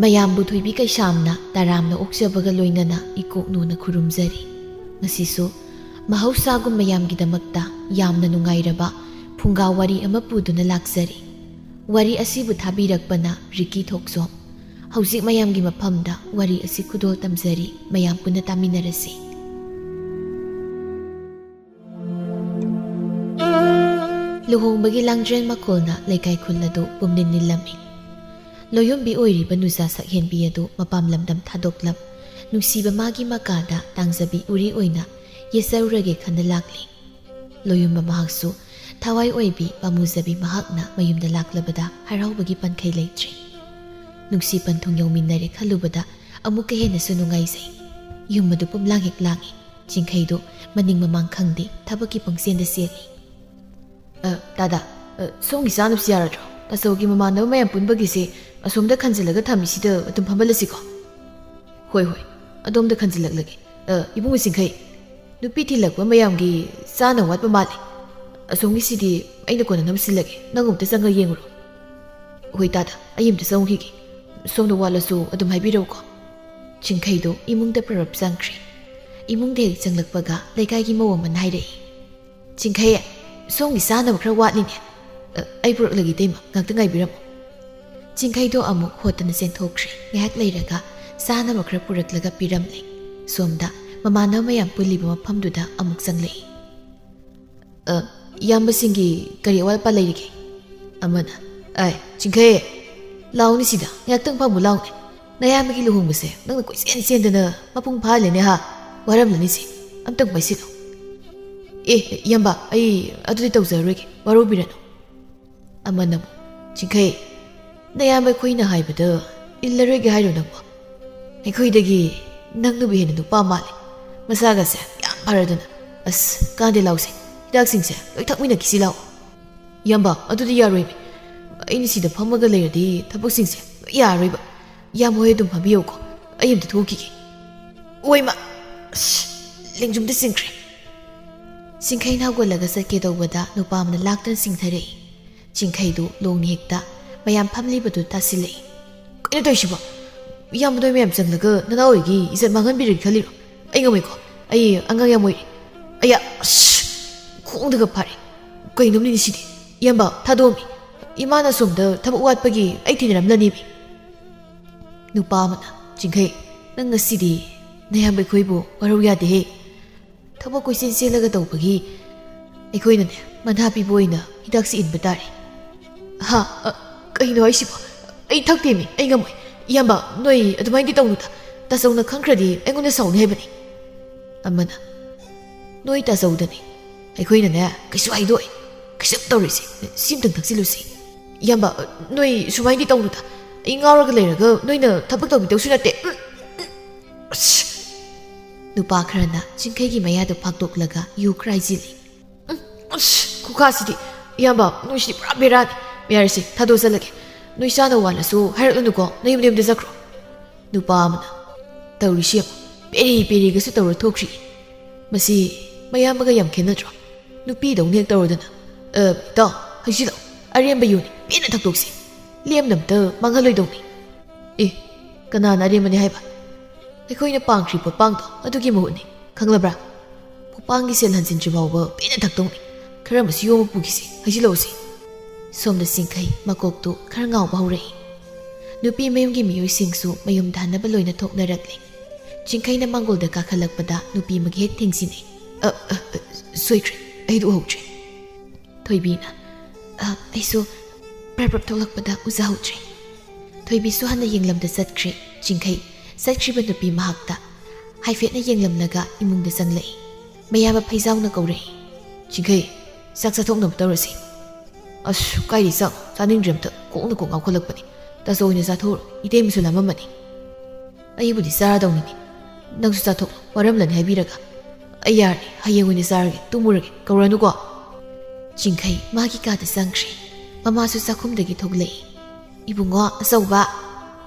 ꯃꯌꯥꯝꯕꯨ ꯊꯣꯏꯕꯤ ꯀꯩꯁꯥꯝꯅ ꯇꯔꯥꯝꯅ ꯑꯣꯛꯆꯕꯒ ꯂꯣꯏꯅꯅ ꯏꯀꯣꯛꯅꯨꯅ ꯈꯨꯔꯨꯝꯖꯔꯤ꯫ ꯉꯁꯤꯁꯨ ꯃꯍꯧꯁꯥꯒꯨꯝ ꯃꯌꯥꯝꯒꯤꯗꯃꯛꯇ ꯌꯥꯝꯅ ꯅꯨꯡꯉꯥꯏꯔꯕ ꯐꯨꯡꯒꯥ ꯋꯥꯔꯤ ꯑꯃ ꯄꯨꯗꯨꯅ ꯂꯥꯛꯆꯔꯤ꯫ ꯋꯥꯔꯤ ꯑꯁꯤꯕꯨ ꯊꯥꯕꯤꯔꯛꯄꯅ ꯔꯤꯀꯤ ꯊꯣꯛꯆꯣꯝ꯫ ꯍꯧꯖꯤꯛ ꯃꯌꯥꯝꯒꯤ ꯃꯐꯝꯗ ꯋꯥꯔꯤ ꯑꯁꯤ ꯈꯨꯗꯣꯜ ꯇꯝꯖꯔꯤ, ꯃꯌꯥꯝ ꯄꯨꯟꯅ ꯇꯥꯃꯤꯟꯅꯔꯁꯤ꯫ ꯂꯨꯍꯣꯡꯕꯒꯤ ꯂꯥꯡꯖꯦꯜ ꯃꯈꯣꯜꯅ ꯂꯩꯀꯥꯏ ꯈꯨꯜ ꯑꯗꯨ ꯄꯨꯝꯅꯤꯟ ꯅꯤꯜꯂꯝꯃꯤ꯫ ꯂꯣꯌꯣꯝꯕꯤ ꯑꯣꯏꯔꯤꯕ ꯅꯨꯖꯥ ꯁꯛꯍꯦꯟꯕꯤ ꯑꯗꯨ ꯃꯄꯥꯝ ꯂꯝꯗꯝ ꯊꯥꯗꯣꯛꯂꯝ ꯅꯨꯡꯁꯤꯕ ꯃꯥꯒꯤ ꯃꯀꯥꯗ ꯇꯥꯡꯖꯕꯤ ꯎꯔꯤ ꯑꯣꯏꯅ ꯌꯦꯠꯆꯔꯨꯔꯒꯦ ꯈꯟꯅ ꯂꯥꯛꯂꯤ꯫ ꯂꯣꯌꯨꯝꯕ ꯃꯍꯥꯛꯁꯨ ꯊꯋꯥꯏ ꯑꯣꯏꯕꯤ ꯄꯥꯃꯨꯖꯕꯤ ꯃꯍꯥꯛꯅ ꯃꯌꯨꯝꯗ ꯂꯥꯛꯂꯕꯗ ꯍꯔꯥꯎꯕꯒꯤ ꯄꯟꯈꯩ ꯂꯩꯇ꯭ꯔꯤ꯫ ꯅꯨꯡꯁꯤ ꯄꯟꯊꯨꯡ ꯌꯧꯃꯤꯟꯅꯔꯦ ꯈꯜꯂꯨꯕꯗ ꯑꯃꯨꯛꯀ ꯍꯦꯟꯅꯁꯨ ꯅꯨꯡꯉꯥꯏꯖꯩ꯫ ꯌꯨꯝ ꯑꯗꯨ ꯄꯨꯝꯂꯥꯡ ꯍꯦꯛ ꯂꯥꯡꯏ꯫ ꯆꯤꯡꯈꯩꯗꯨ ꯃꯅꯤꯡ ꯃꯃꯥꯡ ꯈꯪꯗꯦ ꯊꯕꯛꯀꯤ ꯄꯪꯆꯦꯟꯗ ꯆꯦꯜꯂꯤ꯫ ꯗꯥꯗꯥ, ꯁꯣꯝꯒꯤ ꯆꯥꯅꯕꯁꯤ ꯌꯥꯔꯗ꯭ꯔꯣ? ꯇꯥꯆꯧꯒꯤ ꯃꯃꯥꯟꯅꯕ ꯃꯌꯥꯝ ꯄꯨꯟꯕꯒꯤꯁꯦ ꯑꯁꯣꯝꯗ ꯈꯟꯖꯤꯜꯂꯒ ꯊꯝꯃꯤꯁꯤꯗ ꯑꯗꯨꯝ ꯐꯝꯍꯜꯂꯁꯤꯀꯣ? ꯍꯣꯏ, ꯑꯗꯣꯝꯗ ꯈꯟꯖꯤꯜꯂꯛꯂꯒꯦ꯫ ꯏꯕꯨꯡꯉꯣ ꯆꯤꯡꯈꯩ, ꯅꯨꯄꯤ ꯊꯤꯜꯂꯛꯄ ꯃꯌꯥꯝꯒꯤ ꯆꯥꯅ ꯋꯥꯠꯄ ꯃꯥꯜꯂꯤ꯫ ꯑꯁꯣꯝꯒꯤꯁꯤꯗꯤ ꯑꯩꯅ ꯀꯣꯟꯅꯅꯕ ꯁꯤꯜꯂꯒꯦ, ꯅꯪ ꯑꯃꯨꯛꯇ ꯆꯪꯉ ꯌꯦꯡꯉꯨꯔꯣ꯫ ꯍꯣꯏ ꯗꯥꯗꯥ, ꯑꯩ ꯑꯃꯇ ꯆꯪꯉꯨꯈꯤꯒꯦ꯫ ꯁꯣꯝꯗ ꯋꯥꯠꯂꯁꯨ ꯑꯗꯨꯝ ꯍꯥꯏꯕꯤꯔꯛꯎꯀꯣ꯫ ꯆꯤꯡꯈꯩꯗꯨ ꯏꯃꯨꯡꯗ ꯄꯔꯞ ꯆꯪꯈ꯭ꯔꯦ꯫ ꯏꯃꯨꯡꯗ ꯍꯦꯛ ꯆꯪꯂꯛꯄꯒ ꯂꯩꯀꯥꯏꯒꯤ ꯃꯧ ꯑꯃꯅ ꯍꯥꯏꯔꯛꯏ, ꯆꯤꯡꯈꯩ, ꯁꯣꯝꯒꯤ ꯆꯥꯅꯕ ꯈꯔ ꯋꯥꯠꯂꯤꯅꯦ꯫ ꯑꯩ ꯄꯨꯔꯛꯂꯒꯦ ꯏꯇꯩꯃ, ꯉꯥꯛꯇ ꯉꯥꯏꯕꯤꯔꯝꯃꯣ꯫ ꯆꯤꯡꯈꯩꯗꯣ ꯑꯃꯨꯛ ꯍꯣꯠꯇꯅ ꯆꯦꯟꯊꯣꯛꯈ꯭ꯔꯦ꯫ ꯉꯥꯏꯍꯥꯛ ꯂꯩꯔꯒ ꯆꯥꯅꯕ ꯈꯔ ꯄꯨꯔꯛꯂꯒ ꯄꯤꯔꯝꯂꯦ꯫ ꯁꯣꯝꯗ ꯃꯃꯥꯟꯅꯕ ꯃꯌꯥꯝ ꯄꯨꯜꯂꯤꯕ ꯃꯐꯝꯗꯨꯗ ꯑꯃꯨꯛ ꯆꯪꯂꯛꯏ꯫ ꯏꯌꯥꯝꯕꯁꯤꯡꯒꯤ ꯀꯔꯤ ꯑꯋꯥꯠ ꯑꯄꯥ ꯂꯩꯔꯤꯒꯦ? ꯑꯃꯅ, ꯆꯤꯡꯈꯩ, ꯂꯥꯎꯅꯤ ꯁꯤꯗ, ꯉꯥꯏꯍꯥꯛꯇꯪ ꯐꯝꯃꯨ ꯂꯥꯎꯅꯦ꯫ ꯅꯌꯥꯝꯕꯒꯤ ꯂꯨꯍꯣꯡꯕꯁꯦ ꯅꯪꯅ ꯀꯣꯏꯆꯦꯟ ꯆꯦꯟꯗꯅ ꯃꯄꯨꯡ ꯐꯥꯍꯜꯂꯦꯅꯦ ꯍꯥ? ꯋꯥꯔꯝꯂꯅꯤꯁꯦ, ꯑꯝꯇꯪ ꯄꯥꯏꯁꯤꯜꯂꯣ꯫ ꯏꯌꯥꯝꯕ, ꯑꯩ ꯑꯗꯨꯗꯤ ꯇꯧꯖꯔꯔꯣꯏꯒꯦ, ꯋꯥꯔꯧꯕꯤꯔꯅꯨ꯫ ꯑꯃꯅ, ꯆꯤꯡꯈꯩ, ꯅꯌꯥꯝꯕ ꯑꯩꯈꯣꯏꯅ ꯍꯥꯏꯕꯗ ꯏꯜꯂꯔꯣꯏꯒꯦ ꯍꯥꯏꯔꯣ ꯅꯪꯕꯣ? ꯑꯩꯈꯣꯏꯗꯒꯤ ꯅꯪꯅꯕꯨ ꯍꯦꯟꯅ ꯅꯨꯄꯥ ꯃꯥꯜꯂꯤ, ꯃꯁꯥꯒꯁꯦ ꯌꯥꯝ ꯐꯔꯗꯅ꯫ ꯑꯁ, ꯀꯥꯟꯗꯦ ꯂꯥꯎꯁꯦ, ꯍꯤꯗꯥꯛꯁꯤꯡꯁꯦ ꯂꯣꯏ ꯊꯛꯃꯤꯟꯅꯈꯤꯁꯤ ꯂꯥꯛꯑꯣ꯫ ꯏꯌꯥꯝꯕ, ꯑꯗꯨꯗꯤ ꯌꯥꯔꯣꯏꯃꯤ꯫ ꯑꯩꯅ ꯁꯤꯗ ꯐꯝꯃꯒ ꯂꯩꯔꯗꯤ ꯊꯕꯛꯁꯤꯡꯁꯦ ꯂꯣꯏ ꯌꯥꯔꯔꯣꯏꯕ꯫ ꯏꯌꯥꯝꯕ ꯍꯣꯏ ꯑꯗꯨꯝ ꯐꯝꯕꯤꯌꯨꯀꯣ, ꯑꯩ ꯑꯝꯇ ꯊꯣꯛꯈꯤꯒꯦ꯫ ꯑꯣꯏꯃ, ꯑꯁ, ꯂꯦꯡꯖꯨꯝꯗ ꯆꯤꯡꯈ꯭ꯔꯦ꯫ ꯆꯤꯡꯈꯩꯅ ꯍꯧꯒꯠꯂꯒ ꯆꯠꯀꯦ ꯇꯧꯕꯗ ꯅꯨꯄꯥ ꯑꯃꯅ ꯂꯥꯛꯇꯨꯅ ꯆꯤꯡꯊꯔꯛꯏ꯫ ꯆꯤꯡꯈꯩꯗꯨ ꯂꯣꯡꯅ ꯍꯦꯛꯇ ꯃꯌꯥꯝ ꯐꯝꯂꯤꯕꯗꯨ ꯇꯥꯁꯤꯜꯂꯛꯏ꯫ ꯀꯩꯅꯣ ꯇꯧꯔꯤꯁꯤꯕꯣ? ꯏꯌꯥꯝꯕ ꯅꯣꯏ ꯃꯌꯥꯝ ꯆꯪꯂꯒ ꯅꯅꯥꯎ ꯍꯣꯏꯒꯤ ꯏꯖꯠ ꯃꯥꯡꯍꯟꯕꯤꯔꯒꯦ ꯈꯜꯂꯤꯔꯣ? ꯑꯩ ꯉꯝꯃꯣꯏꯀꯣ, ꯑꯩ ꯑꯉꯥꯡ ꯌꯥꯝ ꯑꯣꯏꯔꯤ꯫ ꯑꯌꯥ, ꯑꯁ, ꯈꯣꯡꯗꯒ ꯐꯥꯔꯦ꯫ ꯀꯩꯅꯣꯝꯅꯤ ꯁꯤꯗꯤ? ꯏꯌꯥꯝꯕ, ꯊꯥꯗꯣꯛꯑꯝꯃꯤ꯫ ꯏꯃꯥꯅ ꯁꯣꯝꯗ ꯊꯕꯛ ꯋꯥꯠꯄꯒꯤ ꯑꯩ ꯊꯤꯅꯔꯝꯂꯅꯤꯃꯤ꯫ ꯅꯨꯄꯥ ꯑꯃꯅ, ꯆꯤꯡꯈꯩ, ꯅꯪ ꯉꯁꯤꯗꯤ ꯅꯌꯥꯝꯕ ꯑꯩꯈꯣꯏꯕꯨ ꯋꯥꯔꯧ ꯌꯥꯗꯦꯍꯦ꯫ ꯊꯕꯛ ꯀꯣꯏꯆꯦꯟ ꯆꯦꯜꯂꯒ ꯇꯧꯕꯒꯤ ꯑꯩꯈꯣꯏꯅꯅꯦ ꯃꯟꯊꯥ ꯄꯤꯕ ꯑꯣꯏꯅ ꯍꯤꯗꯥꯛꯁꯤ ꯏꯟꯕ ꯇꯥꯔꯦ꯫ ꯀꯩꯅꯣ ꯍꯥꯏꯁꯤꯕꯣ? ꯑꯩ ꯊꯛꯇꯦꯃꯤ, ꯑꯩ ꯉꯝꯃꯣꯏ꯫ ꯏꯌꯥꯝꯕ, ꯅꯣꯏ ꯑꯗꯨꯃꯥꯏꯅꯗꯤ ꯇꯧꯅꯨꯗ, ꯇꯥꯆꯧꯅ ꯈꯪꯈ꯭ꯔꯗꯤ ꯑꯩꯉꯣꯟꯗ ꯁꯥꯎꯅꯤ ꯍꯥꯏꯕꯅꯤ꯫ ꯑꯃꯅ, ꯅꯣꯏ ꯇꯥꯆꯧꯗꯅꯤ, ꯑꯩꯈꯣꯏꯅꯅꯦ ꯀꯩꯁꯨ ꯍꯥꯏꯗꯣꯛꯑꯦ, ꯀꯩꯁꯨ ꯇꯧꯔꯤꯁꯦ, ꯁꯤꯝꯇꯪ ꯊꯛꯆꯤꯜꯂꯨꯁꯤ꯫ ꯏꯌꯥꯝꯕ, ꯅꯣꯏ ꯁꯨꯃꯥꯏꯅꯗꯤ ꯇꯧꯅꯨꯗ, ꯑꯩ ꯉꯥꯎꯔꯒ ꯂꯩꯔꯒ ꯅꯣꯏꯅ ꯊꯕꯛ ꯇꯧꯕꯤꯗꯧꯁꯨ ꯅꯠꯇꯦ꯫ ꯑꯁ! ꯅꯨꯄꯥ ꯈꯔꯅ ꯆꯤꯡꯈꯩꯒꯤ ꯃꯌꯥꯗꯨ ꯐꯥꯛꯇꯣꯛꯂꯒ ꯌꯨ ꯈꯔ ꯍꯩꯖꯤꯜꯂꯤ꯫ ꯑꯁ! ꯈꯨꯈꯥꯁꯤꯗꯤ, ꯏꯌꯥꯝꯕ, ꯅꯣꯏꯁꯤꯗꯤ ꯄꯨꯔꯥ ꯕꯦꯔꯥꯅꯤ꯫ ꯌꯥꯔꯁꯤ, ꯊꯥꯗꯣꯛꯆꯜꯂꯒꯦ꯫ ꯅꯣꯏ ꯆꯥꯅ ꯋꯥꯠꯂꯁꯨ ꯍꯥꯏꯔꯛꯂꯅꯨꯀꯣ, ꯅꯌꯨꯝ ꯅꯌꯨꯝꯗ ꯆꯠꯈ꯭ꯔꯣ꯫ ꯅꯨꯄꯥ ꯑꯃꯅ, ꯇꯧꯔꯤꯁꯤ ꯌꯦꯡꯉꯨ, ꯄꯦꯔꯤ ꯄꯦꯔꯤꯒꯁꯨ ꯇꯧꯔ ꯊꯣꯛꯈ꯭ꯔꯤ꯫ ꯃꯁꯤ ꯃꯌꯥꯝꯕꯒ ꯌꯥꯝ ꯈꯦꯠꯅꯗ꯭ꯔꯣ? ꯅꯨꯄꯤꯗꯧꯅ ꯍꯦꯛ ꯇꯧꯔꯗꯅ꯫ ꯏꯇꯥꯎ, ꯍꯩꯖꯤꯜꯂꯛꯑꯣ, ꯑꯔꯦꯝꯕ ꯌꯨꯅꯤ, ꯄꯦꯟꯅ ꯊꯛꯇꯣꯛꯁꯤ꯫ ꯂꯦꯝꯅ ꯑꯝꯇ ꯃꯥꯡꯍꯜꯂꯣꯏꯗꯧꯅꯤ꯫ ꯀꯅꯥꯅ ꯑꯔꯦꯝꯕꯅꯤ ꯍꯥꯏꯕ? ꯑꯩꯈꯣꯏꯅ ꯄꯥꯡꯈ꯭ꯔꯤ ꯄꯣꯠꯄꯥꯡꯗꯣ ꯑꯗꯨꯒꯤ ꯃꯍꯨꯠꯅꯤ, ꯈꯪꯂꯕ꯭ꯔꯥ? ꯄꯣꯠꯄꯥꯡꯒꯤ ꯁꯦꯜ ꯍꯟꯖꯤꯟꯗ꯭ꯔꯤ ꯐꯥꯎꯕ ꯄꯦꯟꯅ ꯊꯛꯇꯧꯅꯤ꯫ ꯈꯔ ꯑꯃꯁꯨ ꯌꯣꯝꯃ ꯄꯨꯈꯤꯁꯤ, ꯍꯩꯖꯤꯜꯂꯛꯎꯁꯤ꯫ ꯁꯣꯝꯗ ꯆꯤꯡꯈꯩ ꯃꯀꯣꯛꯇꯨ ꯈꯔ ꯉꯥꯎꯕ ꯍꯧꯔꯛꯏ꯫ ꯅꯨꯄꯤ ꯃꯌꯨꯝꯒꯤ ꯃꯤꯑꯣꯏꯁꯤꯡꯁꯨ ꯃꯌꯨꯝ ꯊꯥꯅꯕ ꯂꯣꯏꯅ ꯊꯣꯛꯅꯔꯛꯂꯤ꯫ ꯆꯤꯡꯈꯩꯅ ꯃꯥꯡꯒꯣꯜꯗ ꯀꯥꯈꯠꯂꯛꯄꯗ ꯅꯨꯄꯤ ꯑꯃꯒ ꯍꯦꯛ ꯊꯦꯡꯖꯤꯟꯅꯩ꯫ ꯁꯣꯏꯈ꯭ꯔꯦ, ꯑꯩ ꯎꯍꯧꯗ꯭ꯔꯦ꯫ ꯊꯣꯏꯕꯤꯅ, ꯑꯩꯁꯨ ꯄ꯭ꯔꯞ ꯊꯣꯛꯂꯛꯄꯗ ꯎꯖꯍꯧꯗ꯭ꯔꯦ꯫ ꯊꯣꯏꯕꯤꯁꯨ ꯍꯟꯅ ꯌꯦꯡꯂꯝꯗ ꯆꯠꯈ꯭ꯔꯦ꯫ ꯆꯤꯡꯈꯩ ꯆꯠꯈ꯭ꯔꯤꯕ ꯅꯨꯄꯤ ꯃꯍꯥꯛꯇ ꯍꯥꯏꯐꯦꯠꯅ ꯌꯦꯡꯂꯝꯂꯒ ꯏꯃꯨꯡꯗ ꯆꯪꯂꯛꯏ꯫ ꯃꯌꯥꯝꯕ ꯐꯩꯖꯥꯎꯅ ꯀꯧꯔꯛꯏ꯫ ꯆꯤꯡꯈꯩ, ꯆꯥꯛ ꯆꯥꯊꯣꯛꯅꯕ ꯇꯧꯔꯁꯤ꯫ ꯑꯁ, ꯀꯥꯏꯗꯤ ꯆꯥꯛ ꯆꯥꯅꯤꯡꯗ꯭ꯔꯦ ꯑꯝꯇ, ꯀꯣꯛꯅ ꯀꯣꯛ ꯉꯥꯎꯈꯠꯂꯛꯄꯅꯤ꯫ ꯇꯥꯆꯧ ꯑꯣꯏꯅ ꯆꯥꯊꯣꯛꯎꯔꯣ, ꯏꯇꯩꯃꯁꯨ ꯂꯥꯝꯃꯝꯃꯅꯤ꯫ ꯑꯩꯕꯨꯗꯤ ꯆꯥꯔꯗꯧꯅꯤꯅꯦ, ꯅꯪꯁꯨ ꯆꯥꯊꯣꯛ, ꯋꯥꯔꯝꯂꯅꯤ ꯍꯥꯏꯕꯤꯔꯒ꯫ ꯑꯩ ꯌꯥꯔꯅꯤ, ꯍꯌꯦꯡ ꯑꯣꯏꯅ ꯆꯥꯔꯒꯦ, ꯇꯨꯝꯃꯨꯔꯒꯦ, ꯀꯧꯔꯅꯨꯀꯣ꯫ ꯆꯤꯡꯈꯩ ꯃꯥꯒꯤ ꯀꯥꯗ ꯆꯪꯈ꯭ꯔꯦ꯫ ꯃꯃꯥꯁꯨ ꯆꯥꯛꯈꯨꯝꯗꯒꯤ ꯊꯣꯛꯂꯛꯏ꯫ ꯏꯕꯨꯡꯉꯣ ꯑꯆꯧꯕ,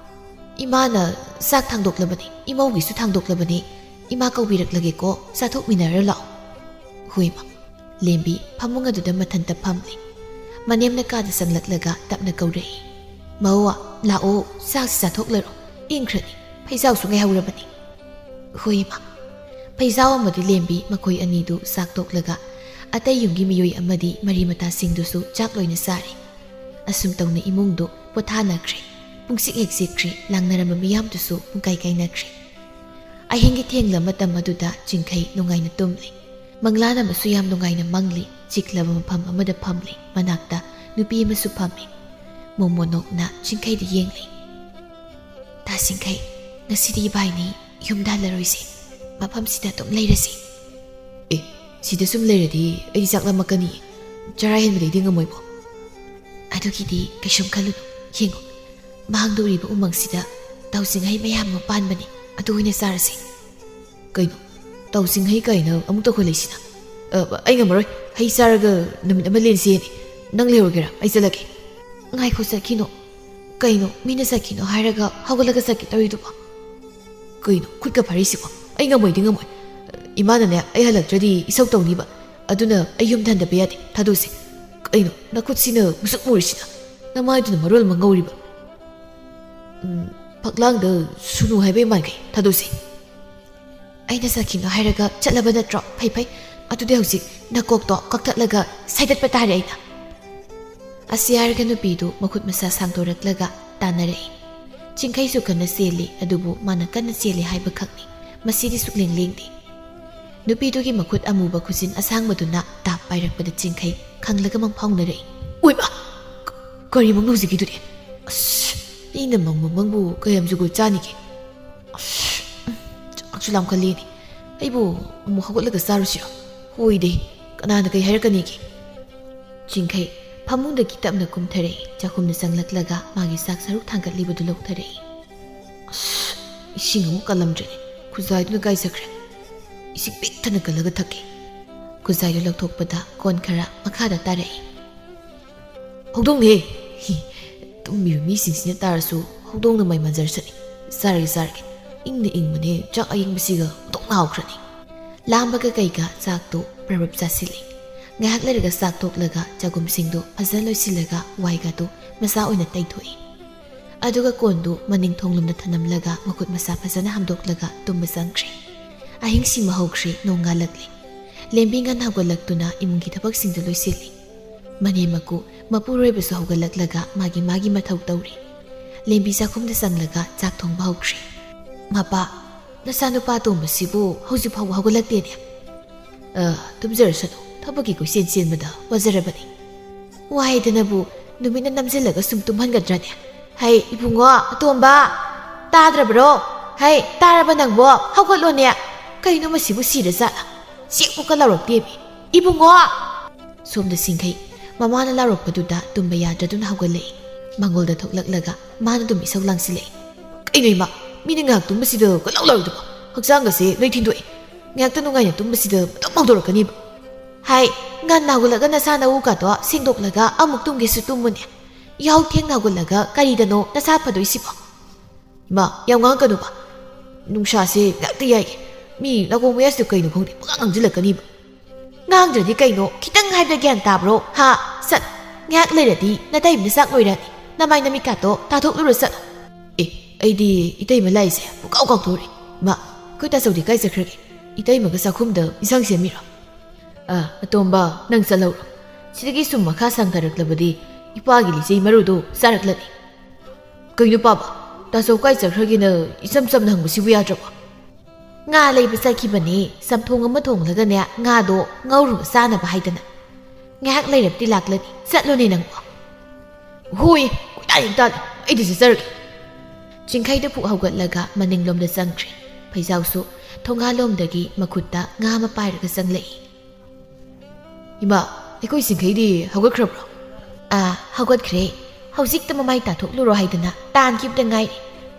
ꯏꯃꯥꯅ ꯆꯥꯛ ꯊꯥꯡꯗꯣꯛꯂꯕꯅꯤ, ꯏꯃꯧꯒꯤꯁꯨ ꯊꯥꯡꯗꯣꯛꯂꯕꯅꯤ, ꯏꯃꯥ ꯀꯧꯕꯤꯔꯛꯂꯒꯦꯀꯣ, ꯆꯥꯊꯣꯛꯃꯤꯟꯅꯔ ꯂꯥꯛꯑꯣ꯫ ꯍꯣꯏꯃ꯫ ꯂꯦꯝꯕꯤ ꯐꯃꯨꯡ ꯑꯗꯨꯗ ꯃꯊꯟꯇ ꯐꯝꯂꯤ꯫ ꯃꯅꯦꯝꯅ ꯀꯥꯗ ꯆꯪꯂꯛꯂꯒ ꯇꯞꯅ ꯀꯧꯔꯛꯏ꯫ ꯃꯧ, ꯂꯥꯛꯑꯣ, ꯆꯥꯛꯁꯤ ꯆꯥꯊꯣꯛꯂꯔꯣ, ꯏꯪꯈ꯭ꯔꯅꯤ ꯐꯩꯖꯥꯎꯁꯨ ꯉꯥꯏꯍꯧꯔꯕꯅꯤ ꯍꯣꯏ ꯏꯃꯥ ꯐꯩꯖꯥꯎ ꯑꯃꯗꯤ ꯂꯦꯝꯕꯤ ꯃꯈꯣꯏ ꯑꯅꯤꯗꯨ ꯆꯥꯛ ꯇꯣꯛꯂꯒ ꯑꯇꯩ ꯌꯨꯝꯒꯤ ꯃꯤꯑꯣꯏ ꯑꯃꯗꯤ ꯃꯔꯤ ꯃꯇꯥꯁꯤꯡꯗꯨꯁꯨ ꯆꯥꯛ ꯂꯣꯏꯅ ꯆꯥꯔꯤ ꯑꯁꯨꯝ ꯇꯧꯅ ꯏꯃꯨꯡꯗꯨ ꯄꯣꯊꯥꯅꯈ꯭ꯔꯦ ꯄꯨꯡꯁꯤꯛ ꯍꯦꯛ ꯆꯤꯛꯈ꯭ꯔꯤ ꯂꯥꯡꯅꯔꯝꯕ ꯃꯤꯌꯥꯝꯗꯨꯁꯨ ꯄꯨꯡꯀꯥꯏ ꯀꯥꯏꯅꯈ꯭ꯔꯦ ꯑꯍꯤꯡꯒꯤ ꯊꯦꯡꯂ ꯃꯇꯝ ꯑꯗꯨꯗ ꯆꯤꯡꯈꯩ ꯅꯨꯡꯉꯥꯏꯅ ꯇꯨꯝꯂꯤ ꯃꯪꯂꯥꯟ ꯑꯃꯁꯨ ꯌꯥꯝ ꯅꯨꯡꯉꯥꯏꯅ ꯃꯪꯂꯤ ꯆꯤꯛꯂꯕ ꯃꯐꯝ ꯑꯃꯗ ꯐꯝꯂꯤ ꯃꯅꯥꯛꯇ ꯅꯨꯄꯤ ꯑꯃꯁꯨ ꯐꯝꯃꯤ ꯃꯣꯃꯣꯅꯣꯛꯅ ꯆꯤꯡꯈꯩꯗ ꯌꯦꯡꯂꯤ ꯇꯥ ꯆꯤꯡꯈꯩ ꯉꯁꯤꯗꯤ ꯏꯕꯥꯏꯅꯤ ꯌꯨꯝꯗ ꯍꯜꯂꯔꯣꯏꯁꯤ ꯃꯐꯝꯁꯤꯗ ꯑꯗꯨꯝ ꯂꯩꯔꯁꯤ ꯑꯦ ꯁꯤꯗ ꯁꯨꯝ ꯂꯩꯔꯗꯤ ꯑꯩꯗꯤ ꯆꯥꯛ ꯂꯥꯝꯃꯛꯀꯅꯤ ꯆꯔꯥ ꯍꯦꯟꯕꯗꯩꯗꯤ ꯉꯝꯃꯣꯏꯕꯣ ꯑꯗꯨꯒꯤꯗꯤ ꯀꯩꯁꯨꯝ ꯈꯜꯂꯨꯅꯨ ꯌꯦꯡꯉꯨ ꯃꯥꯡꯗ ꯎꯔꯤꯕ ꯎꯃꯪꯁꯤꯗ ꯇꯥꯎꯖꯤꯡꯍꯩ ꯃꯌꯥꯝ ꯑꯃ ꯄꯥꯟꯕꯅꯤ ꯑꯗꯨ ꯑꯣꯏꯅ ꯆꯥꯔꯁꯤ ꯀꯩꯅꯣ ꯇꯥꯎꯖꯤꯡꯍꯩ ꯀꯥꯏꯅ ꯑꯃꯨꯛ ꯇꯧꯈꯠꯂꯛꯏꯁꯤꯅ ꯑꯩ ꯉꯝꯃꯔꯣꯏ ꯍꯩ ꯆꯥꯔꯒ ꯅꯨꯃꯤꯠ ꯑꯃ ꯂꯦꯟꯁꯦꯅꯤ ꯅꯪ ꯂꯩꯍꯧꯔꯒꯦꯔꯥ ꯑꯩ ꯆꯠꯂꯒꯦ ꯉꯥꯏꯈꯣ ꯆꯠꯈꯤꯅꯣ ꯀꯩꯅꯣ ꯃꯤꯅ ꯆꯠꯈꯤꯅꯣ ꯍꯥꯏꯔꯒ ꯍꯧꯒꯠꯂꯒ ꯆꯠꯀꯦ ꯇꯧꯔꯤꯗꯨꯕꯣ ꯀꯩꯅꯣ ꯈꯨꯠꯀ ꯐꯥꯔꯤꯁꯤꯕꯣ ꯑꯩ ꯉꯝꯃꯣꯏꯗꯤ ꯉꯝꯃꯣꯏ ꯏꯃꯥꯅꯅꯦ ꯑꯩ ꯍꯜꯂꯛꯇ꯭ꯔꯗꯤ ꯏꯁꯧ ꯇꯧꯅꯤꯕ ꯑꯗꯨꯅ ꯑꯩ ꯌꯨꯝꯗ ꯍꯟꯗꯕ ꯌꯥꯗꯦ ꯊꯥꯗꯣꯛꯁꯤ ꯀꯩꯅꯣ ꯅꯈꯨꯠꯁꯤꯅ ꯃꯨꯁꯨꯛ ꯃꯨꯔꯤꯁꯤꯅ ꯅꯃꯥꯏꯗꯨꯅ ꯃꯔꯣꯜ ꯑꯃ ꯉꯧꯔꯤꯕ ꯐꯛꯂꯥꯡꯗ ꯁꯨꯅꯨ ꯍꯥꯏꯕꯩ ꯃꯥꯟꯈꯩ ꯊꯥꯗꯣꯛꯁꯤ ꯑꯩꯅ ꯆꯠꯈꯤꯅꯣ ꯍꯥꯏꯔꯒ ꯆꯠꯂꯕ ꯅꯠꯇ꯭ꯔꯣ ꯐꯩ ꯐꯩ ꯑꯗꯨꯗꯤ ꯍꯧꯖꯤꯛ ꯅꯀꯣꯛꯇꯣ ꯀꯛꯊꯠꯂꯒ ꯁꯥꯏꯗꯠꯄ ꯇꯥꯔꯦ ꯑꯩꯅ ꯑꯁꯤ ꯍꯥꯏꯔꯒ ꯅꯨꯄꯤꯗꯨ ꯃꯈꯨꯠ ꯃꯁꯥ ꯁꯥꯡꯗꯣꯔꯛꯂꯒ ꯇꯥꯟꯅꯔꯛꯏ ꯆꯤꯡꯈꯩꯁꯨ ꯀꯟꯅ ꯆꯦꯜꯂꯤ ꯑꯗꯨꯕꯨ ꯃꯥꯅ ꯀꯟꯅ ꯆꯦꯜꯂꯤ ꯍꯥꯏꯕ ꯈꯛꯅꯤ ꯃꯁꯤꯗꯤ ꯁꯨꯛꯂꯦꯡ ꯂꯦꯡꯗꯦ ꯅꯨꯄꯤꯗꯨꯒꯤ ꯃꯈꯨꯠ ꯑꯃꯨꯕ ꯈꯨꯖꯤꯟ ꯑꯁꯥꯡꯕꯗꯨꯅ ꯇꯥꯞ ꯄꯥꯏꯔꯛꯄꯗ ꯆꯤꯡꯈꯩ ꯈꯪꯂꯒ ꯃꯪꯐꯥꯎꯅꯔꯛꯏ ꯑꯣꯏꯕ ꯀꯔꯤ ꯃꯪꯅꯣ ꯍꯧꯖꯤꯛꯀꯤꯗꯨꯗꯤ ꯑꯁ ꯑꯩꯅ ꯃꯪꯕ ꯃꯪꯕꯨ ꯀꯌꯥꯝ ꯖꯨꯒꯣꯠ ꯆꯥꯅꯤꯒꯦ ꯑꯁ ꯆꯥꯛꯁꯨ ꯂꯥꯝꯈꯠꯂꯦꯅꯦ ꯑꯩꯕꯨ ꯑꯃꯨꯛ ꯍꯧꯒꯠꯂꯒ ꯆꯥꯔꯨꯁꯤꯔꯣ ꯍꯣꯏꯗꯦ ꯀꯅꯥꯅ ꯀꯩ ꯍꯥꯏꯔꯛꯀꯅꯤꯒꯦ ꯆꯤꯡꯈꯩ ꯐꯃꯨꯡꯗꯒꯤ ꯇꯞꯅ ꯀꯨꯝꯊꯔꯛꯏ ꯆꯥꯛꯈꯨꯝꯗ ꯆꯪꯂꯛꯂꯒ ꯃꯥꯒꯤ ꯆꯥꯛ ꯁꯔꯨꯛ ꯊꯥꯡꯒꯠꯂꯤꯕꯗꯨ ꯂꯧꯊꯔꯛꯏ ꯑꯁ ꯏꯁꯤꯡ ꯑꯃꯨꯛ ꯀꯜꯂꯝꯗ꯭ꯔꯦꯅꯦ ꯈꯨꯖꯥꯏꯗꯨꯅ ꯀꯥꯏꯖꯈ꯭ꯔꯦ ꯏꯁꯤꯡ ꯄꯤꯛ ꯊꯟꯅ ꯀꯜꯂꯒ ꯊꯛꯀꯦ ꯈꯨꯖꯥꯏꯗꯨ ꯂꯧꯊꯣꯛꯄꯗ ꯀꯣꯟ ꯈꯔ ꯃꯈꯥꯗ ꯇꯥꯔꯛꯏ ꯍꯧꯗꯣꯡꯅꯦ ꯇꯨꯝꯃꯤꯕ ꯃꯤꯁꯤꯡꯁꯤꯅ ꯇꯥꯔꯁꯨ ꯍꯧꯗꯣꯡꯅ ꯃꯩ ꯃꯟꯖꯔꯁꯅꯤ ꯆꯥꯔꯒꯦ ꯏꯪꯅ ꯏꯪꯕꯅꯦ ꯆꯥꯛ ꯑꯌꯤꯡꯕꯁꯤꯒ ꯑꯣꯟꯊꯣꯛꯅ ꯍꯥꯎꯈ꯭ꯔꯅꯤ ꯂꯥꯝꯕꯒ ꯀꯩꯒ ꯆꯥꯛꯇꯨ ꯄ꯭ꯔꯕꯞ ꯆꯥꯁꯤꯜꯂꯤ ꯉꯥꯏꯍꯥꯛ ꯂꯩꯔꯒ ꯆꯥꯛ ꯇꯣꯛꯂꯒ ꯆꯒꯨꯝꯁꯤꯡꯗꯨ ꯐꯖꯅ ꯂꯣꯏꯁꯤꯜꯂꯒ ꯋꯥꯏꯒꯗꯨ ꯃꯆꯥ ꯑꯣꯏꯅ ꯇꯩꯊꯣꯛꯏ ꯑꯗꯨꯒ ꯀꯣꯟꯗꯨ ꯃꯅꯤꯡ ꯊꯣꯡꯂꯣꯝꯗ ꯊꯅꯝꯂꯒ ꯃꯈꯨꯠ ꯃꯁꯥ ꯐꯖꯅ ꯍꯥꯝꯗꯣꯛꯂꯒ ꯇꯨꯝꯕ ꯆꯪꯈ꯭ꯔꯦ ꯑꯍꯤꯡꯁꯤꯃ ꯍꯧꯈ꯭ꯔꯦ ꯅꯣꯡꯉꯥꯜꯂꯛꯂꯤ ꯂꯦꯝꯕꯤ ꯉꯟꯅ ꯍꯧꯒꯠꯂꯛꯇꯨꯅ ꯏꯃꯨꯡꯒꯤ ꯊꯕꯛꯁꯤꯡꯗꯨ ꯂꯣꯏꯁꯤꯜꯂꯤ ꯃꯅꯦꯃꯀꯨ ꯃꯄꯨꯔꯣꯏꯕꯁꯨ ꯍꯧꯒꯠꯂꯛꯂꯒ ꯃꯥꯒꯤ ꯃꯊꯧ ꯇꯧꯔꯤ ꯂꯦꯝꯕꯤ ꯆꯥꯛꯈꯨꯝꯗ ꯆꯪꯂꯒ ꯆꯥꯛ ꯊꯣꯡꯕ ꯍꯧꯈ꯭ꯔꯦ ꯃꯄꯥ ꯅꯆꯥꯅꯨꯄꯥ ꯇꯣꯝꯕꯁꯤꯕꯨ ꯍꯧꯖꯤꯛ ꯐꯥꯎꯕ ꯍꯧꯒꯠꯂꯛꯇꯦꯅꯦ ꯇꯨꯝꯖꯔꯁꯅꯨ ꯊꯕꯛꯀꯤ ꯀꯣꯏꯆꯦꯟ ꯆꯦꯟꯕꯗ ꯋꯥꯖꯔꯕꯅꯤ ꯋꯥꯏꯗꯅꯕꯨ ꯅꯨꯃꯤꯠꯅ ꯅꯝꯁꯤꯜꯂꯒ ꯁꯨꯝ ꯇꯨꯝꯍꯟꯒꯗ꯭ꯔꯅꯦ ꯍꯩ ꯏꯕꯨꯡꯉꯣ ꯑꯇꯣꯝꯕ ꯇꯥꯗ꯭ꯔꯕ꯭ꯔꯣ ꯍꯩ ꯇꯥꯔꯕ ꯅꯪꯕꯣ ꯍꯧꯒꯠꯂꯣꯅꯦ ꯀꯩꯅꯣ ꯃꯁꯤꯕꯨ ꯁꯤꯔ ꯖꯥꯠꯂ ꯆꯦꯛꯄꯨꯀ ꯂꯥꯎꯔꯛꯇꯦꯃꯤ ꯏꯕꯨꯡꯉꯣ ꯁꯣꯝꯗ ꯆꯤꯡꯈꯩ ꯃꯃꯥꯅ ꯂꯥꯎꯔꯛꯄꯗꯨꯗ ꯇꯨꯝꯕ ꯌꯥꯗ꯭ꯔꯗꯨꯅ ꯍꯧꯒꯠꯂꯛꯏ ꯃꯥꯡꯒꯣꯜꯗ ꯊꯣꯛꯂꯛꯂꯒ ꯃꯥꯅ ꯑꯗꯨꯝ ꯏꯁꯧ ꯂꯥꯡꯁꯤꯜꯂꯛꯏ ꯀꯩꯅꯣ ꯏꯃꯥ ꯃꯤꯅ ꯉꯥꯏꯍꯥꯛ ꯇꯨꯝꯕꯁꯤꯗ ꯀꯣꯏꯂꯥꯎ ꯂꯥꯎꯔꯤꯗꯨꯕꯣ ꯍꯛꯆꯥꯡꯒꯁꯦ ꯂꯣꯏ ꯊꯤꯟꯗꯣꯛꯏ ꯉꯥꯏꯍꯥꯛꯇ ꯅꯨꯡꯉꯥꯏꯅ ꯇꯨꯝꯕꯁꯤꯗ ꯑꯗꯨꯝ ꯍꯧꯗꯣꯔꯛꯀꯅꯤꯕ ꯍꯥꯏ ꯉꯟꯅ ꯍꯧꯒꯠꯂꯒ ꯅꯁꯥ ꯅꯎꯒꯗꯣ ꯁꯦꯡꯗꯣꯛꯂꯒ ꯑꯃꯨꯛ ꯇꯨꯝꯒꯦꯁꯨ ꯇꯨꯝꯃꯨꯅꯦ ꯌꯥꯍꯧ ꯊꯦꯡꯅ ꯍꯧꯒꯠꯂꯒ ꯀꯔꯤꯗꯅꯣ ꯅꯁꯥ ꯐꯗꯣꯏꯁꯤꯕꯣ ꯏꯃꯥ ꯌꯥꯝ ꯉꯥꯡꯉꯛꯀꯅꯨꯕ ꯅꯨꯡꯁꯥꯁꯦ ꯉꯥꯛꯇ ꯌꯥꯏꯒꯦ ꯃꯤ ꯅꯥꯀꯣꯡ ꯃꯌꯥꯁꯤꯗ ꯀꯩꯅꯣ ꯈꯪꯗꯦ ꯄꯨꯡꯉꯥꯡ ꯉꯥꯡꯁꯤꯜꯂꯛꯀꯅꯤꯕ ꯉꯥꯡꯗ꯭ꯔꯗꯤ ꯀꯩꯅꯣ ꯈꯤꯇꯪ ꯍꯥꯏꯕꯗ ꯒ꯭ꯌꯥꯟ ꯇꯥꯕ꯭ꯔꯣ ꯍꯥ ꯆꯠ ꯉꯥꯏꯍꯥꯛ ꯂꯩꯔꯗꯤ ꯅꯇꯩꯕꯅ ꯆꯥꯛ ꯂꯣꯏꯔꯅꯤ ꯅꯃꯥꯏ ꯅꯃꯤꯠꯀꯥꯇꯣ ꯇꯥꯊꯣꯛꯂꯨꯔ ꯆꯠꯂꯣ ꯑꯩꯗꯤ ꯏꯇꯩꯃ ꯂꯥꯛꯏꯁꯦ ꯄꯨꯀꯥꯎ ꯀꯥꯎꯊꯣꯛꯎꯔꯦ ꯏꯃꯥ ꯑꯩꯈꯣꯏ ꯇꯥꯆꯧꯗꯤ ꯀꯥꯏ ꯆꯠꯈ꯭ꯔꯒꯦ ꯏꯇꯩꯃꯒ ꯆꯥꯛꯈꯨꯝꯗ ꯏꯟꯁꯥꯡ ꯁꯦꯝꯃꯤꯔꯣ ꯑꯇꯣꯝꯕ ꯅꯪ ꯆꯠꯍꯧꯔꯣ ꯁꯤꯗꯒꯤ ꯁꯨꯝ ꯃꯈꯥ ꯁꯥꯡꯊꯔꯛꯂꯕꯗꯤ ꯏꯄꯥꯒꯤ ꯂꯤꯆꯩ ꯃꯔꯨꯗꯣ ꯆꯥꯔꯛꯂꯅꯤ ꯀꯩꯅꯣ ꯄꯥꯕ ꯇꯥꯆꯧ ꯀꯥꯏ ꯆꯠꯈ꯭ꯔꯒꯦꯅ ꯏꯆꯝ ꯆꯝꯅ ꯍꯪꯕꯁꯤꯕꯨ ꯌꯥꯗ꯭ꯔꯕꯣ ꯉꯥ ꯂꯩꯕ ꯆꯠꯈꯤꯕꯅꯦ ꯆꯝꯊꯣꯡ ꯑꯃ ꯊꯣꯡꯂꯒꯅꯦ ꯉꯥꯗꯣ ꯉꯧꯔꯒ ꯆꯥꯅꯕ ꯍꯥꯏꯗꯅ ꯉꯥꯏꯍꯥꯛ ꯂꯩꯔꯕꯗꯤ ꯂꯥꯛꯂꯅꯤ ꯆꯠꯂꯣꯅꯦ ꯅꯪꯕꯣ ꯍꯣꯏ ꯀꯣꯏꯇꯥ ꯇꯥꯜꯂꯦ ꯑꯩꯗꯤ ꯆꯠꯆꯔꯒꯦ ꯆꯤꯡꯈꯩꯗ ꯄꯨꯛ ꯍꯧꯒꯠꯂꯒ ꯃꯅꯤꯡꯂꯣꯝꯗ ꯆꯪꯈ꯭ꯔꯦ ꯐꯩꯖꯥꯎꯁꯨ ꯊꯣꯡꯒꯥꯜꯂꯣꯝꯗꯒꯤ ꯃꯈꯨꯠꯇ ꯉꯥ ꯑꯃ ꯄꯥꯏꯔꯒ ꯆꯪꯂꯛꯏ ꯏꯃꯥ ꯑꯩꯈꯣꯏ ꯆꯤꯡꯈꯩꯗꯤ ꯍꯧꯒꯠꯈ꯭ꯔꯕ꯭ꯔꯣ ꯍꯧꯒꯠꯈ꯭ꯔꯦ ꯍꯧꯖꯤꯛꯇ ꯃꯃꯥꯏ ꯇꯥꯊꯣꯛꯂꯨꯔꯣ ꯍꯥꯏꯗꯅ ꯇꯥꯟꯈꯤꯕꯗ ꯉꯥꯏꯔꯤ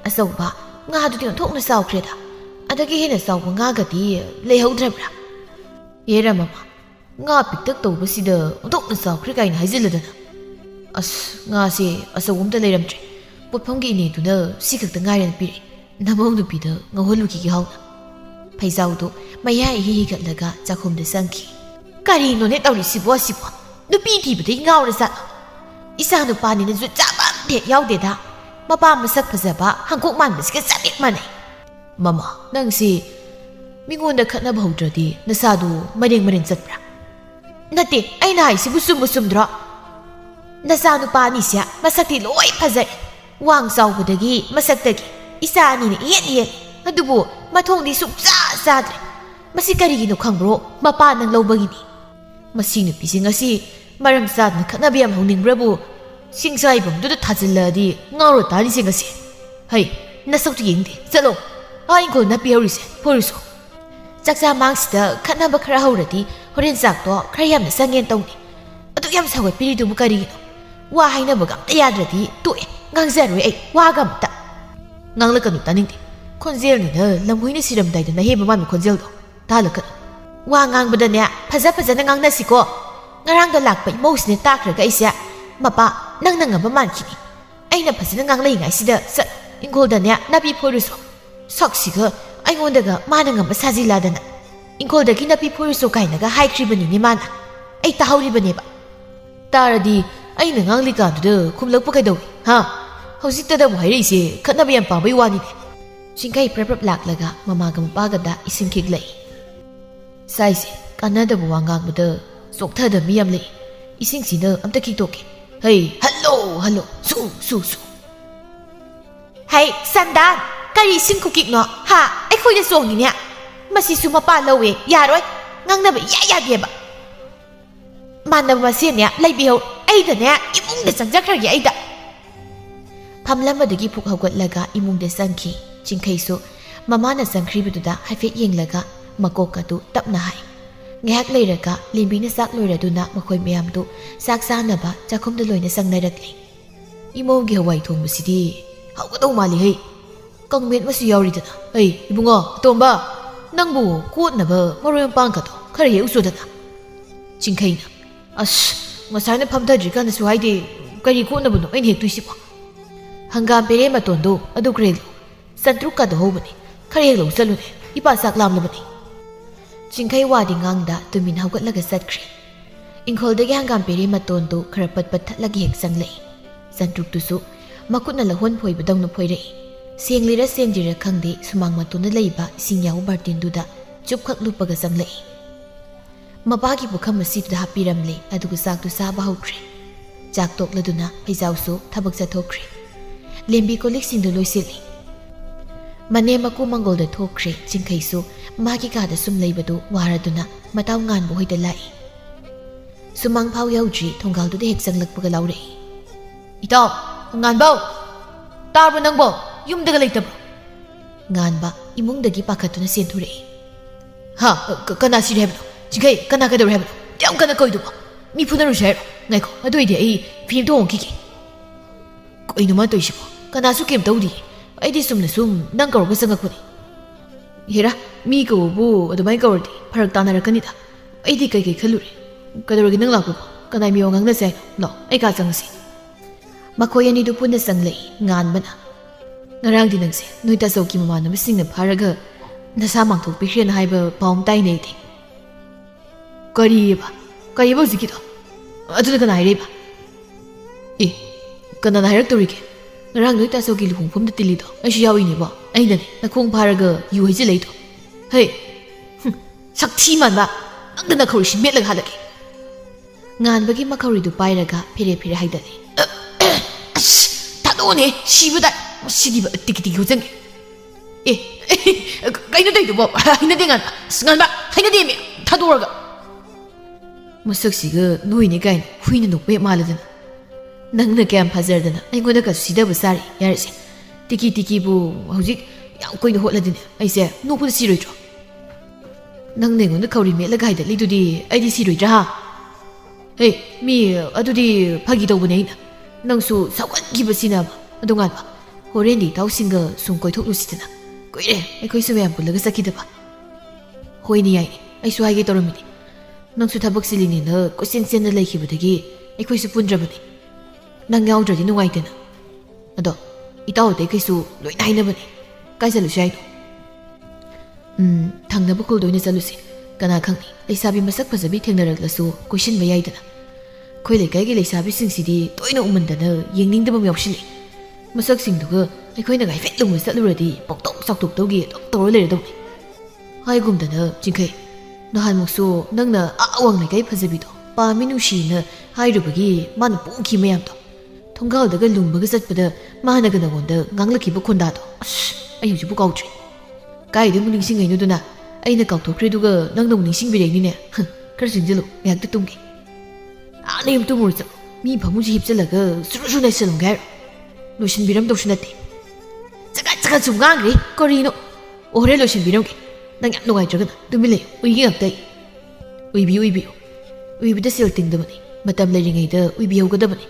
ꯑꯆꯧꯕ ꯉꯥꯗꯨꯗꯤ ꯑꯣꯟꯊꯣꯛꯅ ꯆꯥꯎꯈ꯭ꯔꯦꯗ ꯑꯗꯒꯤ ꯍꯦꯟꯅ ꯆꯥꯎꯕ ꯉꯥꯒꯗꯤ ꯂꯩꯍꯧꯗ꯭ꯔꯕ꯭ꯔꯥ ꯑꯦꯔꯥ ꯃꯃꯥ ꯉꯥ ꯄꯤꯛꯇꯛ ꯇꯧꯕꯁꯤꯗ ꯑꯣꯟꯊꯣꯛꯅ ꯆꯥꯎꯈ꯭ꯔꯦ ꯀꯥꯏꯅ ꯍꯥꯏꯖꯤꯜꯂꯗꯅ ꯑꯁ ꯉꯥꯁꯦ ꯑꯆꯧꯕ ꯑꯝꯇ ꯂꯩꯔꯝꯗ꯭ꯔꯦ ꯄꯣꯠꯐꯝꯒꯤ ꯏꯅꯦꯗꯨꯅ ꯁꯤ ꯈꯛꯇ ꯉꯥꯏꯔꯅ ꯄꯤꯔꯛꯏ ꯅꯃꯧ ꯅꯨꯄꯤꯗ ꯉꯧꯍꯜꯂꯨꯈꯤꯒꯦ ꯍꯥꯎꯅ ꯐꯩꯖꯥꯎꯗꯨ ꯃꯌꯥ ꯏꯍꯤ ꯍꯤꯒꯠꯂꯒ ꯆꯥꯛꯈꯨꯝꯗ ꯆꯪꯈꯤ ꯀꯔꯤꯅꯣꯅꯦ ꯇꯧꯔꯤꯁꯤꯕꯣ ꯅꯨꯄꯤ ꯊꯤꯕꯗꯩ ꯉꯥꯎꯔ ꯆꯠꯂꯣ ꯏꯆꯥ ꯅꯨꯄꯥꯅꯤꯅ ꯖꯨꯠ ꯆꯥꯕ ꯑꯝꯇ ꯍꯦꯛ ꯌꯥꯎꯗꯦꯗ Mapa masak fazaba hangkok manbasiga sabik manay. Mama, nangsi mingonda khatnaba haudradi nasadu maring chatpra. Nate, aina haisi busum dra. Nasanu pa ni siya masakti loi fazai. Wang saubadagi masaktagi isa ani ni yen. Adubu mathong di suksa sadre. Masi karigino khangro mapa nang lawbagini. Masing nupising asi maram sadna khatnaba yam hauningrabu singsai bangduda thajilladi ngaro tani singasi. Hai, nasaktu yengdi. Chalo. Aingko napi haurise poriso. Chaksa mangsida khatnaba khara hauradi horen sakto khara yamna sangen tawni. Adu yam sawai piridu bu karigino. Wa hainaba gamta yadradi toe ngangzaroi ai wa gamta. Nganglakanu taningdi. Khonjel ni na lamhoina siramdaida na heba man khonjel do. Talakanu. Wa ngangbadane fazana ngangnasiko. Ngarangda lakpa imosne takraga isya. Mapa nang ngamba mankini. Aina fazana nganglai ngaisida sa ingkoldane napi poriso. Saksiga aingondaga mana ngamba sajiladana. Ingkoldagi napi poriso kainaga haikribani ni mana. Ai tahauribane ba. Taradi aina ngangli kanduda khumlakpa kaidawi. Ha? Hausiktada bu hairise khatnaba yam pabai wani ne. Chingkai prap laklaga mamaga mapagada isim khiglai. Saise kanada bu wangangbada sokthada miyam lei. Ising sina amta khiktoke. Hey, hello. Su. Hey, Sandan, kari isim kukik no. Ha, ai khoi da songi ne. Masi su mapa lawe, yaroi. Ngangnaba ya ba. Manaba masin ne laibiho. Ai da ne imung da changjakhragi ai da. Phamlambadagi phuk haugatlaga imung de sangki. Chingkhaisu mamana sangkhribiduda haifet yenglaga makokatu tapna hai. Ngehak leiraga limbina sak loiraduna makhoi mayamdu sak sanaba chakhumda loina sangnarakli. Imogi hawai thongbasidi haugadau mali hei. Kangmet masu yauridana. Hey, ibungo, tomba, nangbu kotnaba maroyam pangkato khara ye usodana. Chingkhaina. Ngasayna phamthadrikanda su haide kari kotnabano ain hektuisibo. Hangam pere matondo adu grelo. Santruk ka dohobani. Khara hek lo salune. Ipa sak lamlabani. Chingkai wadi ngangda tumin haugatlaga satkri. Ingkholdagi hangam pere matondo khara pat thatlagi hek sanglei. Santruk tusu makutna lahon phoibadangna phoirei. Senglira sengjira khangde sumang matuna leiba singyaw bartinduda chupkhak lupaga sanglei. Mapagi bukham masituda hapiramle adugu saktu saba haukhre. Chak tokladuna paijawsu thabak chathokre. Lembi kolik singdu loisili. Mane maku mangolda thokre chingkhaisu magi kada sum leibadu waraduna mataw nganbu hoida lai. Sumang phau yaudri thonggalduda hek sanglakpaga laure. Itaw, nganbaw. Tarbo nangbo, yumdaga leitabo. Nganba imungdagi pakhatuna senthurei. Ha, kana siri hebno. Chingkai kana kadawre hebno. Yam kana koidubo. Mi punaru shero. Ngaiko, aduide ai film to onkiki. Koinu ma toisibo. Kanasu kem tawdi. Aidi sumna sum nang kawga sangakuni. Hera, mi kawbu adumai kawrdi pharak tanarakanida. Aidi kai khaluri. Kadawragi nang lakbo. Kanai mi wangang na sai. No, ai ka changsi. Makoyani du punna sanglei nganbana. Ngarang di nangse noita sauki mama na masingna pharaga nasa mangthok pikhren haiba paum tai nei thi. Kariba zikito. Aduna kana haireba. Kana hairak torike. Ngarang noita sauki luhungphum da tilido. Aishi yawi ni ba. Aina ne nakhong pharaga yu haiji leito. Hey. Sakthi manba. Nangdana khawri metlag halake. Nganbagi makhawri du pairaga phire haidani. Tadone shibada. Sidiba tiki hujang. Kaino dai dubo. Haina dengan. Nganba. Haina demi. Tadorga. Masaksiga noine kain huina nokpe maladana. Nangna kayam phazardana aingona ka sidaba sari yarse. Tiki bu hojik yam koina hotladine aise nokpu siroidro. Nangne ngona khawri metlaga haida lidudi aidi siroidra ha. Hey, mi adudi phagi tawbane ina. Nangsu sawan gibasina ba. Adunganba. Horendi tausinga sum koithoklusidana. Koire aikoi sumyam pulaga sakidaba. Hoini yai aisu haige toramini. Nangsu thabak silini na kosen sen na laikibadagi aikoi su pundrabani. Nang yaudradi nungaitana. Ado itaw de kaisu loi nainabani. Kai salu shai. Thangna bukul doina salusi. Kana khangni leisabi masak phajabi thengnaраklasu question bayaidana. Khoi leikai ge leisabi singsidi toina umandana yengningdaba yausili. ꯃꯁꯛꯁꯤꯡꯗꯨꯒ ꯑꯩꯈꯣꯏꯅ ꯍꯥꯏꯐꯦꯠ ꯂꯨꯝꯕ ꯆꯠꯂꯨꯔꯗꯤ ꯄꯣꯛꯇꯣꯛ ꯆꯥꯎꯊꯣꯛꯇꯧꯒꯤ ꯑꯗꯨꯝ ꯇꯧꯔ ꯂꯩꯔꯗꯧꯅꯤ ꯍꯥꯏꯒꯨꯝꯗꯅ ꯆꯤꯡꯈꯩ ꯅꯍꯥꯟꯃꯨꯛꯁꯨ ꯅꯪꯅ ꯑꯋꯥꯡ ꯂꯩꯀꯥꯏ ꯐꯖꯕꯤꯗꯣ ꯄꯥꯝꯃꯤ ꯅꯨꯡꯁꯤꯅ ꯍꯥꯏꯔꯨꯕꯒꯤ ꯃꯥꯅ ꯄꯣꯡꯈꯤ ꯃꯌꯥꯝꯗꯣ ꯊꯣꯡꯒꯥꯜꯗꯒ ꯂꯨꯝꯕꯒ ꯆꯠꯄꯗ ꯃꯥꯅꯒ ꯅꯉꯣꯟꯗ ꯉꯥꯡꯂꯛꯈꯤꯕ ꯈꯣꯟꯗꯥꯗꯣ ꯑꯁ ꯑꯩ ꯍꯧꯖꯤꯛꯄꯨ ꯀꯥꯎꯗ꯭ꯔꯤ ꯀꯥꯏꯗ ꯑꯃꯨꯛ ꯅꯤꯡꯁꯤꯡꯉꯩꯅꯣꯗꯨꯅ ꯑꯩꯅ ꯀꯥꯎꯊꯣꯛꯈ꯭ꯔꯦꯗꯨꯒ ꯅꯪꯅ ꯑꯃꯨꯛ ꯅꯤꯡꯁꯤꯡꯕꯤꯔꯛꯏꯅꯤꯅꯦ ꯈꯔ ꯆꯪꯁꯤꯜꯂꯨ ꯉꯥꯏꯍꯥꯛꯇ ꯇꯨꯝꯒꯦ ꯑꯥꯅ ꯌꯨꯝ ꯇꯨꯝꯃꯨꯔ ꯆꯠꯂꯣ ꯃꯤ ꯐꯃꯨꯡꯁꯤ ꯍꯤꯞꯆꯜꯂꯒ ꯁꯨꯔꯨ ꯅꯩꯁꯜꯂꯝꯒꯦ ꯍꯥꯏꯔꯣ ꯂꯣꯏꯁꯤꯟꯕꯤꯔꯝꯗꯧꯁꯨ ꯅꯠꯇꯦ ꯆꯒꯠ ꯁꯨꯝ ꯉꯥꯡꯈ꯭ꯔꯦ ꯀꯔꯤꯅꯣ ꯍꯣꯔꯦꯟ ꯂꯣꯏꯁꯤꯟꯕꯤꯔꯝꯒꯦ ꯅꯪ ꯌꯥꯝ ꯅꯨꯡꯉꯥꯏꯇ꯭ꯔꯒꯅ ꯇꯨꯃꯤꯟ ꯂꯩꯌꯨ ꯎꯏꯒꯦ ꯉꯥꯛꯇ ꯎꯏꯕꯤꯌꯨ ꯎꯏꯕꯗ ꯁꯦꯜ ꯇꯤꯡꯗꯕꯅꯤ ꯃꯇꯝ ꯂꯩꯔꯤꯉꯩꯗ ꯎꯏꯕꯤꯍꯧꯒꯗꯕꯅꯤ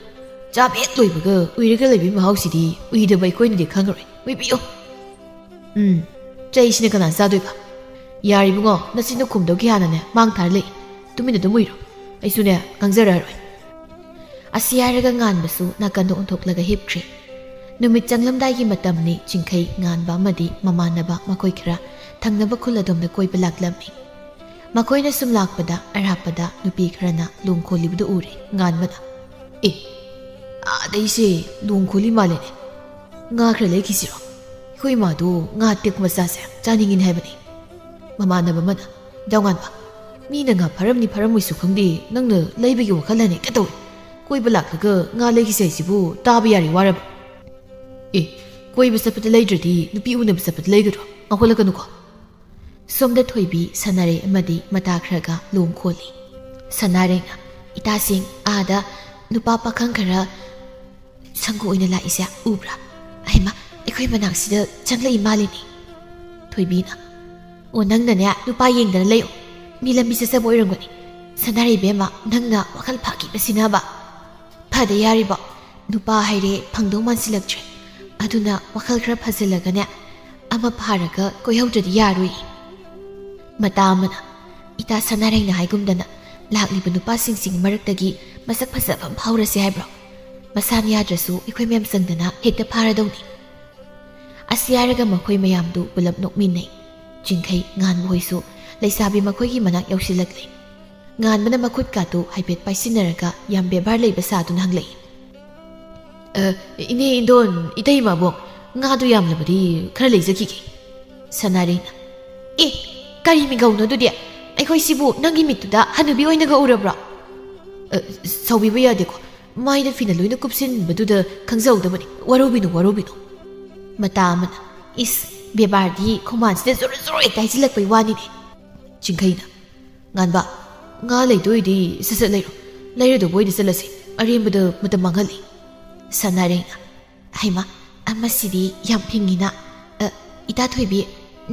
ꯆꯥꯕ ꯍꯦꯛ ꯂꯣꯏꯕꯒ ꯎꯏꯔꯒ ꯂꯩꯕꯒꯤ ꯃꯍꯥꯎꯁꯤꯗꯤ ꯎꯏꯗꯕ ꯑꯩꯈꯣꯏꯅꯗꯤ ꯈꯪꯉꯔꯣꯏ ꯎꯏꯕꯤꯌꯨ ꯆꯩꯁꯤꯅ ꯀꯅꯥ ꯆꯥꯗꯣꯏꯕ ꯌꯥꯔꯤꯕꯨꯉꯣ ꯅꯆꯤꯟꯅ ꯈꯨꯝꯗꯧꯒꯤ ꯍꯥꯟꯅꯅꯦ ꯃꯥꯡ ꯊꯥꯔ ꯂꯩ ꯇꯨꯃꯤꯟꯅ ꯑꯗꯨꯝ ꯎꯏꯔꯣ ꯑꯩꯁꯨꯅꯦ ꯉꯥꯡꯖꯔꯔꯣꯏ ꯑꯁꯤ ꯍꯥꯏꯔꯒ ꯉꯥꯟꯕꯁꯨ ꯅꯥꯀꯟꯗ ꯑꯣꯟꯊꯣꯛꯂꯒ ꯍꯤꯞꯈ꯭ꯔꯦ ꯅꯨꯃꯤꯠ ꯆꯪꯂꯝꯗꯥꯏꯒꯤ ꯃꯇꯝꯅꯤ ꯆꯤꯡꯈꯩ ꯉꯥꯟꯕ ꯑꯃꯗꯤ ꯃꯃꯥꯟꯅꯕ ꯃꯈꯣꯏ ꯈꯔ ꯊꯪꯅꯕ ꯈꯨꯜ ꯑꯗꯣꯝꯗ ꯀꯣꯏꯕ ꯂꯥꯛꯂꯝꯃꯤ ꯃꯈꯣꯏꯅ ꯁꯨꯝ ꯂꯥꯛꯄꯗ ꯑꯔꯥꯞꯄꯗ ꯅꯨꯄꯤ ꯈꯔꯅ ꯂꯣꯡ ꯈꯣꯜꯂꯤꯕꯗꯨ ꯎꯔꯦ ꯉꯥꯟꯕꯅ ꯑꯗꯩꯁꯦ ꯂꯣꯡ ꯈꯣꯜꯂꯤ ꯃꯥꯜꯂꯦꯅꯦ ꯉꯥ ꯈꯔ ꯂꯩꯈꯤꯁꯤꯔꯣ ꯑꯩꯈꯣꯏ ꯏꯃꯥꯗꯣ ꯉꯥ ꯇꯦꯛꯄ ꯃꯆꯥꯁꯦ ꯆꯥꯅꯤꯡꯉꯤꯅꯤ ꯍꯥꯏꯕꯅꯤ ꯃꯃꯥꯟꯅꯕ ꯑꯃꯅ ꯗꯥꯎꯉꯥꯟꯕ ꯃꯤꯅ ꯉꯥ ꯐꯔꯝꯅꯤ ꯐꯔꯝꯃꯣꯏꯁꯨ ꯈꯪꯗꯦ ꯅꯪꯅ ꯂꯩꯕꯒꯤ ꯋꯥꯈꯜꯂꯅ ꯍꯦꯛꯇ ꯇꯧꯏ ꯀꯣꯏꯕ ꯂꯥꯛꯂꯒ ꯉꯥ ꯂꯩꯈꯤꯁꯦ ꯍꯥꯏꯁꯤꯕꯨ ꯇꯥꯕ ꯌꯥꯔꯤ ꯋꯥꯔꯕ ꯀꯣꯏꯕ ꯆꯠꯄꯗ ꯂꯩꯗ꯭ꯔꯗꯤ ꯅꯨꯄꯤ ꯎꯅꯕ ꯆꯠꯄꯗ ꯂꯩꯒꯗ꯭ꯔꯣ ꯉꯥꯎꯍꯜꯂꯛꯀꯅꯨꯀꯣ ꯁꯣꯝꯗ ꯊꯣꯏꯕꯤ ꯁꯅꯥꯔꯩ ꯑꯃꯗꯤ ꯃꯇꯥ ꯈꯔꯒ ꯂꯣꯡ ꯈꯣꯜꯂꯤ ꯁꯅꯥꯔꯩꯅ ꯏꯇꯥꯁꯤꯡ ꯑꯥꯗ ꯅꯨꯄꯥ パꯈꯪ ꯈꯔ ꯁꯪꯒꯨ ꯑꯣꯏꯅ ꯂꯥꯛꯏꯁꯦ ꯎꯕ꯭ꯔꯥ ꯑꯩꯃ ꯑꯩꯈꯣꯏ ꯃꯅꯥꯛꯁꯤꯗ ꯆꯪꯂꯛꯏ ꯃꯥꯜꯂꯤꯅꯤ ꯊꯣꯏꯕꯤꯅ ꯑꯣ ꯅꯪꯅꯅꯦ ꯅꯨꯄꯥ ꯌꯦꯡꯗꯅ ꯂꯩꯌꯣ ꯃꯤ ꯂꯝꯕꯤ ꯆꯠꯆꯕ ꯑꯣꯏꯔꯝꯒꯅꯤ ꯁꯅꯥꯔꯩ ꯕꯦꯝꯃ ꯅꯪꯅ ꯋꯥꯈꯜ ꯐꯥꯈꯤꯕꯁꯤꯅꯕ ꯐꯗ ꯌꯥꯔꯤꯕꯣ ꯅꯨꯄꯥ ꯍꯥꯏꯔꯦ ꯐꯪꯗꯧ ꯃꯥꯟꯁꯤꯜꯂꯛꯇ꯭ꯔꯦ ꯑꯗꯨꯅ ꯋꯥꯈꯜ ꯈꯔ ꯐꯖꯜꯂꯒꯅꯦ ꯑꯃ ꯐꯥꯔꯒ ꯀꯣꯏꯍꯧꯗ꯭ꯔꯗꯤ ꯌꯥꯔꯣꯏ ꯃꯇꯥ ꯑꯃꯅ ꯏꯇꯥ ꯁꯅꯥꯔꯩꯅ ꯍꯥꯏꯒꯨꯝꯗꯅ ꯂꯥꯛꯂꯤꯕ ꯅꯨꯄꯥꯁꯤꯡ ꯃꯔꯛꯇꯒꯤ ꯃꯁꯛ ꯐꯖꯕ ꯑꯃ ꯐꯥꯎꯔꯁꯤ ꯍꯥꯏꯕ꯭ꯔꯣ ꯃꯁꯥꯅ ꯌꯥꯗ꯭ꯔꯁꯨ ꯑꯩꯈꯣꯏ ꯃꯌꯥꯝ ꯆꯪꯗꯅ ꯍꯦꯛꯇ ꯐꯥꯔꯗꯧꯅꯤ ꯑꯁꯤ ꯍꯥꯏꯔꯒ ꯃꯈꯣꯏ ꯃꯌꯥꯝꯗꯨ ꯄꯨꯂꯞ ꯅꯣꯛꯃꯤꯟꯅꯩ ꯆꯤꯡꯈꯩ ꯉꯥꯟꯕ ꯍꯣꯏꯁꯨ ꯂꯩꯁꯥꯕꯤ ꯃꯈꯣꯏꯒꯤ ꯃꯅꯥꯛ ꯌꯧꯁꯤꯜꯂꯛꯂꯦ ꯉꯥꯟꯕꯅ ꯃꯈꯨꯠꯀꯥꯗꯨ ꯍꯥꯏꯐꯦꯠ ꯄꯥꯏꯁꯤꯟꯅꯔꯒ ꯌꯥꯝ ꯕꯦꯕꯥꯔ ꯂꯩꯕ ꯁꯥꯗꯨꯅ ꯍꯪꯂꯛꯏ ꯏꯅꯦ ꯏꯟꯗꯣꯟ ꯏꯇꯩ ꯃꯥꯕꯣꯛ ꯉꯥꯗꯨ ꯌꯥꯝꯂꯕꯗꯤ ꯈꯔ ꯂꯩꯖꯈꯤꯒꯦ ꯁꯅꯥꯔꯩꯅ ꯀꯔꯤ ꯃꯤꯡꯒꯧꯅꯣ ꯑꯗꯨꯗꯤ ꯑꯩꯈꯣꯏꯁꯤꯕꯨ ꯅꯪꯒꯤ ꯃꯤꯠꯇꯨꯗ ꯍꯅꯨꯕꯤ ꯑꯣꯏꯅꯒ ꯎꯔꯕ꯭ꯔꯣ ꯁꯥꯎꯕꯤꯕ ꯌꯥꯗꯦꯀꯣ ꯃꯥꯏꯗ ꯐꯤꯅ ꯂꯣꯏꯅ ꯀꯨꯞꯁꯤꯟꯕꯗꯨꯗ ꯈꯪꯖꯍꯧꯗꯕꯅꯤ ꯋꯥꯔꯧꯕꯤꯅꯨ ꯃꯇꯥ ꯑꯃꯅ ꯏꯁ ꯕꯦꯕꯥꯔꯗꯤ ꯈꯣꯡꯕꯥꯟꯁꯤꯗ ꯖꯣꯔꯣ ꯖꯣꯔꯣ ꯍꯦꯛꯇ ꯍꯥꯏꯖꯤꯜꯂꯛꯄꯩ ꯋꯥꯅꯤꯅꯦ ꯆꯤꯡꯈꯩꯅ ꯉꯥꯟꯕ ꯉꯥ ꯂꯩꯗꯣꯏꯗꯤ ꯁꯠ ꯂꯩꯔꯣ ꯂꯩꯔꯗꯧꯕ ꯑꯣꯏꯅ ꯆꯠꯂꯁꯤ ꯑꯔꯦꯝꯕꯗ ꯃꯇꯝ ꯃꯥꯡꯍꯜꯂꯤ ꯁꯅꯥꯔꯩꯅ ꯍꯩꯃ ꯑꯃꯁꯤꯗꯤ ꯌꯥꯝ ꯐꯤꯡꯉꯤꯅ ꯏꯇꯥ ꯊꯣꯏꯕꯤ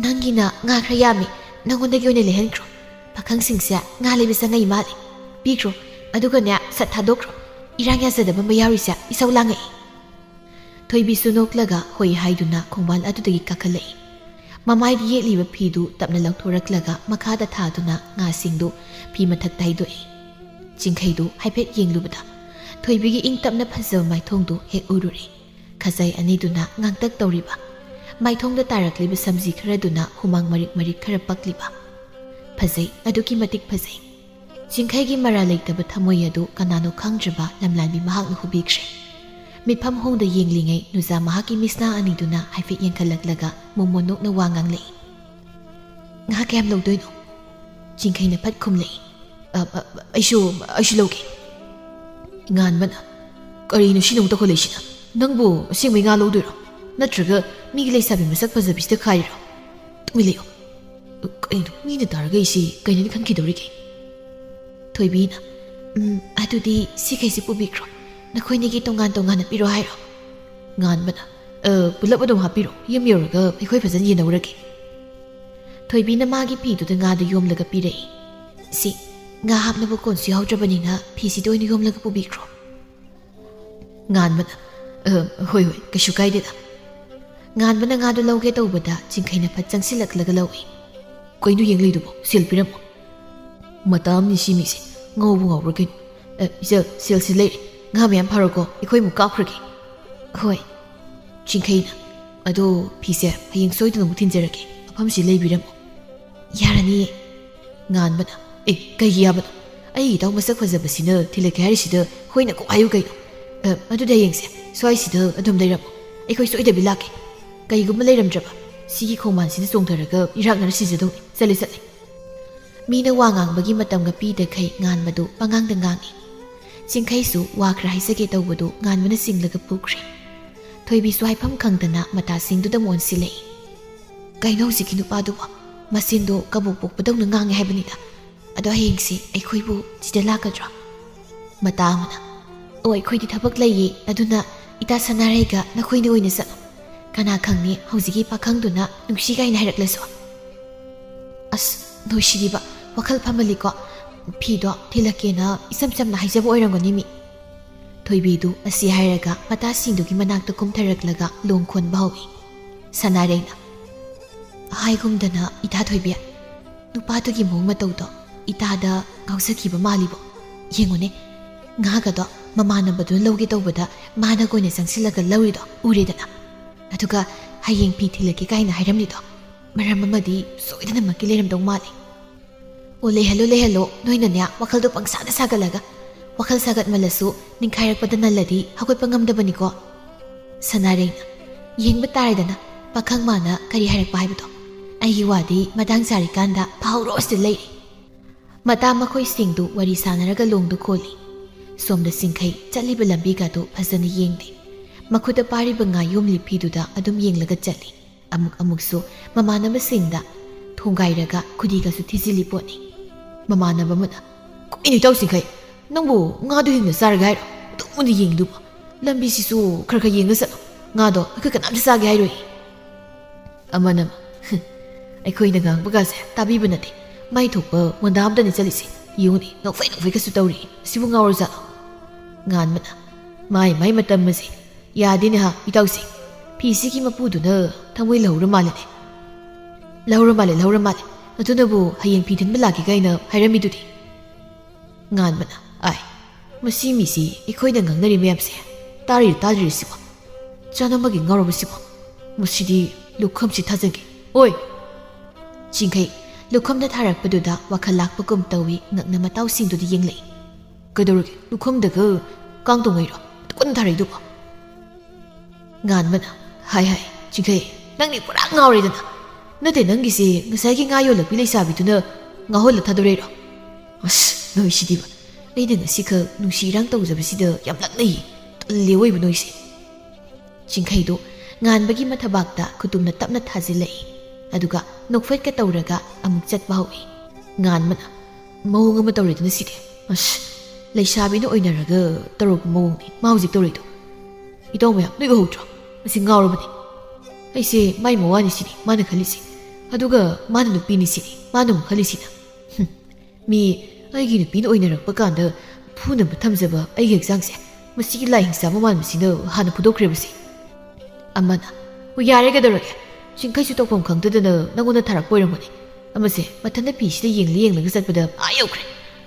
ꯅꯪꯒꯤꯅ ꯉꯥ ꯈꯔ ꯌꯥꯝꯃꯤ ꯅꯪꯉꯣꯟꯗꯒꯤ ꯑꯣꯏꯅ ꯂꯩꯍꯟꯈ꯭ꯔꯣ ꯄꯥꯈꯪꯁꯤꯡꯁꯦ ꯉꯥ ꯂꯩꯕ ꯆꯪꯉꯛꯏ ꯃꯥꯜꯂꯤ ꯄꯤꯈ꯭ꯔꯣ ꯑꯗꯨꯒꯅꯦ ꯁꯠ ꯊꯥꯗꯣꯛꯈ꯭ꯔꯣ ꯏꯔꯥꯡ ꯌꯥꯖꯗꯕ ꯃ ꯌꯥꯎꯔꯤꯁꯦ ꯏꯁꯧ ꯂꯥꯡꯉꯛꯏ ꯊꯣꯏꯕꯤꯁꯨ ꯅꯣꯛꯂꯒ ꯍꯣꯏ ꯍꯥꯏꯗꯨꯅ ꯈꯣꯡꯕꯥꯟ ꯑꯗꯨꯗꯒꯤ ꯀꯥꯈꯠꯂꯛꯏ ꯃꯃꯥꯏꯗ ꯌꯦꯠꯂꯤꯕ ꯐꯤꯗꯨ ꯇꯞꯅ ꯂꯧꯊꯣꯔꯛꯂꯒ ꯃꯈꯥꯗ ꯊꯥꯗꯨꯅ ꯉꯥꯁꯤꯡꯗꯨ ꯐꯤ ꯃꯊꯛꯇ ꯍꯩꯗꯣꯛꯏ ꯆꯤꯡꯈꯩꯗꯨ ꯍꯥꯏꯐꯦꯠ ꯌꯦꯡꯂꯨꯕꯗ ꯊꯣꯏꯕꯤꯒꯤ ꯏꯪ ꯇꯞꯅ ꯐꯖꯕ ꯃꯥꯏꯊꯣꯡꯗꯨ ꯍꯦꯛ ꯎꯔꯨꯔꯦ ꯈꯖꯥꯏ ꯑꯅꯤꯗꯨꯅ ꯉꯥꯡꯇꯛ ꯇꯧꯔꯤꯕ ꯃꯥꯏꯊꯣꯡꯗ ꯇꯥꯔꯛꯂꯤꯕ ꯁꯝꯖꯤ ꯈꯔꯗꯨꯅ ꯍꯨꯃꯥꯡ ꯃꯔꯤꯛ ꯈꯔ ꯄꯛꯂꯤꯕ ꯐꯖꯩ ꯑꯗꯨꯛꯀꯤ ꯃꯇꯤꯛ ꯐꯖꯩ ꯆꯤꯡꯈꯩꯒꯤ ꯃꯔꯥ ꯂꯩꯇꯕ ꯊꯃꯣꯏ ꯑꯗꯨ ꯀꯅꯥꯅꯣ ꯈꯪꯗ꯭ꯔꯕ ꯂꯝꯂꯥꯟꯕꯤ ꯃꯍꯥꯛꯅ ꯍꯨꯕꯤꯈ꯭ꯔꯦ ꯃꯤꯠꯐꯝ ꯍꯣꯡꯗ ꯌꯦꯡꯂꯤꯉꯩ ꯅꯨꯖꯥ ꯃꯍꯥꯛꯀꯤ ꯃꯤꯁꯅꯥ ꯑꯅꯤꯗꯨꯅ ꯍꯥꯏꯐꯦꯠ ꯌꯦꯡꯈꯠꯂꯛꯂꯒ ꯃꯣꯃꯣꯟ ꯅꯣꯛꯅ ꯋꯥ ꯉꯥꯡꯂꯛꯏ ꯉꯥ ꯀꯌꯥꯝ ꯂꯧꯗꯣꯏꯅꯣ ꯆꯤꯡꯈꯩꯅ ꯐꯠ ꯈꯨꯝꯂꯛꯏ ꯑꯩꯁꯨ ꯂꯧꯒꯦ ꯉꯥꯟꯕꯅ ꯀꯔꯤꯅꯣ ꯁꯤꯅ ꯑꯃꯨꯛ ꯇꯧꯈꯠꯂꯛꯏꯁꯤꯅ ꯅꯪꯕꯨ ꯑꯁꯦꯡꯕꯩ ꯉꯥ ꯂꯧꯗꯣꯏꯔꯣ ꯅꯠꯇ꯭ꯔꯒ ꯃꯤꯒꯤ ꯂꯩꯁꯥꯕꯤ ꯃꯁꯛ ꯐꯖꯕꯤꯁꯤꯗ ꯈꯥꯏꯔꯤꯔꯣ ꯇꯨꯃꯤꯟ ꯂꯩꯌꯣ ꯀꯩꯅꯣ ꯃꯤꯅ ꯇꯥꯔꯒ ꯑꯩꯁꯤ ꯀꯩꯅꯣꯅꯤ ꯈꯟꯈꯤꯗꯧꯔꯤꯒꯦ ꯊꯣꯏꯕꯤꯅ ꯑꯗꯨꯗꯤ ꯁꯤꯈꯩꯁꯤ ꯄꯨꯕꯤꯈ꯭ꯔꯣ ꯅꯈꯣꯏꯅꯤꯒꯤ ꯇꯣꯉꯥꯟꯅ ꯄꯤꯔꯣ ꯍꯥꯏꯔꯣ ꯉꯥꯟꯕꯅ ꯄꯨꯂꯞ ꯑꯗꯨꯝ ꯍꯥꯞꯄꯤꯔꯣ ꯌꯨꯝ ꯌꯧꯔꯒ ꯑꯩꯈꯣই ꯐꯖꯅ ꯌꯦꯟꯅꯧꯔꯒꯦ ꯊꯣꯏꯕꯤꯅ ꯃꯥꯒꯤ ꯐꯤꯗꯨꯗ ꯉꯥꯗꯨ ꯌꯣꯝꯂꯒ ꯄꯤꯔꯛꯏ ꯁꯤ ꯉꯥ ꯍꯥꯞꯅꯕ ꯀꯣꯟꯁꯨ ꯌꯥꯎꯗ꯭ꯔꯕꯅꯤꯅ ꯐꯤꯁꯤꯗ ꯑꯣꯏꯅ ꯌꯣꯝꯂꯒ ꯄꯨꯕꯤꯈ꯭ꯔꯣ ꯉꯥꯟꯕꯅ ꯍꯣꯏ ꯀꯩꯁꯨ ꯀꯥꯏꯗꯦꯗ ꯉꯥꯟꯕꯅ ꯉꯥꯗꯨ ꯂꯧꯒꯦ ꯇꯧꯕꯗ ꯆꯤꯡꯈꯩꯅ ꯐꯠ ꯆꯪꯁꯤꯜꯂꯛꯂꯒ ꯂꯧꯏ ꯀꯩꯅꯣ ꯌꯦꯡꯂꯤꯗꯨꯕꯣ ꯁꯦꯜ ꯄꯤꯔꯝꯃꯣ ꯃꯇꯥ ꯑꯃꯅꯤ ꯁꯤ ꯃꯤꯁꯦ ꯉꯥꯎꯕ꯭ꯔꯥ ꯀꯩꯅꯣ ꯏꯆꯜ ꯁꯦꯜꯁꯤ ꯂꯩꯔꯦ ꯉꯥ ꯃꯌꯥꯝ ꯐꯥꯔꯣꯀꯣ ꯑꯩꯈꯣꯏ ꯑꯃꯨꯛ ꯀꯥꯞꯈ꯭ꯔꯒꯦ ꯍꯣꯏ ꯆꯤꯡꯈꯩꯅ ꯑꯗꯣ ꯐꯤꯁꯦ ꯍꯌꯦꯡ ꯁꯣꯏꯗꯅ ꯑꯃꯨꯛ ꯊꯤꯟꯖꯔꯒꯦ ꯃꯐꯝꯁꯤ ꯂꯩꯕꯤꯔꯝꯃꯣ ꯌꯥꯔꯅꯤꯌꯦ ꯉꯥꯟꯕꯅ ꯀꯩꯒꯤ ꯌꯥꯕꯅꯣ ꯑꯩ ꯏꯇꯥꯎ ꯃꯁꯛ ꯐꯖꯕꯁꯤꯅ ꯊꯤꯜꯂꯛꯀꯦ ꯍꯥꯏꯔꯤꯁꯤꯗ ꯍꯣꯏꯅ ꯀꯣꯛ ꯍꯥꯏꯌꯨ ꯀꯩꯅꯣ ꯑꯗꯨꯗꯤ ꯍꯌꯦꯡꯁꯦ ꯁ꯭ꯋꯥꯏꯁꯤꯗ ꯑꯗꯨꯝ ꯂꯩꯔꯝꯃꯣ ꯑꯩꯈꯣꯏ ꯁꯣꯏꯗꯕꯤ ꯂꯥꯛꯀꯦ ꯀꯩꯒꯨꯝꯕ ꯂꯩꯔꯝꯗ꯭ꯔꯕ ꯁꯤꯒꯤ ꯈꯣꯡꯕꯥꯟꯁꯤꯗ ꯆꯣꯡꯊꯔꯒ ꯏꯔꯥꯛꯅꯔ ꯁꯤꯖꯗꯧꯅꯤ ꯆꯠꯂꯦ ꯃꯤꯅ ꯋꯥ ꯉꯥꯡꯕꯒꯤ ꯃꯇꯝꯒ ꯄꯤꯗꯈꯩ ꯉꯥꯟꯕꯗꯨ ꯄꯉꯥꯡꯗ ꯉꯥꯡꯉꯤ ꯆꯤꯡꯈꯩꯁꯨ ꯋꯥ ꯈꯔ ꯍꯥꯏꯖꯒꯦ ꯇꯧꯕꯗꯨ ꯉꯥꯟꯕꯅ ꯆꯤꯡꯂꯒ ꯄꯨꯈ꯭ꯔꯦ ꯊꯣꯏꯕꯤꯁꯨ ꯍꯥꯏꯐꯝ ꯈꯪꯗꯅ ꯃꯇꯥꯁꯤꯡꯗꯨꯗ ꯃꯣꯟꯁꯤꯜꯂꯛꯏ ꯀꯩꯅꯣ ꯍꯧꯖꯤꯛꯀꯤ ꯅꯨꯄꯥꯗꯨꯕꯣ ꯃꯆꯤꯟꯗꯣ ꯀꯕꯣꯛ ꯄꯣꯛꯄꯗꯧꯅ ꯉꯥꯡꯉꯦ ꯍꯥꯏꯕꯅꯤꯗ ꯑꯗꯣ ꯍꯌꯦꯡꯁꯤ ꯑꯩꯈꯣꯏꯕꯨ ꯁꯤꯗ ꯂꯥꯛꯀꯗ꯭ꯔꯣ ꯃꯇꯥ ꯑꯃꯅ ꯑꯩꯈꯣꯏꯗꯤ ꯊꯕꯛ ꯂꯩꯌꯦ ꯑꯗꯨꯅ ꯏꯇꯥ ꯁꯅꯥꯔꯩꯒ ꯅꯈꯣꯏꯅ ꯑꯣꯏꯅ ꯆꯠꯂꯣ ꯀꯅꯥ ꯈꯪꯅꯤ ꯍꯧꯖꯤꯛꯀꯤ ꯄꯥꯈꯪꯗꯨꯅ ꯅꯨꯡꯁꯤ ꯀꯥꯏꯅ ꯍꯥꯏꯔꯛꯂꯁꯨ ꯑꯁ ꯅꯣꯏꯁꯤꯗꯤꯕ ꯋꯥꯈꯜ ꯐꯃꯜꯂꯤꯀꯣ ꯐꯤꯗꯣ ꯊꯤꯜꯂꯛꯀꯦꯅ ꯏꯆꯝ ꯆꯝꯅ ꯍꯥꯏꯖꯕ ꯑꯣꯏꯔꯝꯒꯅꯤ ꯃꯤ ꯊꯣꯏꯕꯤꯗꯨ ꯑꯁꯤ ꯍꯥꯏꯔꯒ ꯃꯇꯥꯁꯤꯡꯗꯨꯒꯤ ꯃꯅꯥꯛꯇ ꯀꯨꯝꯊꯔꯛꯂꯒ ꯂꯣꯡ ꯈꯣꯟꯕ ꯍꯧꯏ ꯁꯅꯥꯔꯩꯅ ꯍꯥꯏꯒꯨꯝꯗꯅ ꯏꯇꯥ ꯊꯣꯏꯕꯤ ꯅꯨꯄꯥꯗꯨꯒꯤ ꯃꯑꯣꯡ ꯃꯇꯧꯗꯣ ꯏꯇꯥꯗ ꯉꯥꯎꯖꯈꯤꯕ ꯃꯥꯜꯂꯤꯕꯣ ꯌꯦꯡꯉꯨꯅꯦ ꯉꯥꯒꯗꯣ ꯃꯃꯥꯟꯅꯕꯗꯨꯅ ꯂꯧꯒꯦ ꯇꯧꯕꯗ ꯃꯥꯅ ꯀꯣꯏꯅ ꯆꯪꯁꯤꯜꯂꯒ ꯂꯧꯔꯤꯗꯣ ꯎꯔꯦꯗꯅ ꯑꯗꯨꯒ ꯍꯌꯦꯡ ꯐꯤ ꯊꯤꯜꯂꯛꯀꯦ ꯀꯥꯏꯅ ꯍꯥꯏꯔꯝꯂꯤꯗꯣ ꯃꯔꯝ ꯑꯃꯗꯤ ꯁꯣꯏꯗꯅꯃꯛꯀꯤ ꯂꯩꯔꯝꯗꯧ ꯃꯥꯜꯂꯤ ꯂꯩꯍꯜꯂꯣ ꯅꯣꯏꯅꯅꯦ ꯋꯥꯈꯜꯗꯣ ꯄꯪꯁꯥꯗ ꯁꯥꯒꯠꯂꯒ ꯋꯥꯈꯜ ꯁꯥꯒꯠꯃꯜꯂꯁꯨ ꯅꯤꯡꯈꯥꯏꯔꯛꯄꯗ ꯅꯜꯂꯗꯤ ꯍꯧꯒꯠꯄ ꯉꯝꯗꯕꯅꯤꯀꯣ ꯁꯅꯥꯔꯩꯅ ꯌꯦꯡꯕ ꯇꯥꯔꯦꯗꯅ ꯄꯥꯈꯪ ꯃꯥꯅ ꯀꯔꯤ ꯍꯥꯏꯔꯛꯄ ꯍꯥꯏꯕꯗꯣ ꯑꯩꯒꯤ ꯋꯥꯗꯤ ꯃꯇꯥꯡ ꯆꯥꯔꯤꯀꯥꯟꯗ ꯐꯥꯎꯔꯣꯁꯇ ꯂꯩꯔꯤ ꯃꯇꯥ ꯃꯈꯣꯏꯁꯤꯡꯗꯨ ꯋꯥꯔꯤ ꯁꯥꯟꯅꯔꯒ ꯂꯣꯡꯗꯨ ꯈꯣꯜꯂꯤ ꯁꯣꯝꯗ ꯆꯤꯡꯈꯩ ꯆꯠꯂꯤꯕ ꯂꯝꯕꯤꯒꯗꯨ ꯐꯖꯅ ꯌꯦꯡꯗꯦ ꯃꯈꯨꯠꯇ ꯄꯥꯔꯤꯕ ꯉꯥ ꯌꯣꯝꯂꯤ ꯐꯤꯗꯨꯗ ꯑꯗꯨꯝ ꯌꯦꯡꯂꯒ ꯆꯠꯂꯤ ꯑꯃꯨꯛꯁꯨ ꯃꯃꯥꯟꯅꯕꯁꯤꯡꯗ ꯊꯣꯡꯒꯥꯏꯔꯒ ꯈꯨꯗꯤꯒꯁꯨ ꯊꯤꯖꯤꯜꯂꯤ ꯄꯣꯠꯅꯤ ꯃꯃꯥꯟꯅꯕ ꯑꯃꯅ ꯀꯨꯏꯅ ꯇꯧ ꯆꯤꯡꯈꯩ ꯅꯪꯕꯨ ꯉꯥꯗꯨ ꯍꯤꯡꯅ ꯆꯥꯔꯒ ꯍꯥꯏꯔꯣ ꯑꯗꯨꯝꯕꯗꯤ ꯌꯦꯡꯗꯨꯕ ꯂꯝꯕꯤꯁꯤꯁꯨ ꯈꯔ ꯌꯦꯡꯉ ꯆꯠꯂꯣ ꯉꯥꯗꯣ ꯑꯩꯈꯣꯏ ꯀꯅꯥꯝꯇ ꯆꯥꯒꯦ ꯍꯥꯏꯔꯣꯏ ꯑꯃꯅ ꯑꯩꯈꯣꯏꯅ ꯉꯥꯡꯕꯒꯁꯦ ꯇꯥꯕꯤꯕ ꯅꯠꯇꯦ ꯃꯥꯏ ꯊꯣꯛꯄ ꯃꯣꯟꯗꯥ ꯑꯝꯇꯅꯤ ꯆꯠꯂꯤꯁꯦ ꯌꯦꯡꯉꯨꯅꯤ ꯅꯣꯛꯐꯩꯒꯁꯨ ꯇꯧꯔꯤ ꯁꯤꯕꯨ ꯉꯥꯎꯔ ꯆꯠꯂꯣ ꯉꯥꯟꯕꯅ ꯃꯥꯏ ꯃꯇꯝ ꯑꯁꯤ ꯌꯥꯗꯦꯅꯦ ꯏꯇꯥꯎꯁꯤ ꯐꯤꯁꯤꯒꯤ ꯃꯄꯨꯗꯨꯅ ꯊꯃꯣꯏ ꯂꯧꯔ ꯃꯥꯜꯂꯦꯅꯦ ꯂꯧꯔ ꯃꯥꯜꯂꯦ ꯑꯗꯨꯅꯕꯨ ꯍꯌꯦꯡ ꯐꯤ ꯊꯤꯟꯕ ꯂꯥꯛꯀꯦ ꯀꯥꯏꯅ ꯍꯥꯏꯔꯝꯃꯤꯗꯨꯗꯤ ꯉꯥꯟꯕꯅ ꯃꯁꯤ ꯃꯤꯁꯤ ꯑꯩꯈꯣꯏꯅ ꯉꯥꯡꯅꯔꯤ ꯃꯌꯥꯝꯁꯦ ꯇꯥꯗ꯭ꯔꯤꯁꯤꯕꯣ ꯆꯥꯅꯃꯒꯤ ꯉꯥꯎꯔꯕꯁꯤꯕꯣ ꯃꯁꯤꯗꯤ ꯂꯨꯈꯝꯁꯤ ꯊꯥꯖꯒꯦ ꯑꯣꯏ ꯆꯤꯡꯈꯩ ꯂꯨꯈꯝꯗ ꯊꯥꯔꯛꯄꯗꯨꯗ ꯋꯥꯈꯜ ꯂꯥꯛꯄꯒꯨꯝ ꯇꯧꯏ ꯉꯛꯅ ꯃꯇꯥꯎꯁꯤꯡꯗꯨꯗ ꯌꯦꯡꯂꯛꯏ ꯀꯩꯗꯧꯔꯒꯦ ꯂꯨꯈꯝꯗꯒ ꯀꯥꯡ ꯇꯣꯡꯉꯩꯔꯣ ꯀꯟꯅ ꯊꯥꯔꯛꯏꯗꯨꯕꯣ ꯉꯥꯟꯕꯅ ꯍꯥꯏ ꯆꯤꯡꯈꯩ ꯅꯪꯗꯤ ꯄꯨꯔꯥ ꯉꯥꯎꯔꯦꯗꯅ ꯅꯠꯇꯦ ꯅꯪꯒꯤꯁꯦ ꯉꯁꯥꯏꯒꯤ ꯉꯥ ꯌꯣꯜꯂꯛꯄꯤ ꯂꯩꯁꯥꯕꯤꯗꯨꯅ ꯉꯥꯎꯍꯜꯂ ꯊꯥꯗꯣꯔꯛꯏꯔꯣ ꯑꯁ ꯅꯣꯏꯁꯤꯗꯤꯕ ꯑꯩꯅ ꯉꯁꯤꯈꯛ ꯅꯨꯡꯁꯤ ꯏꯔꯥꯡ ꯇꯧꯖꯕꯁꯤꯗ ꯌꯥꯝ ꯂꯛꯅꯩꯌꯦ ꯇꯜꯂꯦ ꯑꯣꯏꯕ ꯅꯣꯏꯁꯦ ꯆꯤꯡꯈꯩꯗꯣ ꯉꯥꯟꯕꯒꯤ ꯃꯊꯕꯥꯛꯇ ꯈꯨꯇꯨꯝꯅ ꯇꯞꯅ ꯊꯥꯖꯤꯜꯂꯛꯏ ꯑꯗꯨꯒ ꯅꯣꯛꯐꯦꯠꯀ ꯇꯧꯔꯒ ꯑꯃꯨꯛ ꯆꯠꯄ ꯍꯧꯏ ꯉꯥꯟꯕꯅ ꯃꯑꯣꯡ ꯑꯃ ꯇꯧꯔꯦꯗꯅ ꯁꯤꯗꯤ ꯑꯁ ꯂꯩꯁꯥꯕꯤꯅ ꯑꯣꯏꯅꯔꯒ ꯇꯧꯔꯛꯄ ꯃꯑꯣꯡꯅꯤ ꯃꯥ ꯍꯧꯖꯤꯛ ꯇꯧꯔꯤꯗꯣ ꯏꯇꯥꯎ ꯃꯌꯥꯝ ꯅꯣꯏ ꯎꯍꯧꯗ꯭ꯔꯣ ꯃꯁꯤ ꯉꯥꯎꯔꯕꯅꯤ ꯑꯩꯁꯦ ꯃꯥꯏ ꯃꯋꯥꯅꯤ ꯁꯤꯅꯤ ꯃꯥꯅ ꯈꯜꯂꯤꯁꯤ ꯑꯗꯨꯒ ꯃꯥꯅ ꯅꯨꯄꯤꯅꯤ ꯁꯤꯅꯤ ꯃꯥꯅ ꯑꯃꯨꯛ ꯈꯜꯂꯤꯁꯤꯅ ꯃꯤ ꯑꯩꯒꯤ ꯅꯨꯄꯤꯅ ꯑꯣꯏꯅꯔꯛꯄ ꯀꯥꯟꯗ ꯐꯨꯅꯕ ꯊꯝꯖꯕ ꯑꯩꯒꯤ ꯍꯛꯆꯥꯡꯁꯦ ꯃꯁꯤꯒꯤ ꯂꯥꯏꯍꯤꯡ ꯆꯥꯕ ꯃꯥꯟꯕꯁꯤꯅ ꯍꯥꯟꯅ ꯐꯨꯗꯣꯛꯈ꯭ꯔꯦꯕꯁꯤ ꯑꯃꯅ ꯌꯥꯔꯦ ꯀꯩꯗꯧꯔꯒꯦ ꯆꯤꯡꯈꯩꯁꯨ ꯇꯧꯐꯝ ꯈꯪꯗꯗꯅ ꯅꯪꯉꯣꯟꯗ ꯊꯥꯔꯛꯄ ꯑꯣꯏꯔꯝꯒꯅꯤ ꯑꯃꯁꯦ ꯃꯊꯟꯇ ꯐꯤꯁꯤꯗ ꯌꯦꯡꯂꯒ ꯆꯠꯄꯗ ꯌꯧꯈ꯭ꯔꯦ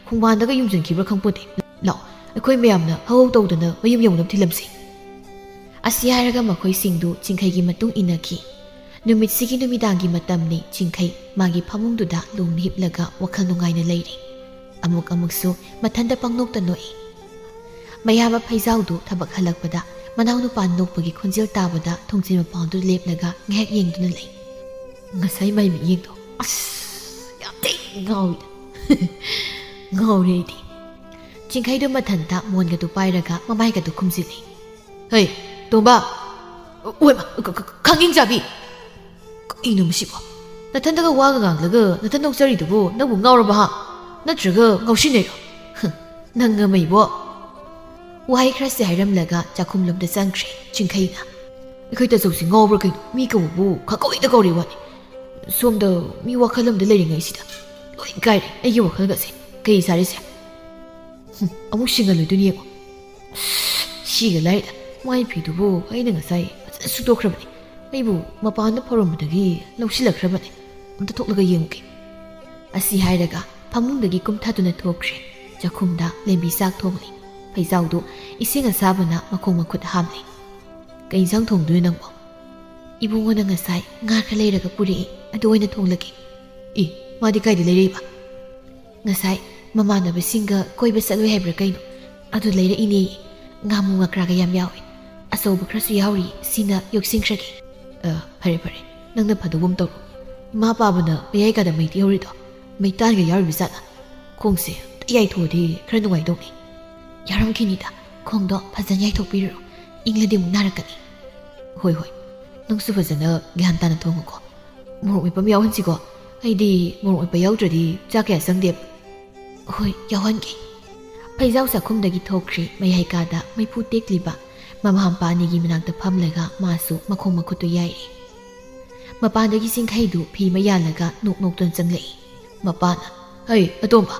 ꯈꯣꯡꯕꯥꯟꯗꯒ ꯌꯨꯝꯖꯟꯈꯤꯕ꯭ꯔꯥ ꯈꯪꯄꯣꯟꯇꯦ ꯂꯥꯛꯑꯣ ꯑꯩꯈꯣꯏ ꯃꯌꯥꯝꯅ ꯍꯧꯍꯧ ꯇꯧꯗꯅ ꯃꯌꯨꯝ ꯌꯧꯅꯕ ꯊꯤꯜꯂꯝꯁꯤ ꯑꯁꯤ ꯍꯥꯏꯔꯒ ꯃꯈꯣꯏꯁꯤꯡꯗꯨ ꯆꯤꯡꯈꯩꯒꯤ ꯃꯇꯨꯡ ꯏꯟꯅꯈꯤ ꯅꯨꯃꯤꯠꯁꯤꯒꯤ ꯅꯨꯃꯤꯗꯥꯡꯒꯤ ꯃꯇꯝꯅꯤ ꯆꯤꯡꯈꯩ ꯃꯥꯒꯤ ꯐꯃꯨꯡꯗꯨꯗ ꯂꯣꯡꯅ ꯍꯤꯞꯂꯒ ꯋꯥꯈꯜ ꯅꯨꯡꯉꯥꯏꯅ ꯂꯩꯔꯤ ꯑꯃꯨꯛꯁꯨ ꯃꯊꯟꯇ ꯄꯪꯅꯣꯛꯇ ꯅꯣꯛꯏ ꯃꯌꯥꯕ ꯐꯩꯖꯥꯎꯗꯨ ꯊꯕꯛ ꯍꯜꯂꯛꯄꯗ ꯃꯅꯥꯎꯅꯨꯄꯥ ꯅꯣꯛꯄꯒꯤ ꯈꯣꯟꯖꯦꯜ ꯇꯥꯕꯗ ꯊꯣꯡꯖꯤꯟ ꯃꯄꯥꯟꯗꯨ ꯂꯦꯞꯂꯒ ꯉꯥꯏꯍꯥꯛ ꯌꯦꯡꯗꯨꯅ ꯂꯩ ꯉꯁꯥꯏ ꯃꯥꯏ ꯃꯤꯠꯌꯦꯡꯗꯣ ꯑꯁ ꯌꯥꯝ ꯊꯤꯅ ꯉꯥꯎꯏꯗ ꯉꯥꯎꯔꯦ ꯑꯩꯗꯤ ꯆꯤꯡꯈꯩꯗꯨ ꯃꯊꯟꯇ ꯃꯣꯟꯒꯗꯨ ꯄꯥꯏꯔꯒ ꯃꯃꯥꯏꯒꯗꯨ ꯈꯨꯝꯖꯤꯜꯂꯤ ꯍꯩ ꯇꯣꯝꯕ ꯑꯣꯏꯃ ꯈꯥꯡꯉꯤꯡ ꯆꯥꯕꯤ ꯀꯩꯅꯣ ꯃꯁꯤꯕꯣ ꯅꯊꯟꯇꯒ ꯋꯥꯒ ꯉꯥꯡꯂꯒ ꯅꯊꯟ ꯅꯣꯛꯆꯔꯤꯗꯨꯕꯨ ꯅꯪꯕꯨ ꯉꯥꯎꯔꯕ ꯅꯠꯇ꯭ꯔꯒ ꯉꯥꯎꯁꯤꯟꯅꯩꯔꯣ ꯅꯪ ꯑꯃꯩꯕꯣ ꯋꯥꯍꯩ ꯈꯔꯁꯦ ꯍꯥꯏꯔꯝꯂꯒ ꯆꯥꯛꯈꯨꯝꯂꯣꯝꯗ ꯆꯪꯈ꯭ꯔꯦ ꯆꯤꯡꯈꯩꯅ ꯑꯩꯈꯣꯏ ꯇꯥꯆꯧꯁꯤ ꯉꯥꯎꯕ꯭ꯔꯥ ꯀꯩꯅꯣ ꯃꯤ ꯀꯧꯕꯕꯨ ꯈꯀꯧꯏꯗ ꯀꯧꯔꯤ ꯋꯥꯅꯤ ꯁꯣꯝꯗ ꯃꯤ ꯋꯥꯈꯜ ꯑꯃꯗ ꯂꯩꯔꯤꯉꯩꯁꯤꯗ ꯂꯣꯏ ꯀꯥꯏꯔꯦ ꯑꯩꯒꯤ ꯋꯥꯈꯜꯒꯁꯦ ꯀꯩ ꯁꯥꯔꯤꯁꯦ ꯑꯃꯨꯛ ꯁꯤꯡꯍꯜꯂꯣꯏꯗꯣꯏꯅꯤ ꯌꯦꯡꯉꯣ ꯁꯤꯒ ꯂꯥꯏꯔꯤꯗ ꯃꯥꯏ ꯐꯤꯗꯨꯕꯨ ꯑꯩꯅ ꯉꯁꯥꯏ ꯐꯖꯅ ꯁꯨꯗꯣꯛꯈ꯭ꯔꯕꯅꯤ ꯑꯩꯕꯨ ꯃꯄꯥꯟꯗ ꯐꯧꯔꯝꯕꯗꯒꯤ ꯂꯧꯁꯤꯜꯂꯛꯈ꯭ꯔꯕꯅꯤ ꯑꯝꯇ ꯊꯣꯛꯂꯒ ꯌꯦꯡꯉꯨꯒꯦ ꯑꯁꯤ ꯍꯥꯏꯔꯒ ꯐꯃꯨꯡꯗꯒꯤ ꯀꯨꯝꯊꯗꯨꯅ ꯊꯣꯛꯈ꯭ꯔꯦ ꯆꯥꯛꯈꯨꯝꯗ ꯂꯦꯝꯕꯤ ꯆꯥꯛ ꯊꯣꯡꯂꯤ ꯐꯩꯖꯥꯎꯗꯨ ꯏꯁꯤꯡ ꯑꯁꯥꯕꯅ ꯃꯈꯣꯡ ꯃꯈꯨꯠ ꯍꯥꯝꯂꯤ ꯀꯩ ꯏꯟꯁꯥꯡ ꯊꯣꯡꯗꯣꯏꯅꯣ ꯅꯪꯕꯣ ꯏꯕꯨꯡꯉꯣꯅ ꯉꯁꯥꯏ ꯉꯥ ꯈꯔ ꯂꯩꯔꯒ ꯄꯨꯔꯛꯏ ꯑꯗꯨ ꯑꯣꯏꯅ ꯊꯣꯡꯂꯒꯦ ꯃꯥꯗꯤ ꯀꯥꯏꯗ ꯂꯩꯔꯛꯏꯕ ꯉꯁꯥꯏ ꯃꯃꯥꯟꯅꯕꯁꯤꯡꯒ ꯀꯣꯏꯕ ꯆꯠꯂꯣꯏ ꯍꯥꯏꯕ꯭ꯔꯥ ꯀꯩꯅꯣ ꯑꯗꯨ ꯂꯩꯔꯛꯏꯅꯦ ꯉꯥꯃꯨ ꯉꯀ꯭ꯔꯥꯒ ꯌꯥꯝ ꯌꯥꯎꯏ ꯑꯆꯧꯕ ꯈꯔꯁꯨ ꯌꯥꯎꯔꯤ ꯁꯤꯅ ꯌꯣꯛꯁꯤꯟꯈ꯭ꯔꯒꯦ ꯐꯔꯦ ꯐꯔꯦ ꯅꯪꯅ ꯐꯗꯧꯕꯝ ꯇꯧꯔꯣ ꯏꯃꯥ ꯄꯥꯕꯅ ꯃꯌꯥꯏ ꯀꯥꯗ ꯃꯩ ꯇꯤꯍꯧꯔꯤꯗꯣ ꯃꯩ ꯇꯥꯟꯒ ꯌꯥꯎꯔꯤꯕ ꯖꯥꯠꯂ ꯈꯣꯡꯁꯦ ꯌꯥꯏꯊꯣꯛꯑꯗꯤ ꯈꯔ ꯅꯨꯡꯉꯥꯏꯗꯧꯅꯤ ꯌꯥꯔꯝꯈꯤꯅꯤꯗ ꯈꯣꯡꯗꯣ ꯐꯖꯅ ꯌꯥꯏꯊꯣꯛꯄꯤꯔꯨꯔꯣ ꯏꯪꯂꯗꯤ ꯑꯃꯨꯛ ꯅꯥꯔꯛꯀꯅꯤ ꯍꯣꯏ ꯍꯣꯏ ꯅꯪꯁꯨ ꯐꯖꯅ ꯒ꯭ꯌꯥꯟ ꯇꯥꯅ ꯊꯣꯡꯉꯨꯀꯣ ꯃꯣꯔꯣꯛ ꯃꯦꯠꯄ ꯑꯃ ꯌꯥꯎꯍꯟꯁꯤꯀꯣ ꯑꯩꯗꯤ ꯃꯣꯔꯣꯛ ꯃꯦꯠꯄ ꯌꯥꯎꯗ꯭ꯔꯗꯤ ꯆꯥꯛ ꯀꯌꯥ ꯆꯪꯗꯦꯕ ꯍꯣꯏ ꯌꯥꯎꯍꯟꯒꯦ ꯐꯩꯖꯥꯎ ꯆꯥꯛꯈꯨꯝꯗꯒꯤ ꯊꯣꯛꯈ꯭ꯔꯤ ꯃꯌꯥꯏ ꯀꯥꯗ ꯃꯩꯐꯨ ꯇꯦꯛꯂꯤꯕ ꯃꯃꯥ ꯃꯄꯥ ꯑꯅꯤꯒꯤ ꯃꯅꯥꯛꯇ ꯐꯝꯂꯒ ꯃꯥꯁꯨ ꯃꯈꯣꯡ ꯃꯈꯨꯠꯇꯨ ꯌꯥꯏꯔꯤ ꯃꯄꯥꯟꯗꯒꯤ ꯆꯤꯡꯈꯩꯗꯨ ꯐꯤ ꯑꯃ ꯌꯥꯜꯂꯒ ꯅꯣꯛ ꯅꯣꯛꯇꯨꯅ ꯆꯪꯂꯛꯏ ꯃꯄꯥꯅ ꯍꯩ ꯑꯇꯣꯝꯕ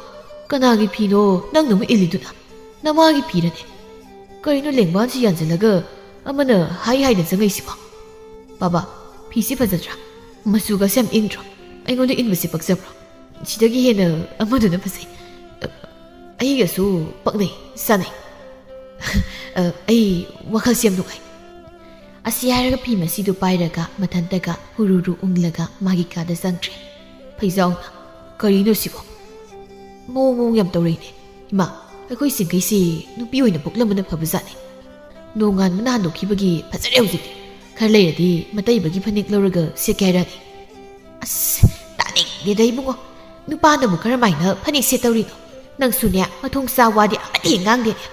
ꯀꯅꯥꯒꯤ ꯐꯤꯅꯣ ꯅꯪꯅ ꯑꯃꯨꯛ ꯏꯜꯂꯤꯗꯨꯅ ꯅꯃꯥꯒꯤ ꯐꯤꯔꯅꯦ ꯀꯔꯤꯅꯣ ꯂꯦꯡꯕꯥꯟꯁꯤ ꯌꯥꯟꯁꯤꯜꯂꯒ ꯑꯃꯅ ꯍꯥꯏꯅ ꯆꯪꯉꯛꯏꯁꯤꯕꯣ ꯕꯥꯕꯥ ꯐꯤꯁꯤ ꯐꯖꯗ꯭ꯔꯥ ꯃꯆꯨꯒꯁꯤ ꯌꯥꯝ ꯏꯪꯗ꯭ꯔꯣ ꯑꯩꯉꯣꯟꯗ ꯏꯟꯕꯁꯤ ꯄꯛꯆꯕ꯭ꯔꯣ ꯁꯤꯗꯒꯤ ꯍꯦꯟꯅ ꯑꯃꯗꯨꯅ ꯐꯖꯩ ꯑꯩꯒꯁꯨ ꯄꯛꯅꯩ ꯆꯥꯅꯩ ꯑꯩ ꯋꯥꯈꯜꯁꯤ ꯌꯥꯝ ꯅꯨꯡꯉꯥꯏ ꯑꯁꯤ ꯍꯥꯏꯔꯒ ꯐꯤ ꯃꯁꯤꯗꯨ ꯄꯥꯏꯔꯒ ꯃꯊꯟꯇꯒ ꯍꯨꯔꯨꯔꯨ ꯎꯪꯂꯒ ꯃꯥꯒꯤ ꯀꯥꯗ ꯆꯪꯈ꯭ꯔꯦ ꯐꯩꯖꯥꯎꯅ ꯀꯔꯤꯅꯣ ꯁꯤꯕꯣ ꯃꯑꯣꯡ ꯌꯥꯝ ꯇꯧꯔꯛꯏꯅꯦ ꯏꯃꯥ ꯑꯩꯈꯣꯏ ꯆꯤꯡꯈꯩꯁꯤ ꯅꯨꯄꯤ ꯑꯣꯏꯅ ꯄꯣꯛꯂꯝꯕꯅ ꯐꯕꯖꯥꯠꯅꯤ ꯅꯣꯡꯉꯥꯟꯕꯅ ꯍꯟꯗꯣꯛꯈꯤꯕꯒꯤ ꯐꯖꯔꯦ ꯍꯧꯖꯤꯛꯇꯤ ꯈꯔ ꯂꯩꯔꯗꯤ ꯃꯇꯩꯕꯒꯤ ꯐꯅꯦꯛ ꯂꯧꯔꯒ ꯁꯦꯠꯀꯦ ꯍꯥꯏꯔꯛꯑꯅꯤ ꯑꯁ ꯇꯥꯅꯤꯡꯗꯦꯗ ꯏꯕꯨꯡꯉꯣ ꯅꯨꯄꯥꯅꯕꯨ ꯀꯔꯝꯃꯥꯏꯅ ꯐꯅꯦꯛ ꯁꯦꯠꯇꯧꯔꯤꯅꯣ ꯅꯪꯁꯨꯅꯦ ꯃꯊꯣꯡ ꯆꯥ ꯋꯥꯗꯤ ꯑꯃꯠꯇ ꯉꯥꯡꯗꯦꯅꯦ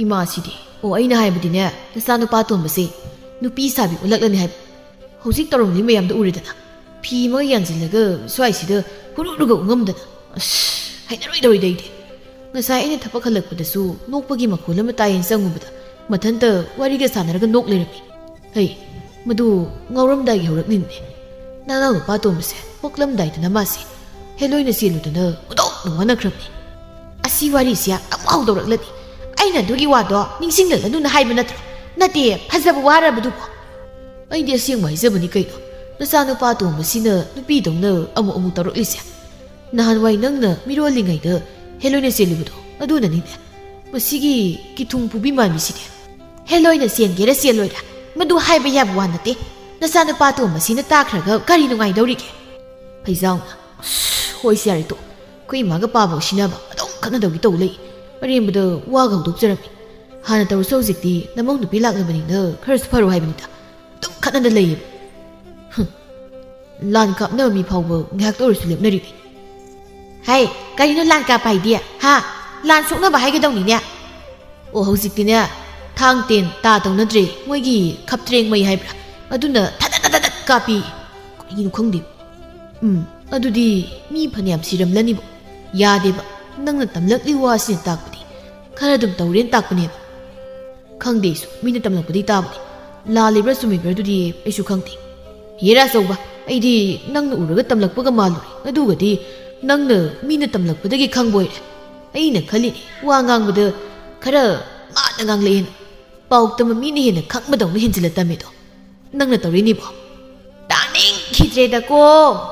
ꯏꯃꯥꯁꯤꯗꯤ ꯑꯣ ꯑꯩꯅ ꯍꯥꯏꯕꯗꯤꯅꯦ ꯅꯆꯥ ꯅꯨꯄꯥ ꯇꯣꯟꯕꯁꯤ ꯅꯨꯄꯤ ꯁꯥꯕꯤ ꯑꯣꯜꯂꯛꯂꯅꯤ ꯍꯥꯏꯕ ꯍꯧꯖꯤꯛ ꯇꯧꯔꯝꯂꯤ ꯃꯌꯥꯝꯗꯣ ꯎꯔꯦꯗꯅ ꯐꯤ ꯑꯃꯒ ꯌꯥꯟꯁꯤꯜꯂꯒ ꯁ꯭ꯋꯥꯏꯁꯤꯗ ꯍꯨꯔꯨꯔꯨꯒ ꯎꯉꯝꯗꯅ ꯑꯁ ꯍꯩꯅꯔꯣꯏꯗꯧꯔꯤꯗ ꯑꯩꯗꯤ ꯉꯁꯥꯏ ꯑꯩꯅ ꯊꯕꯛ ꯍꯜꯂꯛꯄꯗꯁꯨ ꯅꯣꯛꯄꯒꯤ ꯃꯈꯣꯜ ꯑꯃ ꯇꯥꯏꯌꯦꯅ ꯆꯪꯉꯨꯕꯗ ꯃꯊꯟꯇ ꯋꯥꯔꯤꯒ ꯁꯥꯟꯅꯔꯒ ꯅꯣꯛ ꯂꯩꯔꯝꯃꯤ ꯍꯩ ꯃꯗꯨ ꯉꯥꯎꯔꯝꯗꯥꯏꯒꯤ ꯍꯧꯔꯛꯅꯤꯅꯦ ꯅꯅꯥꯎ ꯅꯨꯄꯥ ꯇꯣꯟꯕꯁꯦ ꯄꯣꯛꯂꯝꯗꯥꯏꯗꯅ ꯃꯥꯁꯦ ꯍꯦꯂꯣꯏꯅ ꯆꯦꯜꯂꯨꯗꯅ ꯎꯗꯧꯅ ꯋꯥꯅꯈ꯭ꯔꯕꯅꯤ ꯑꯁꯤ ꯋꯥꯔꯤꯁꯤ ꯑꯃꯨꯛ ꯍꯧꯗꯧꯔꯛꯂꯗꯤ ꯑꯩꯅ ꯑꯗꯨꯒꯤ ꯋꯥꯗꯣ ꯅꯤꯡꯁꯤꯡꯂꯛꯂꯅꯨꯅ ꯍꯥꯏꯕ ꯅꯠꯇ꯭ꯔꯣ ꯅꯠꯇꯦ ꯐꯖꯕ ꯋꯥꯔꯕꯗꯨꯕꯣ ꯑꯩꯗꯤ ꯑꯁꯦꯡꯕ ꯍꯥꯏꯖꯕꯅꯤ ꯀꯩꯅꯣ ꯅꯆꯥꯅꯨꯄꯥ ꯇꯣꯟꯕꯁꯤꯅ ꯅꯨꯄꯤꯗꯧꯅ ꯑꯃꯨꯛ ꯇꯧꯔꯛꯂꯤꯁꯦ ꯅꯍꯥꯟꯋꯥꯏ ꯅꯪꯅ ꯃꯤꯔꯣꯜꯂꯤꯉꯩꯗ ꯍꯦꯂꯣꯏꯅ ꯆꯦꯜꯂꯨꯕꯗꯣ ꯑꯗꯨꯅꯅꯤꯅꯦ ꯃꯁꯤꯒꯤ ꯀꯤꯊꯨꯡ ꯄꯨꯕꯤ ꯃꯥꯟꯕꯤꯁꯤꯗꯤ ꯍꯦꯂꯣꯏꯅ ꯆꯦꯟꯒꯦꯔꯥ ꯆꯦꯜꯂꯣꯏꯔꯥ ꯃꯗꯨ ꯍꯥꯏꯕ ꯌꯥꯕ ꯋꯥ ꯅꯠꯇꯦ ꯅꯆꯥꯅꯨꯄꯥ ꯇꯣꯟꯕꯁꯤꯅ ꯇꯥꯈ꯭ꯔꯒ ꯀꯔꯤ ꯅꯨꯡꯉꯥꯏꯗꯧꯔꯤꯒꯦ ꯐꯩꯖꯥꯎꯅ ꯍꯣꯏꯁꯦ ꯌꯥꯔꯦ ꯇꯣ ꯑꯩꯈꯣꯏ ꯏꯃꯥꯒ ꯄꯥꯕꯒ ꯁꯤꯟꯅꯕ ꯑꯗꯨꯝ ꯈꯠꯅꯗꯧꯒꯤ ꯇꯧ ꯂꯩ ꯑꯔꯦꯝꯕꯗ ꯋꯥꯒ ꯍꯧꯗꯣꯛꯆꯔꯝꯃꯤ ꯍꯥꯟꯅ ꯇꯧꯔꯁꯨ ꯍꯧꯖꯤꯛꯇꯤ ꯅꯃꯧ ꯅꯨꯄꯤ ꯂꯥꯛꯂꯕꯅꯤꯅ ꯈꯔꯁꯨ ꯐꯔꯣ ꯍꯥꯏꯕꯅꯤꯗ ꯑꯗꯨꯝ ꯈꯠꯅꯗ ꯂꯩꯌꯦꯕ ꯂꯥꯟ ꯀꯥꯞꯅꯕ ꯃꯤ ꯐꯥꯎꯕ ꯉꯥꯏꯍꯥꯛꯇ ꯑꯣꯏꯔꯁꯨ ꯂꯦꯞꯅꯔꯤꯅꯤ ꯍꯥꯏ ꯀꯔꯤꯅꯣ ꯂꯥꯟ ꯀꯥꯞꯄ ꯍꯥꯏꯗꯤ ꯍꯥ ꯂꯥꯟ ꯁꯣꯛꯅꯕ ꯍꯥꯏꯒꯗꯧꯅꯤꯅꯦ ꯑꯣ ꯍꯧꯖꯤꯛꯇꯤꯅꯦ ꯊꯥꯡ ꯇꯦꯟ ꯇꯥ ꯇꯧꯅꯗ꯭ꯔꯦ ꯃꯣꯏꯒꯤ ꯈꯞꯇ꯭ꯔꯦꯡ ꯃꯩ ꯍꯥꯏꯕ꯭ꯔꯥ ꯑꯗꯨꯅ ꯊꯗꯠ ꯀꯥꯞꯄꯤ ꯀꯔꯤꯅꯣ ꯈꯪꯗꯦ ꯑꯗꯨꯗꯤ ꯃꯤ ꯐꯅꯌꯥꯝ ꯁꯤꯔꯝꯂꯅꯤꯕꯣ ꯌꯥꯗꯦꯕ ꯅꯪꯅ ꯇꯝꯂꯛꯂꯤ ꯋꯥꯁꯤꯅ ꯇꯥꯛꯄꯗꯤ ꯈꯔ ꯑꯗꯨꯝ ꯇꯧꯔꯦꯅ ꯇꯥꯛꯄꯅꯦꯕ ꯈꯪꯗꯦ ꯑꯩꯁꯨ ꯃꯤꯅ ꯇꯝꯂꯛꯄꯗꯤ ꯇꯥꯕꯅꯤ ꯂꯥꯜꯂꯤꯕ꯭ꯔꯥ ꯆꯨꯝꯃꯤꯕ꯭ꯔꯥ ꯑꯗꯨꯗꯤ ꯑꯩꯁꯨ ꯈꯪꯗꯦ ꯍꯦꯔꯥ ꯑꯆꯧꯕ ꯑꯩꯗꯤ ꯅꯪꯅ ꯎꯔꯒ ꯇꯝꯂꯛꯄꯒ ꯃꯥꯜꯂꯨꯔꯦ ꯑꯗꯨꯒꯗꯤ ꯅꯪꯅ ꯃꯤꯅ ꯇꯝꯂꯛꯄꯗꯒꯤ ꯈꯪꯕ ꯑꯣꯏꯔꯦ ꯑꯩꯅ ꯈꯜꯂꯤꯅꯦ ꯋꯥ ꯉꯥꯡꯕꯗ ꯈꯔ ꯃꯥꯟꯅ ꯉꯥꯡꯂꯛꯑꯦꯅ ꯄꯥꯎ ꯇꯝꯕ ꯃꯤꯅ ꯍꯦꯟꯅ ꯈꯪꯕꯗꯧꯅ ꯍꯦꯟꯖꯤꯜꯂ ꯇꯝꯃꯦꯗꯣ ꯅꯪꯅ ꯇꯧꯔꯤꯅꯤꯕꯣ ꯇꯥꯅꯤꯡꯈꯤꯗ꯭ꯔꯦꯗꯀꯣ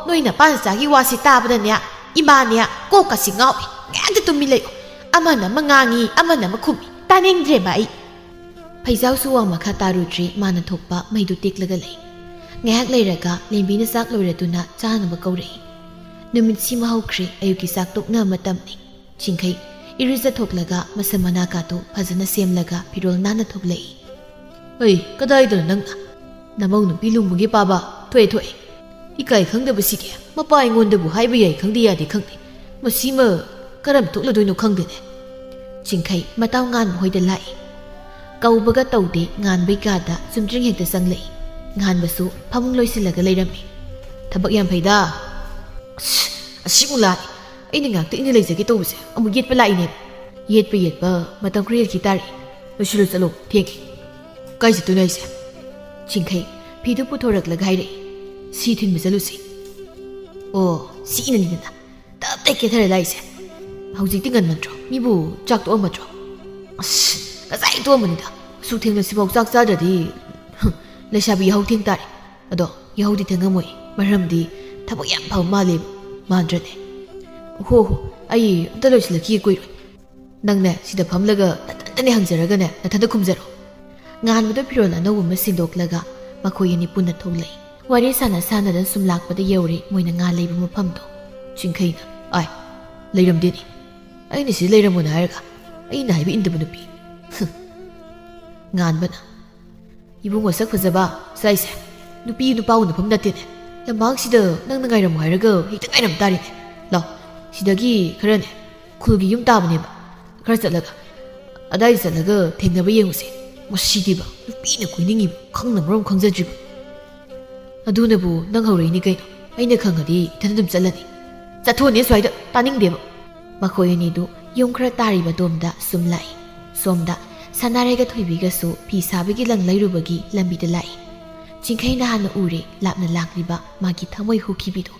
ꯅꯣꯏ ꯅꯄꯥꯅꯆꯥꯒꯤ ꯋꯥꯁꯤ ꯇꯥꯕꯗꯅꯦ ꯏꯃꯥꯅꯦ ꯀꯣꯛꯀꯁꯤ ꯉꯥꯎꯏ ꯉꯥꯛꯇ ꯇꯨꯝꯃꯤ ꯂꯩꯌꯣ ꯑꯃꯅ ꯑꯃ ꯉꯥꯡꯉꯤ ꯑꯃꯅ ꯑꯃ ꯈꯨꯝꯃꯤ ꯇꯥꯅꯤꯡꯗ꯭ꯔꯦꯕ ꯑꯩ ꯐꯩꯖꯥꯎꯁꯨ ꯋꯥ ꯃꯈꯥ ꯇꯥꯔꯨꯗ꯭ꯔꯤ ꯃꯥꯅ ꯊꯣꯛꯄ ꯃꯩꯗꯨ ꯇꯦꯛꯂꯒ ꯂꯩ ꯉꯥꯏꯍꯥꯛ ꯂꯩꯔꯒ ꯂꯦꯝꯕꯤꯅ ꯆꯥꯛ ꯂꯣꯏꯔꯗꯨꯅ ꯆꯥꯅꯕ ꯀꯧꯔꯛꯏ ꯅꯨꯃꯤꯠꯁꯤꯃ ꯍꯧꯈ꯭ꯔꯤ ꯑꯌꯨꯛꯀꯤ ꯆꯥꯛ ꯇꯣꯛꯅ ꯃꯇꯝꯅꯤ ꯆꯤꯡꯈꯩ ꯏꯔꯨꯖꯊꯣꯛꯂꯒ ꯃꯁꯝ ꯃꯅꯥꯀꯥꯗꯨ ꯐꯖꯅ ꯁꯦꯝꯂꯒ ꯐꯤꯔꯣꯜ ꯅꯥꯟꯅ ꯊꯣꯛꯂꯛꯏ ꯍꯩ ꯀꯗꯥꯏꯗꯅꯣ ꯅꯪꯅ ꯅꯃꯧ ꯅꯨꯄꯤ ꯂꯨꯝꯕꯒꯤ ꯄꯥꯕ ꯊꯣꯛꯑꯦ ꯏꯀꯥꯏ ꯈꯪꯗꯕꯁꯤꯒꯤ ꯃꯄꯥ ꯑꯩꯉꯣꯟꯗꯕꯨ ꯍꯥꯏꯕ ꯌꯥꯏ ꯈꯪꯗꯦ ꯌꯥꯗꯦ ꯈꯪꯗꯦ ꯃꯁꯤꯃ ꯀꯔꯝ ꯊꯣꯛꯂꯗꯣꯏꯅꯣ ꯈꯪꯗꯦꯅꯦ ꯆꯤꯡꯈꯩ ꯃꯇꯥꯎ ꯉꯥꯟꯕ ꯍꯣꯏꯗ ꯂꯥꯛꯏ ꯀꯧꯕꯒ ꯇꯧꯗꯦ ꯉꯥꯟꯕꯩ ꯀꯥꯗ ꯆꯨꯝꯗ꯭ꯔꯤꯡ ꯍꯦꯛꯇ ꯆꯪꯂꯛꯏ ꯉꯥꯟꯕꯁꯨ ꯐꯃꯨꯡ ꯂꯣꯏꯁꯤꯜꯂꯒ ꯂꯩꯔꯝꯃꯤ ꯊꯕꯛ ꯌꯥꯝ ꯐꯩꯗ ꯑꯁꯤꯃꯨꯛ ꯂꯥꯛꯑꯦ ꯑꯩꯅ ꯉꯥꯛꯇ ꯏꯪꯅ ꯂꯩꯖꯒꯦ ꯇꯧꯕꯁꯦ ꯑꯃꯨꯛ ꯌꯦꯠꯄ ꯂꯥꯛꯏꯅꯦ ꯌꯦꯠꯄ ꯃꯇꯝ ꯈꯔ ꯌꯦꯠꯈꯤ ꯇꯥꯔꯦ ꯂꯣꯏꯁꯤꯜꯂꯨ ꯆꯠꯂꯣ ꯊꯦꯡꯈꯤ ꯀꯥꯏ ꯆꯠꯇꯣꯏꯅꯣ ꯑꯩꯁꯦ ꯆꯤꯡꯈꯩ ꯐꯤꯗꯨ ꯄꯨꯊꯣꯔꯛꯂꯒ ꯍꯥꯏꯔꯛꯏ ꯁꯤ ꯊꯤꯟꯕ ꯆꯠꯂꯨꯁꯤ ꯑꯣ ꯁꯤꯅꯅꯤꯗꯅ ꯇꯞ ꯇꯦꯛ ꯀꯦꯊꯔ ꯂꯥꯛꯏꯁꯦ ꯍꯧꯖꯤꯛꯇꯤ ꯉꯟꯃꯟꯗ꯭ꯔꯣ ꯃꯤꯕꯨ ꯆꯥꯛ ꯇꯣꯛꯑꯝꯃꯗ꯭ꯔꯣ ꯑꯁ ꯉꯁꯥꯏ ꯇꯣꯛꯑꯝꯕꯅꯤꯗ ꯁꯨꯛ ꯊꯦꯡꯅꯁꯤꯐꯥꯎ ꯆꯥꯛ ꯆꯥꯗ꯭ꯔꯗꯤ ꯂꯩꯁꯥꯕꯤ ꯌꯥꯍꯧ ꯊꯦꯡ ꯇꯥꯔꯦ ꯑꯗꯣ ꯌꯥꯍꯧꯗꯤ ꯊꯦꯡꯉꯝꯃꯣꯏ ꯃꯔꯝꯗꯤ ꯊꯕꯛ ꯌꯥꯝ ꯐꯕ ꯃꯥꯜꯂꯦꯕ ꯃꯥꯟꯗ꯭ꯔꯅꯦ ꯍꯣ ꯑꯩ ꯑꯝꯇ ꯂꯣꯏꯁꯤꯜꯂꯛꯈꯤꯒꯦ ꯀꯨꯏꯔꯣꯏ ꯅꯪꯅꯦ ꯁꯤꯗ ꯐꯝꯂꯒ ꯅꯊꯟꯇꯅꯦ ꯍꯪꯖꯔꯒꯅꯦ ꯅꯊꯟꯇ ꯈꯨꯝꯖꯔꯣ ꯉꯥꯟꯕꯗ ꯐꯤꯔꯣꯜ ꯑꯅꯧꯕ ꯑꯃ ꯁꯤꯟꯗꯣꯛꯂꯒ ꯃꯈꯣꯏ ꯑꯅꯤ ꯄꯨꯟꯅ ꯊꯣꯛꯂꯛꯏ ꯋꯥꯔꯤ ꯁꯥꯟꯅ ꯁꯨꯝ ꯂꯥꯛꯄꯗ ꯌꯧꯔꯦ ꯃꯣꯏꯅ ꯉꯥ ꯂꯩꯕ ꯃꯐꯝꯗꯣ ꯆꯤꯡꯈꯩꯅ ꯑꯥꯏ ꯂꯩꯔꯝꯗꯦꯅꯤ ꯑꯩꯅ ꯁꯤꯗ ꯂꯩꯔꯝꯃꯣꯅ ꯍꯥꯏꯔꯒ ꯑꯩꯅ ꯍꯥꯏꯕ ꯏꯟꯗꯕ ꯅꯨꯄꯤ ꯉꯥꯟꯕꯅ ibung wasak fazaba saise nupi nupa unafam natene lamang sida nang ngairam hairaga hekta ngairam tarine law sidagi kharane khulgi yum tabane ba khara chatlaga adai chatlaga thengnaba yenguse masidiba nupi na kuiningi khangnamorom khangjajiba adunabu nang haureini kaino aina khangadi ithanadum chalani chathone swaida taningdeba makhoi ani du yum khara tariba domda sumlai somda sanarega thoibiga su phi sabigi lang lairubagi lambida lai chingkhaina hana ure lapna lakriba magi thamoi hukibido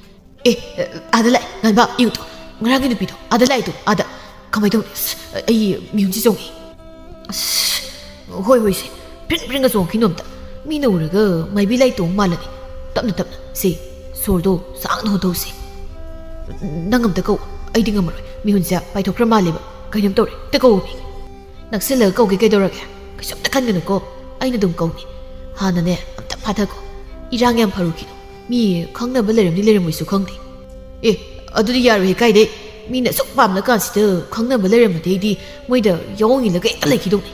adalai nganba yuto ngragi nupido adalai tu ada kamai do ai miunji songi hoi hoi se pring ga song khinomta mina uraga mai bi lai tong malani tapna tapna se sordo sang no do se nangam ta ko ai dingam roi miunja paithokra maleba kainam tore ta ko mi nakselga ko ke dorage kasam ta khan ko aina dum ko ni hanane amta phatha ko irang yam pharu ki mi khangna baleram ni leram isu khangdi adudi yaru he kai de mi na sok pam na kan si de khangna baleram de di moi da yong ni la ke lai ki do ni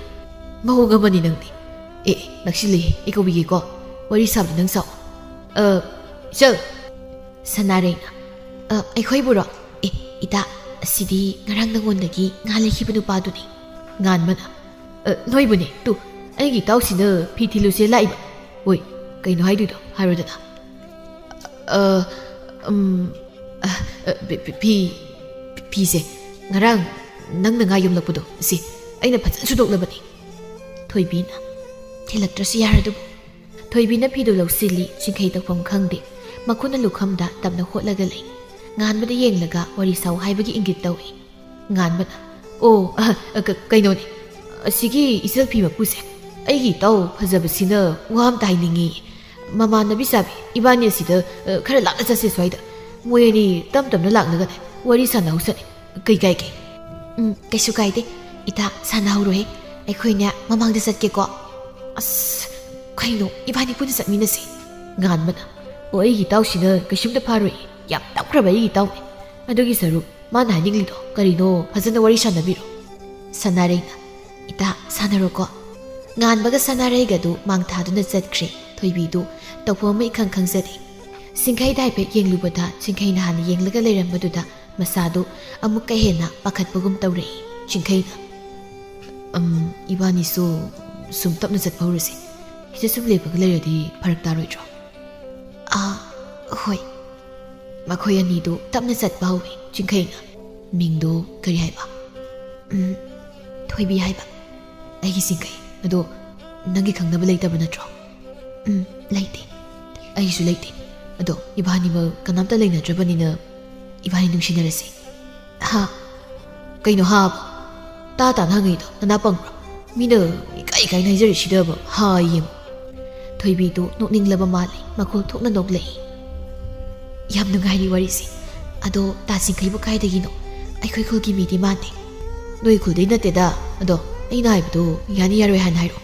ma ho ga mani nang ni naksili iko bi ko wari sab nang saw so sanare ai khoi bu ro ita sidi ngarang nangon dagi ngale hi bu pa du ni ngan mana noi bu ni tu ai gi taw si na phi thilu se lai ba oi kai no hai du do haro da pi se ngarang nang na nga yum lak bu do si aina phatsan su dok la bani thoi bi na thilak tra si yar du thoi bi na phi do lo sili chingkhai tak phom khang de makhuna lukham da tamna hotla ga lai ngan ba de yeng laga wari saw hai ba gi ingit tawi ngan ba kai no ni asigi isel phi ma pu se ai gi taw phajab sina wam tai ningi mama nabi sabi ibani sida khara lak na se swai da moi ni tam tam na lak na ga wari sa na usa kai kaisu kai de ita sana ro he ai khoi nya mamang de sat ke ko as kai no ibani pu de sat mi na se ngan ba na oi gi taw sina kaishum da pharoi yap tak khra ba gi taw adugi saru ma na ning li do kari no phajana wari sa na bi ro sanare na ita sanaro ko ngan baga sanare ga du mang tha du na chat khre thoibi du tawpho mai khang khang zati singkhai dai pe yeng lu bada singkhai na han yeng laga leiram badu da masa du amuk ka hena pakhat pugum tawre singkhai na ibani so sum tap na chat phawrasi hita sum le bag leira di pharak ta roi tro hoi makhoi ani du tap na chat bawi singkhai na ming du kari hai ba thoibi hai ba ai gi singkhai ado nangi khangnaba leitaba natro leite ai su leite ado ibani ma kanamta leina drabani na ibani nungsinarasi ha kaino ha ta na ngai do na pang mina ikai nai jari sida ba ha yem thoibi do nokning laba mali makho thokna nok lei yam nungai ri wari si ado ta singkhai bu kai dagi no ai khoi khol gi mi di mane noi khul dei na te da ado ai nai bu yani yaroi han hairo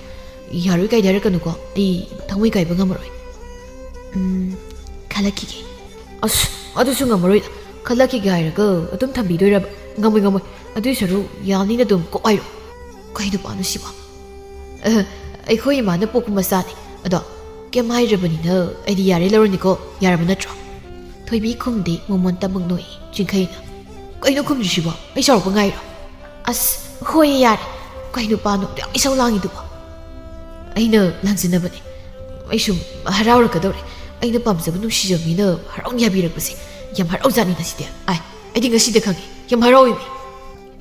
yaroi kai dara kanu ko ai thangoi kai ba ngamroi khalaki ge adu su ngamroi khalaki ga ira ga adum thambi doira ngamoi adu saru yani na dum ko airo kai du panu siba ai khoi ma na pok masa ni ado ke mai rabani na ai di yare lorni ko yaraba na tro thoibi khumdi momon tabung noi chingkhai na kai no khum siba ai sar ko ngai ro hoi yar kai nu pa no da isau langi du aina langsina bani ai sum harau ra kadore aina pamjaba nu sijami na harau nya bi rakpase yam harau jani na side ai dinga side khangi yam harau mi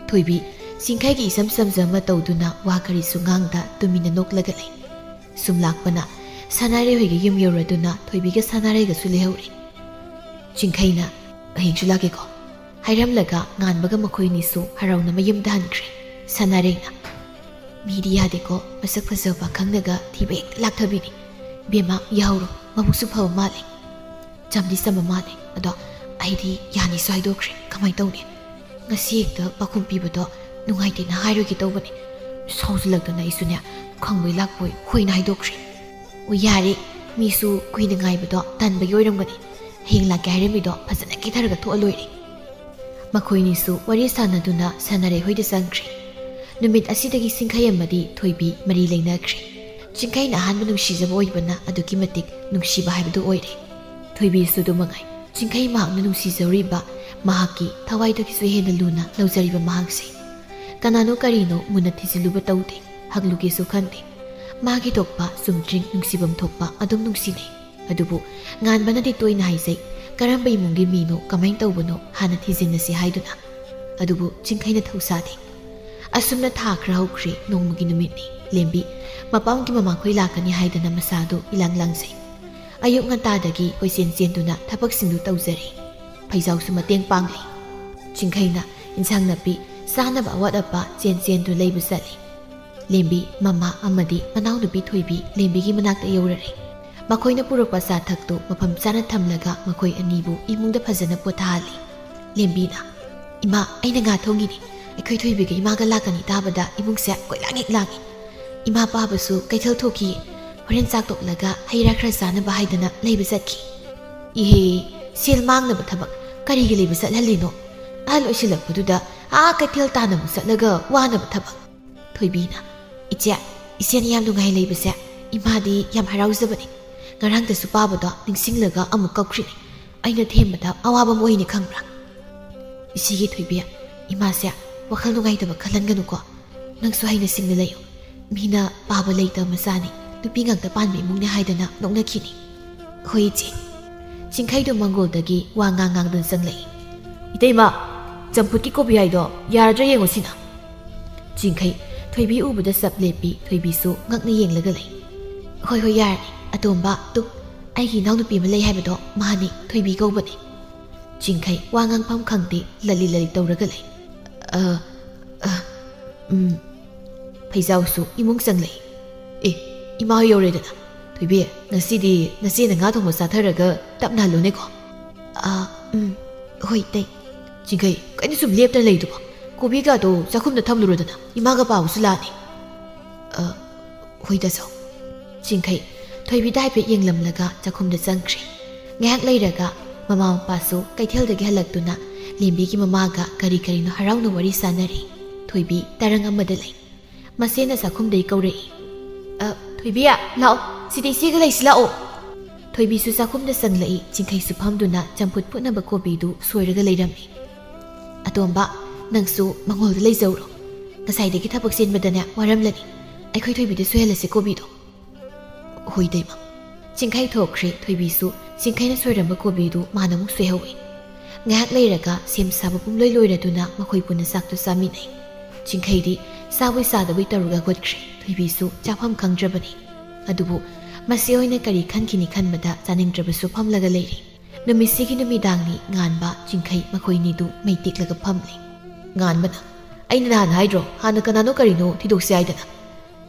thoibi singkhai gi sam jama tawduna wa kari sungang da tumina noklaga lai sumlak bana sanare hoi gi yum yoraduna thoibi ga sanare ga su lehore chingkhai na ahin chula ke ko hairam laga ngan baga makhoi ni su harau na mayum dan khre sanare na media de ko masak phasa ba khangnaga thibe lak thabi ni bema yauro mabusu phaw male jamdi sama male ado aidi yani sai do khre kamai tawni ngasi ekta pakhum piba do nungai te na hairo ki tawbani saujlak da na isunya khangbai lakboi hoina hai do khre o yare misu kuina ngai ba do tan ba yoiram gani hingla gaire mi do phasana ki thar ga tho loire makhoi ni su wari sanaduna sanare hoide sangkhre numit asidagi singkhai amadi thoibi mari leina khre ꯆꯤꯡꯈꯩꯅ ꯑꯍꯥꯟꯕ ꯅꯨꯡꯁꯤꯖꯕ ꯑꯣꯏꯕꯅ ꯑꯗꯨꯛꯀꯤ ꯃꯇꯤꯛ ꯅꯨꯡꯁꯤꯕ ꯍꯥꯏꯕꯗꯨ ꯑꯣꯏꯔꯦ ꯊꯣꯏꯕꯤꯁꯨ ꯑꯗꯨꯃꯉꯥꯏ ꯆꯤꯡꯈꯩ ꯃꯍꯥꯛꯅ ꯅꯨꯡꯁꯤꯖꯔꯤꯕ ꯃꯍꯥꯛꯀꯤ ꯊꯋꯥꯏꯗꯒꯤꯁꯨ ꯍꯦꯟꯅ ꯂꯨꯅ ꯂꯧꯖꯔꯤꯕ ꯃꯍꯥꯛꯁꯦ ꯀꯅꯥꯅꯣ ꯀꯔꯤꯅꯣ ꯃꯨꯟꯅ ꯊꯤꯖꯤꯜꯂꯨꯕ ꯇꯧꯗꯦ ꯍꯪꯂꯨꯒꯦꯁꯨ ꯈꯟꯗꯦ ꯃꯥꯒꯤ ꯊꯣꯛꯄ ꯆꯨꯝꯗ꯭ꯔꯤꯡ ꯅꯨꯡꯁꯤꯐꯝ ꯊꯣꯛꯄ ꯑꯗꯨꯝ ꯅꯨꯡꯁꯤꯅꯩ ꯑꯗꯨꯕꯨ ꯉꯥꯟꯕꯅꯗꯤ ꯇꯣꯏꯅ ꯍꯥꯏꯖꯩ ꯀꯔꯝꯕ ꯏꯃꯨꯡꯒꯤ ꯃꯤꯅꯣ ꯀꯃꯥꯏꯅ ꯇꯧꯕꯅꯣ ꯍꯥꯟꯅ ꯊꯤꯖꯤꯟꯅꯁꯤ ꯍꯥꯏꯗꯨꯅ ꯑꯗꯨꯕꯨ ꯆꯤꯡꯈꯩꯅ ꯊꯧꯁꯥꯗꯦ ꯑꯁꯨꯝꯅ ꯊꯥ ꯈꯔ ꯍꯧꯈ꯭ꯔꯦ ꯅꯣꯡꯃꯒꯤ ꯅꯨꯃꯤꯠꯅꯤ ꯂꯦꯝꯕꯤ ꯃꯄꯥꯝꯒꯤ ꯃꯃꯥꯈꯣꯏ ꯂꯥꯛꯀꯅꯤ ꯍꯥꯏꯗꯅ ꯃꯁꯥꯗꯨ ꯏꯂꯥꯡ ꯂꯥꯡꯖꯩ ꯑꯌꯨꯛ ꯉꯟꯇꯥꯗꯒꯤ ꯀꯣꯏꯆꯦꯟ ꯆꯦꯟꯗꯨꯅ ꯊꯕꯛꯁꯤꯡꯗꯨ ꯇꯧꯖꯔꯤ ꯐꯩꯖꯥꯎꯁꯨ ꯃꯇꯦꯡ ꯄꯥꯡꯂꯤ ꯆꯤꯡꯈꯩꯅ ꯏꯟꯁꯥꯡ ꯅꯥꯄꯤ ꯆꯥꯅꯕ ꯑꯋꯥꯠ ꯑꯄꯥ ꯆꯦꯟꯗꯨ ꯂꯩꯕ ꯆꯠꯂꯤ ꯂꯦꯝꯕꯤ ꯃꯃꯥ ꯑꯃꯗꯤ ꯃꯅꯥꯎꯅꯨꯄꯤ ꯊꯣꯏꯕꯤ ꯂꯦꯝꯕꯤꯒꯤ ꯃꯅꯥꯛꯇ ꯌꯧꯔꯔꯦ ꯃꯈꯣꯏꯅ ꯄꯨꯔꯛꯄ ꯆꯥ ꯊꯛꯇꯨ ꯃꯐꯝ ꯆꯥꯅ ꯊꯝꯂꯒ ꯃꯈꯣꯏ ꯑꯅꯤꯕꯨ ꯏꯃꯨꯡꯗ ꯐꯖꯅ ꯄꯣꯊꯥꯍꯜꯂꯤ ꯂꯦꯝꯕꯤꯅ ꯏꯃꯥ ꯑꯩꯅ ꯉꯥ ꯊꯣꯡꯉꯤꯅꯤ ꯑꯩꯈꯣꯏ ꯊꯣꯏꯕꯤꯒ ꯏꯃꯥꯒ ꯂꯥꯛꯀꯅꯤ ꯇꯥꯕꯗ ꯏꯃꯨꯡꯁꯦ ꯀꯣꯏꯂꯥꯡ ꯍꯦꯛ ꯂꯥꯡꯉꯤ ꯏꯃꯥ ꯄꯥꯕꯁꯨ ꯀꯩꯊꯦꯜ ꯊꯣꯛꯈꯤ ꯍꯣꯔꯦꯟ ꯆꯥꯛ ꯇꯣꯛꯂꯒ ꯍꯩ ꯔꯥ ꯈꯔ ꯆꯥꯅꯕ ꯍꯥꯏꯗꯅ ꯂꯩꯕ ꯆꯠꯈꯤ ꯏꯍꯦ ꯁꯦꯜ ꯃꯥꯡꯅꯕ ꯊꯕꯛ ꯀꯔꯤꯒꯤ ꯂꯩꯕ ꯆꯠꯍꯜꯂꯤꯅꯣ ꯑꯍꯜ ꯑꯣꯏꯁꯤꯜꯂꯛꯄꯗꯨꯗ ꯀꯩꯊꯦꯜ ꯇꯥꯅꯕ ꯆꯠꯂꯒ ꯋꯥꯅꯕ ꯊꯕꯛ ꯊꯣꯏꯕꯤꯅ ꯏꯆꯦꯅ ꯌꯥꯝ ꯅꯨꯡꯉꯥꯏ ꯂꯩꯕꯁꯦ ꯏꯃꯥꯗꯤ ꯌꯥꯝ ꯍꯔꯥꯎꯖꯕꯅꯤ ꯉꯔꯥꯡꯗꯁꯨ ꯄꯥꯕꯗꯣ ꯅꯤꯡꯁꯤꯡꯂꯒ ꯑꯃꯨꯛ ꯀꯧꯈ꯭ꯔꯤꯅꯤ ꯑꯩꯅ ꯊꯦꯝꯕꯗ ꯑꯋꯥꯕ ꯑꯃ ꯑꯣꯏꯅꯤ ꯈꯪꯕ꯭ꯔꯥ ꯏꯆꯦꯒꯤ ꯊꯣꯏꯕꯤ ꯏꯃꯥꯁꯦ ꯋꯥꯈꯜ ꯅꯨꯡꯉꯥꯏꯇꯕ ꯈꯜꯍꯟꯒꯅꯨꯀꯣ ꯅꯪꯁꯨ ꯍꯩꯅ ꯁꯤꯡꯅ ꯂꯩꯌꯨ ꯃꯤꯅ ꯄꯥꯕ ꯂꯩꯇꯕ ꯃꯆꯥꯅꯤ ꯅꯨꯄꯤ ꯉꯥꯛꯇ ꯄꯥꯟꯕ ꯏꯃꯨꯡꯅꯤ ꯍꯥꯏꯗꯅ ꯅꯣꯛꯅꯈꯤꯅꯤ ꯍꯣꯏ ꯏꯆꯦ ꯆꯤꯡꯈꯩꯗꯣ ꯃꯪꯒꯣꯜꯗꯒꯤ ꯋꯥ ꯉꯥꯡꯗꯨꯅ ꯆꯪꯂꯛꯏ 이때마 ꯆꯝꯐꯨꯠꯀꯤ ꯀꯣꯕꯤ ꯍꯥꯏꯗꯣ ꯌꯥꯔꯗ꯭ꯔꯥ ꯌꯦꯡꯉꯨꯁꯤꯅ ꯆꯤꯡꯈꯩ ꯊꯣꯏꯕꯤ ꯎꯕꯗ ꯆꯞ ꯂꯦꯞꯄꯤ ꯊꯣꯏꯕꯤꯁꯨ ꯉꯛꯅ ꯌꯦꯡꯂꯒ ꯂꯩ ꯍꯣꯏ ꯌꯥꯔꯅꯤ ꯑꯇꯣꯝꯕ ꯇꯨ ꯑꯩꯒꯤ ꯏꯅꯥꯎꯅꯨꯄꯤ ꯑꯃ ꯂꯩ ꯍꯥꯏꯕꯗꯣ ꯃꯥꯅꯤ ꯊꯣꯏꯕꯤ ꯀꯧꯕꯅꯤ ꯆꯤꯡꯈꯩ ꯋꯥ ꯉꯥꯡꯐꯝ ꯈꯪꯗꯦ ꯂꯂꯤ ꯇꯧꯔꯒ ꯂꯩ ꯐꯩꯖꯥꯎꯁꯨ ꯏꯃꯨꯡ ꯆꯪꯂꯛꯏ 이마 ꯍꯣꯏ ꯌꯧꯔꯦꯗꯅ ꯊꯣꯏꯕꯤ ꯉꯁꯤꯗꯤ ꯅꯆꯦꯅ ꯉꯥ ꯊꯣꯡꯕ ꯆꯥꯊꯔꯒ ꯇꯞꯅ ꯍꯜꯂꯨꯅꯦꯀꯣ ꯍꯣꯏ ꯇꯩ ꯆꯤꯡꯈꯩ ꯀꯩꯅꯣ ꯁꯨꯝ ꯂꯦꯞꯇꯅ ꯂꯩꯗꯨꯕꯣ ꯀꯣꯕꯤꯒꯥꯗꯣ ꯆꯥꯛꯈꯨꯝꯗ ꯊꯝꯂꯨꯔꯗꯅ ꯏꯃꯥꯒ ꯄꯥꯕꯁꯨ ꯂꯥꯛꯑꯅꯤ ꯍꯣꯏ ꯇꯥꯆꯧ ꯆꯤꯡꯈꯩ ꯊꯣꯏꯕꯤꯗ ꯍꯥꯏꯐꯦꯠ ꯌꯦꯡꯂꯝꯂꯒ ꯆꯥꯛꯈꯨꯝꯗ ꯆꯪꯈ꯭ꯔꯦ ꯉꯥꯏꯍꯥꯛ ꯂꯩꯔꯒ ꯃꯃꯥ ꯃꯄꯥꯁꯨ ꯀꯩꯊꯦꯜꯗꯒꯤ ꯍꯜꯂꯛꯇꯨꯅ ꯂꯦꯝꯕꯤꯒꯤ ꯃꯃꯥꯒ ꯀꯔꯤꯅꯣ ꯍꯔꯥꯎꯅ ꯋꯥꯔꯤ ꯁꯥꯟꯅꯔꯤ ꯊꯣꯏꯕꯤ ꯇꯔꯪ ꯑꯃꯗ ꯂꯩ ꯃꯆꯦꯅ ꯆꯥꯛꯈꯨꯝꯗꯒꯤ ꯀꯧꯔꯛꯏ ꯊꯣꯏꯕꯤ ꯂꯥꯛꯑꯣ ꯁꯤꯗ ꯏꯆꯦꯒ ꯂꯩꯁꯤ ꯂꯥꯛꯑꯣ ꯊꯣꯏꯕꯤꯁꯨ ꯆꯥꯛꯈꯨꯝꯗ ꯆꯪꯂꯛꯏ ꯆꯤꯡꯈꯩꯁꯨ ꯐꯝꯗꯨꯅ ꯆꯝꯐꯨꯠ ꯐꯨꯠꯅꯕ ꯀꯣꯕꯤꯗꯨ ꯁꯣꯏꯔꯒ ꯂꯩꯔꯝꯃꯤ ꯑꯇꯣꯝꯕ ꯅꯪꯁꯨ ꯃꯉꯣꯜꯗ ꯂꯩꯖꯧꯔꯣ ꯉꯁꯥꯏꯗꯒꯤ ꯊꯕꯛ ꯆꯦꯟꯕꯗꯅꯦ ꯋꯥꯔꯝꯂꯅꯤ ꯑꯩꯈꯣꯏ ꯊꯣꯏꯕꯤꯗ ꯁꯣꯏꯍꯜꯂꯁꯤ ꯀꯣꯕꯤꯗꯣ ꯍꯣꯏ ꯗꯩꯃ ꯆꯤꯡꯈꯩ ꯊꯣꯛꯈ꯭ꯔꯦ ꯊꯣꯏꯕꯤꯁꯨ ꯆꯤꯡꯈꯩꯅ ꯁꯣꯏꯔꯝꯕ ꯀꯣꯕꯤꯗꯨ ꯃꯥꯅ ꯑꯃꯨꯛ ꯁꯣꯏꯍꯧꯏ ꯉꯥꯏꯍꯥꯛ ꯂꯩꯔꯒ ꯁꯦꯝ ꯁꯥꯕ ꯄꯨꯡꯂꯣꯏ ꯂꯣꯏꯔꯗꯨꯅ ꯃꯈꯣꯏ ꯄꯨꯟꯅ ꯆꯥꯛꯇꯨ ꯆꯥꯃꯤꯟꯅꯩ ꯆꯤꯡꯈꯩꯗꯤ ꯆꯥꯕꯣꯏ ꯆꯥꯗꯕꯣꯏ ꯇꯧꯔꯒ ꯍꯣꯠꯈ꯭ꯔꯦ ꯊꯣꯏꯕꯤꯁꯨ ꯆꯥꯐꯝ ꯈꯪꯗ꯭ꯔꯕꯅꯤ ꯑꯗꯨꯕꯨ ꯃꯁꯤ ꯑꯣꯏꯅ ꯀꯔꯤ ꯈꯟꯈꯤꯅꯤ ꯈꯟꯕꯗ ꯆꯥꯅꯤꯡꯗ꯭ꯔꯕꯁꯨ ꯐꯝꯂꯒ ꯂꯩꯔꯤ ꯅꯨꯃꯤꯠꯁꯤꯒꯤ ꯅꯨꯃꯤꯗꯥꯡꯅꯤ ꯉꯥꯟꯕ ꯆꯤꯡꯈꯩ ꯃꯈꯣꯏꯅꯤꯗꯨ ꯃꯩ ꯇꯦꯛꯂꯒ ꯐꯝꯂꯤ ꯉꯥꯟꯕꯅ ꯑꯩꯅ ꯅꯍꯥꯟ ꯍꯥꯏꯗ꯭ꯔꯣ ꯍꯥꯟꯅ ꯀꯅꯥꯅꯣ ꯀꯔꯤꯅꯣ ꯊꯤꯗꯣꯛꯁꯤ ꯍꯥꯏꯗꯅ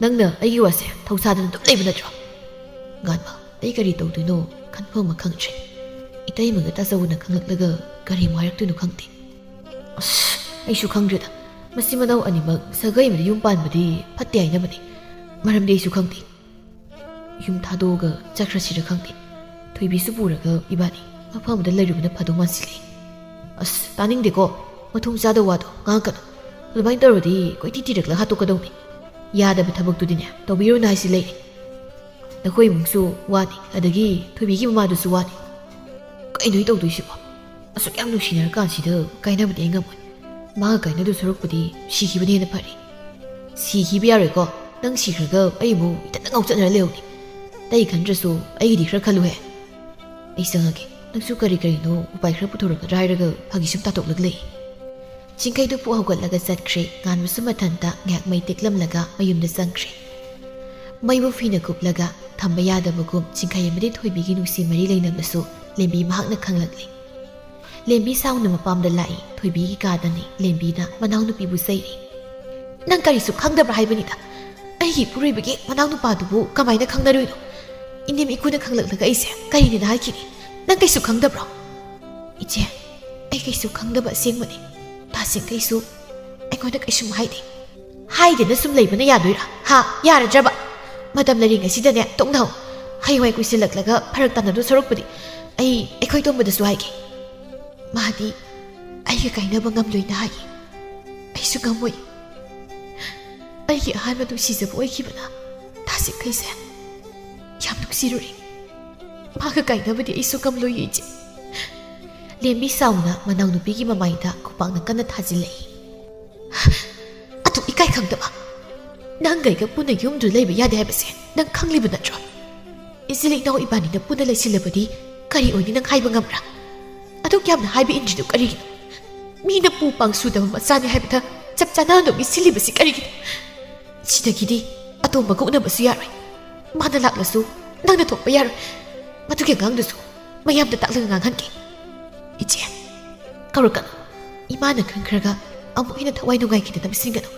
ꯅꯪꯅ ꯑꯩꯒꯤ ꯋꯥꯁꯦ ꯊꯧꯁꯥꯗꯅ ꯑꯗꯨꯝ ꯂꯩꯕ ꯅꯠꯇ꯭ꯔꯣ ꯉꯥꯟꯕ ꯑꯩ ꯀꯔꯤ ꯇꯧꯗꯣꯏꯅꯣ ꯈꯟꯐꯝ ꯑꯃ ꯈꯪꯗ꯭ꯔꯦ ꯏꯇꯩꯃꯒ ꯇꯥꯆꯧꯅ ꯈꯪꯂꯛꯂꯒ ꯀꯔꯤ ꯑꯃꯨꯛ ꯍꯥꯏꯔꯛꯇꯣꯏꯅꯣ ꯈꯪꯗꯦ ꯑꯩꯁꯨ ꯈꯪꯗ꯭ꯔꯦꯗ ꯃꯁꯤ ꯃꯅꯥꯎ ꯑꯅꯤꯃꯛ ꯁꯥꯒꯩ ꯑꯃꯗ ꯌꯨꯝ ꯄꯥꯟꯕꯗꯤ ꯐꯠꯇꯦ ꯍꯥꯏꯅꯕꯅꯤ ꯃꯔꯝꯗꯤ ꯑꯩꯁꯨ ꯈꯪꯗꯦ ꯌꯨꯝ ꯊꯥꯗꯣꯛꯑꯒ ꯆꯠꯈ꯭ꯔꯁꯤꯔ ꯈꯪꯗꯦ ꯊꯣꯏꯕꯤꯁꯨ ꯄꯨꯔꯒ ꯏꯕꯥꯅꯤ ꯃꯐꯝ ꯑꯃꯗ ꯂꯩꯔꯨꯕꯅ ꯐꯗꯧ ꯃꯥꯟꯁꯤꯜꯂꯤ ꯇꯥꯅꯤꯡꯗꯦꯀꯣ ꯃꯊꯣꯡ ꯆꯥꯗꯕ ꯋꯥꯗꯣ ꯉꯥꯡꯀꯅꯨ ꯑꯗꯨꯃꯥꯏꯅ ꯇꯧꯔꯗꯤ ꯀꯣꯏꯊꯤ ꯊꯤꯔꯛꯂꯒ ꯍꯥꯠꯇꯣꯛꯀꯗꯧꯅꯤ ꯌꯥꯗꯕ ꯊꯕꯛꯇꯨꯗꯤꯅꯦ ꯇꯧꯕꯤꯔꯣꯅ ꯍꯥꯏꯁꯤ ꯂꯩꯔꯦ ꯅꯈꯣꯏ ꯏꯃꯨꯡꯁꯨ ꯋꯥꯅꯤ ꯑꯗꯒꯤ ꯊꯣꯏꯕꯤꯒꯤ ꯃꯃꯥꯗꯨꯁꯨ ꯋꯥꯅꯤ ꯀꯩꯅꯣ ꯇꯧꯗꯣꯏꯁꯤꯕꯣ ꯑꯁꯨꯛ ꯌꯥꯝ ꯅꯨꯡꯁꯤꯅꯔꯀꯥꯟꯁꯤꯗ ꯀꯥꯏꯅꯕꯗꯤ ꯑꯩ ꯉꯝꯃꯣꯏ ꯃꯥꯒ ꯀꯥꯏꯅꯗꯨ ꯁꯔꯨꯛꯄꯨꯗꯤ ꯁꯤꯈꯤꯕꯅ ꯍꯦꯟꯅ ꯐꯔꯦ ꯁꯤꯈꯤꯕ ꯌꯥꯔꯣꯏꯀꯣ ꯅꯪ ꯁꯤꯈ꯭ꯔꯒ ꯑꯩꯕꯨ ꯏꯊꯟꯇ ꯉꯥꯎꯆꯠꯅꯔ ꯂꯩꯍꯧꯅꯤ ꯇꯩ ꯈꯟꯗ꯭ꯔꯁꯨ ꯑꯩꯒꯤꯗꯤ ꯈꯔ ꯈꯜꯂꯨꯍꯦ ꯑꯩ ꯆꯪꯉꯒꯦ ꯅꯪꯁꯨ ꯀꯔꯤꯅꯣ ꯎꯄꯥꯏ ꯈꯔ ꯄꯨꯊꯣꯔꯛꯀꯗ꯭ꯔꯥ ꯍꯥꯏꯔꯒ ꯐꯥꯒꯤ ꯁꯨꯝ ꯇꯥꯊꯣꯛꯂꯒ ꯂꯩ ꯆꯤꯡꯈꯩꯗꯨ ꯄꯨ ꯍꯧꯒꯠꯂꯒ ꯆꯠꯈ꯭ꯔꯦ ꯉꯥꯟꯕꯁꯨ ꯃꯊꯟꯇ ꯉꯥꯏꯍꯥꯛ ꯃꯩ ꯇꯦꯛꯂꯝꯂꯒ ꯃꯌꯨꯝꯗ ꯆꯪꯈ꯭ꯔꯦ ꯃꯩꯕꯨ ꯐꯤꯅ ꯀꯨꯞꯂꯒ ꯊꯝꯕ ꯌꯥꯗꯕꯒꯨꯝ ꯆꯤꯡꯈꯩ ꯑꯃꯗꯤ ꯊꯣꯏꯕꯤꯒꯤ ꯅꯨꯡꯁꯤ ꯃꯔꯤ ꯂꯩꯅꯕꯁꯨ ꯂꯦꯝꯕꯤ ꯃꯍꯥꯛꯅ ꯈꯪꯂꯛꯂꯤ ꯂꯦꯝꯕꯤ ꯁꯥꯎꯅ ꯃꯄꯥꯝꯗ ꯂꯥꯛꯏ ꯊꯣꯏꯕꯤꯒꯤ ꯀꯥꯗꯅꯤ ꯂꯦꯝꯕꯤꯅ ꯃꯅꯥꯎꯅꯨꯄꯤꯕꯨ ꯆꯩꯔꯤ ꯅꯪ ꯀꯔꯤꯁꯨ ꯈꯪꯗꯕ꯭ꯔꯥ ꯍꯥꯏꯕꯅꯤꯗ ꯑꯩꯒꯤ ꯏꯄꯨꯔꯣꯏꯕꯒꯤ ꯃꯅꯥꯎꯅꯨꯄꯥꯗꯨꯕꯨ ꯀꯃꯥꯏꯅ ꯈꯪꯅꯔꯨꯏꯅꯣ ꯏꯅꯦꯝ ꯏꯀꯨꯅ ꯈꯪꯂꯛꯂꯒ ꯑꯩꯁꯦ ꯀꯔꯤꯅꯦꯅ ꯍꯥꯏꯈꯤꯅꯤ ꯅꯪ ꯀꯩꯁꯨ ꯈꯪꯗꯕ꯭ꯔꯣ ꯏꯆꯦ ꯑꯩ ꯀꯩꯁꯨ ꯈꯪꯗꯕ ꯑꯁꯦꯡꯕꯅꯤ ꯇꯥꯁꯤꯡꯈꯩꯁꯨ ꯑꯩꯉꯣꯟꯗ ꯀꯩꯁꯨꯝ ꯍꯥꯏꯗꯦꯅ ꯁꯨꯝ ꯂꯩꯕꯅ ꯌꯥꯗꯣꯏꯔꯥ ꯌꯥꯔꯗ꯭ꯔꯕ ꯃꯇꯝ ꯂꯩꯔꯤꯉꯩꯁꯤꯗꯅꯦ ꯇꯣꯛꯅꯍꯧ ꯍꯌꯦꯡꯋꯥꯏ ꯀꯨꯏꯁꯤꯜꯂꯛꯂꯒ ꯐꯔꯛ ꯇꯥꯟꯅꯗꯣ ꯁꯔꯨꯛꯄꯨꯗꯤ ꯑꯩꯈꯣꯏ ꯇꯣꯝꯕꯗꯁꯨ ꯍꯥꯏꯒꯦ ꯃꯥꯗꯤ ꯑꯩꯒ ꯀꯥꯏꯅꯕ ꯉꯝꯂꯣꯏꯅ ꯍꯥꯏꯌꯦ ꯑꯩꯁꯨ ꯉꯝꯃꯣꯏ ꯑꯩꯒꯤ ꯑꯍꯥꯟꯕ ꯅꯨꯡꯁꯤꯖꯕ ꯑꯣꯏꯈꯤꯕꯅ ꯇꯥꯁꯤꯡꯈꯩꯁꯦ ꯅꯨꯡꯁꯤꯔꯨꯔꯦ ꯃꯥꯒ ꯀꯥꯏꯅꯕꯗꯤ ꯑꯩꯁꯨ ꯉꯝꯂꯣꯏꯌꯦ ꯏꯆꯦ ꯂꯦꯝꯕꯤ ꯁꯥꯎꯅ ꯃꯅꯥꯎꯅꯨꯄꯤꯒꯤ ꯃꯃꯥꯏꯗ ꯈꯨꯄꯥꯛꯅ ꯀꯟꯅ ꯊꯥꯖꯤꯜꯂꯛꯏ ꯑꯗꯨ ꯏꯀꯥꯏ ꯈꯪꯗꯕ ꯅꯪꯒꯩꯒ ꯄꯨꯟꯅ ꯌꯨꯝꯗꯨ ꯂꯩꯕ ꯌꯥꯗꯦ ꯍꯥꯏꯕꯁꯦ ꯅꯪ ꯈꯪꯂꯤꯕ ꯅꯠꯇ꯭ꯔꯣ ꯏꯆꯤꯜ ꯏꯅꯥꯎ ꯏꯕꯥꯅꯤꯅ ꯄꯨꯟꯅ ꯂꯩꯁꯤꯜꯂꯕꯗꯤ ꯀꯔꯤ ꯑꯣꯏꯅꯤ ꯅꯪ ꯍꯥꯏꯕ ꯉꯝꯕ꯭ꯔꯥ ꯑꯗꯨꯛ ꯌꯥꯝꯅ ꯍꯥꯏꯕ ꯏꯟꯗ꯭ꯔꯤꯗꯨ ꯀꯔꯤꯒꯤꯅꯣ ꯃꯤꯅ ꯄꯨ ꯄꯥꯡ ꯁꯨꯗꯕ ꯃꯆꯥꯅꯤ ꯍꯥꯏꯕꯗ ꯆꯞ ꯆꯥꯅ ꯁꯤꯜꯂꯤꯕꯁꯤ ꯀꯔꯤꯒꯤꯅꯣ ꯁꯤꯗꯒꯤꯗꯤ ꯑꯇꯣꯝꯕꯒ ꯎꯅꯕꯁꯨ ꯌꯥꯔꯣꯏ ꯃꯥꯅ ꯂꯥꯛꯂꯁꯨ ꯅꯪꯅ ꯊꯣꯛꯄ ꯌꯥꯔꯣꯏ ꯃꯗꯨꯒꯤ ꯑꯉꯥꯡꯗꯨꯁꯨ ꯃꯌꯥꯝꯗ ꯇꯥꯛꯂꯒ ꯉꯥꯡꯍꯟꯒꯦ ꯏꯆꯦ ꯀꯧꯔꯛꯀꯅꯨ ꯏꯃꯥꯅ ꯈꯟꯈ꯭ꯔꯒ ꯑꯃꯨꯛ ꯍꯦꯟꯅ ꯊꯋꯥꯏ ꯅꯨꯡꯉꯥꯏꯈꯤꯗꯅ ꯁꯤꯟꯒꯅꯨ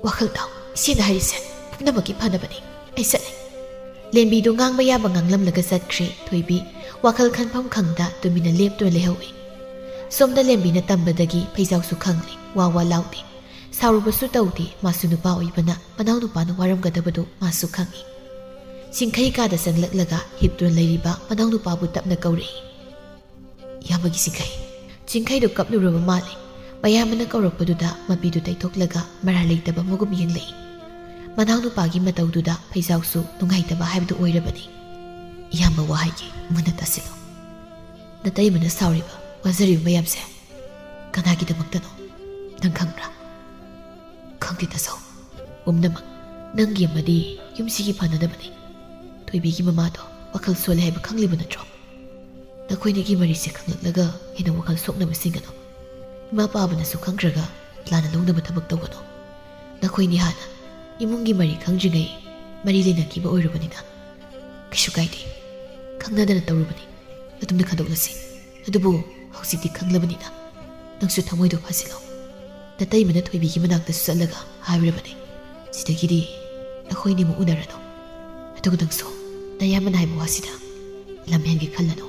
ꯋꯥꯈꯜ ꯇꯥꯎ ꯏꯆꯦꯅ ꯍꯥꯏꯔꯤꯁꯦ ꯄꯨꯝꯅꯃꯛꯀꯤ ꯐꯅꯕꯅꯤ ꯑꯩ ꯆꯠꯂꯦ ꯂꯦꯝꯕꯤꯗꯨ ꯉꯥꯡꯕ ꯌꯥꯕ ꯉꯥꯡꯂꯝꯂꯒ ꯆꯠꯈ꯭ꯔꯦ ꯊꯣꯏꯕꯤ ꯋꯥꯈꯜ ꯈꯟꯐꯝ ꯈꯪꯗ ꯇꯨꯃꯤꯟꯅ ꯂꯦꯞꯇꯨꯅ ꯂꯩꯍꯧꯏ ꯁꯣꯝꯗ ꯂꯦꯝꯕꯤꯅ ꯇꯝꯕꯗꯒꯤ ꯐꯩꯖꯥꯎꯁꯨ ꯈꯪꯂꯦ ꯋꯥ ꯋꯥ ꯂꯥꯎꯗꯦ ꯁꯥꯎꯔꯨꯕꯁꯨ ꯇꯧꯗꯦ ꯃꯥꯁꯨ ꯅꯨꯄꯥ ꯑꯣꯏꯕꯅ ꯃꯅꯥꯎ ꯅꯨꯄꯥꯅ ꯋꯥꯔꯝꯒꯗꯕꯗꯨ ꯃꯥꯁꯨ ꯈꯪꯏ ꯆꯤꯡꯈꯩ ꯀꯥꯗ ꯆꯪꯂꯛꯂꯒ ꯍꯤꯞꯇꯨꯅ ꯂꯩꯔꯤꯕ ꯃꯅꯥꯎ ꯅꯨꯄꯥꯕꯨ ꯇꯞꯅ ꯀꯧꯔꯛꯏ ꯏꯌꯥꯝꯕꯒꯤ ꯆꯤꯡꯈꯩꯗꯨ ꯀꯞꯂꯨꯔꯕ ꯃꯥꯜꯂꯦ ꯃꯌꯥꯝꯕꯅ ꯀꯧꯔꯛꯄꯗꯨꯗ ꯃꯄꯤꯗꯨ ꯇꯩꯊꯣꯛꯂꯒ ꯃꯔꯥ ꯂꯩꯇꯕ ꯃꯒꯨꯝ ꯌꯦꯡꯂꯛꯏ ꯃꯅꯥꯎ ꯅꯨꯄꯥꯒꯤ ꯃꯇꯧꯗꯨꯗ ꯐꯩꯖꯥꯎꯁꯨ ꯅꯨꯡꯉꯥꯏꯇꯕ ꯍꯥꯏꯕꯗꯨ ꯑꯣꯏꯔꯕꯅꯤ ꯏꯌꯥꯝꯕ ꯋꯥ ꯍꯥꯏꯒꯦ ꯃꯨꯟꯅ ꯇꯥꯁꯤꯜꯂꯨ ꯅꯇꯩꯃꯅ ꯁꯥꯎꯔꯤꯕ ꯋꯥꯖꯔꯤꯕ ꯃꯌꯥꯝꯁꯦ ꯀꯅꯥꯒꯤꯗꯃꯛꯇꯅꯣ ꯅꯪ ꯈꯪꯕ꯭ꯔꯥ ꯈꯪꯗꯦ ꯇꯥꯆꯧ ꯄꯨꯝꯅꯃꯛ ꯅꯪꯒꯤ ꯑꯃꯗꯤ ꯌꯨꯝꯁꯤꯒꯤ ꯐꯅꯗꯕꯅꯤ ꯊꯣꯏꯕꯤꯒꯤ ꯃꯃꯥꯗꯣ ꯋꯥꯈꯜ ꯁꯣꯜꯂꯦ ꯍꯥꯏꯕ ꯈꯪꯂꯤꯕ ꯅꯠꯇ꯭ꯔꯣ ꯅꯈꯣꯏꯅꯤꯒꯤ ꯃꯔꯤꯁꯦ ꯈꯪꯂꯛꯂꯒ ꯍꯦꯟꯅ ꯋꯥꯈꯜ ꯁꯣꯛꯅꯕ ꯁꯤꯡꯒꯅꯨ ꯏꯃꯥ ꯄꯥꯕꯅꯁꯨ ꯈꯪꯈ꯭ꯔꯒ ꯂꯥꯟꯅ ꯂꯧꯅꯕ ꯊꯕꯛ ꯇꯧꯒꯅꯨ ꯅꯈꯣꯏꯅꯤ ꯍꯥꯟꯅ ꯏꯃꯨꯡꯒꯤ ꯃꯔꯤ ꯈꯪꯗ꯭ꯔꯤꯉꯩ ꯃꯔꯤ ꯂꯩꯅꯈꯤꯕ ꯑꯣꯏꯔꯨꯕꯅꯤꯅ ꯀꯩꯁꯨ ꯀꯥꯏꯗꯦ ꯈꯪꯅꯗꯅ ꯇꯧꯔꯨꯕꯅꯤ ꯑꯗꯨꯝꯅ ꯈꯟꯗꯣꯛꯂꯁꯤ ꯑꯗꯨꯕꯨ ꯍꯧꯖꯤꯛꯇꯤ ꯈꯪꯂꯕꯅꯤꯅ ꯅꯪꯁꯨ ꯊꯃꯣꯏꯗꯣ ꯐꯥꯖꯤꯜꯂꯣ ꯅꯇꯩꯃꯅ ꯊꯣꯏꯕꯤꯒꯤ ꯃꯅꯥꯛꯇꯁꯨ ꯆꯠꯂꯒ ꯍꯥꯏꯔꯕꯅꯤ ꯁꯤꯗꯒꯤꯗꯤ ꯅꯈꯣꯏꯅꯤꯃꯨꯛ ꯎꯅꯔꯅꯨ ꯑꯗꯨꯒ ꯅꯪꯁꯨ ꯅꯌꯥꯝꯕꯅ ꯍꯥꯏꯕ ꯋꯥꯁꯤꯗ ꯂꯝꯍꯦꯟꯒꯦ ꯈꯜꯂꯅꯨ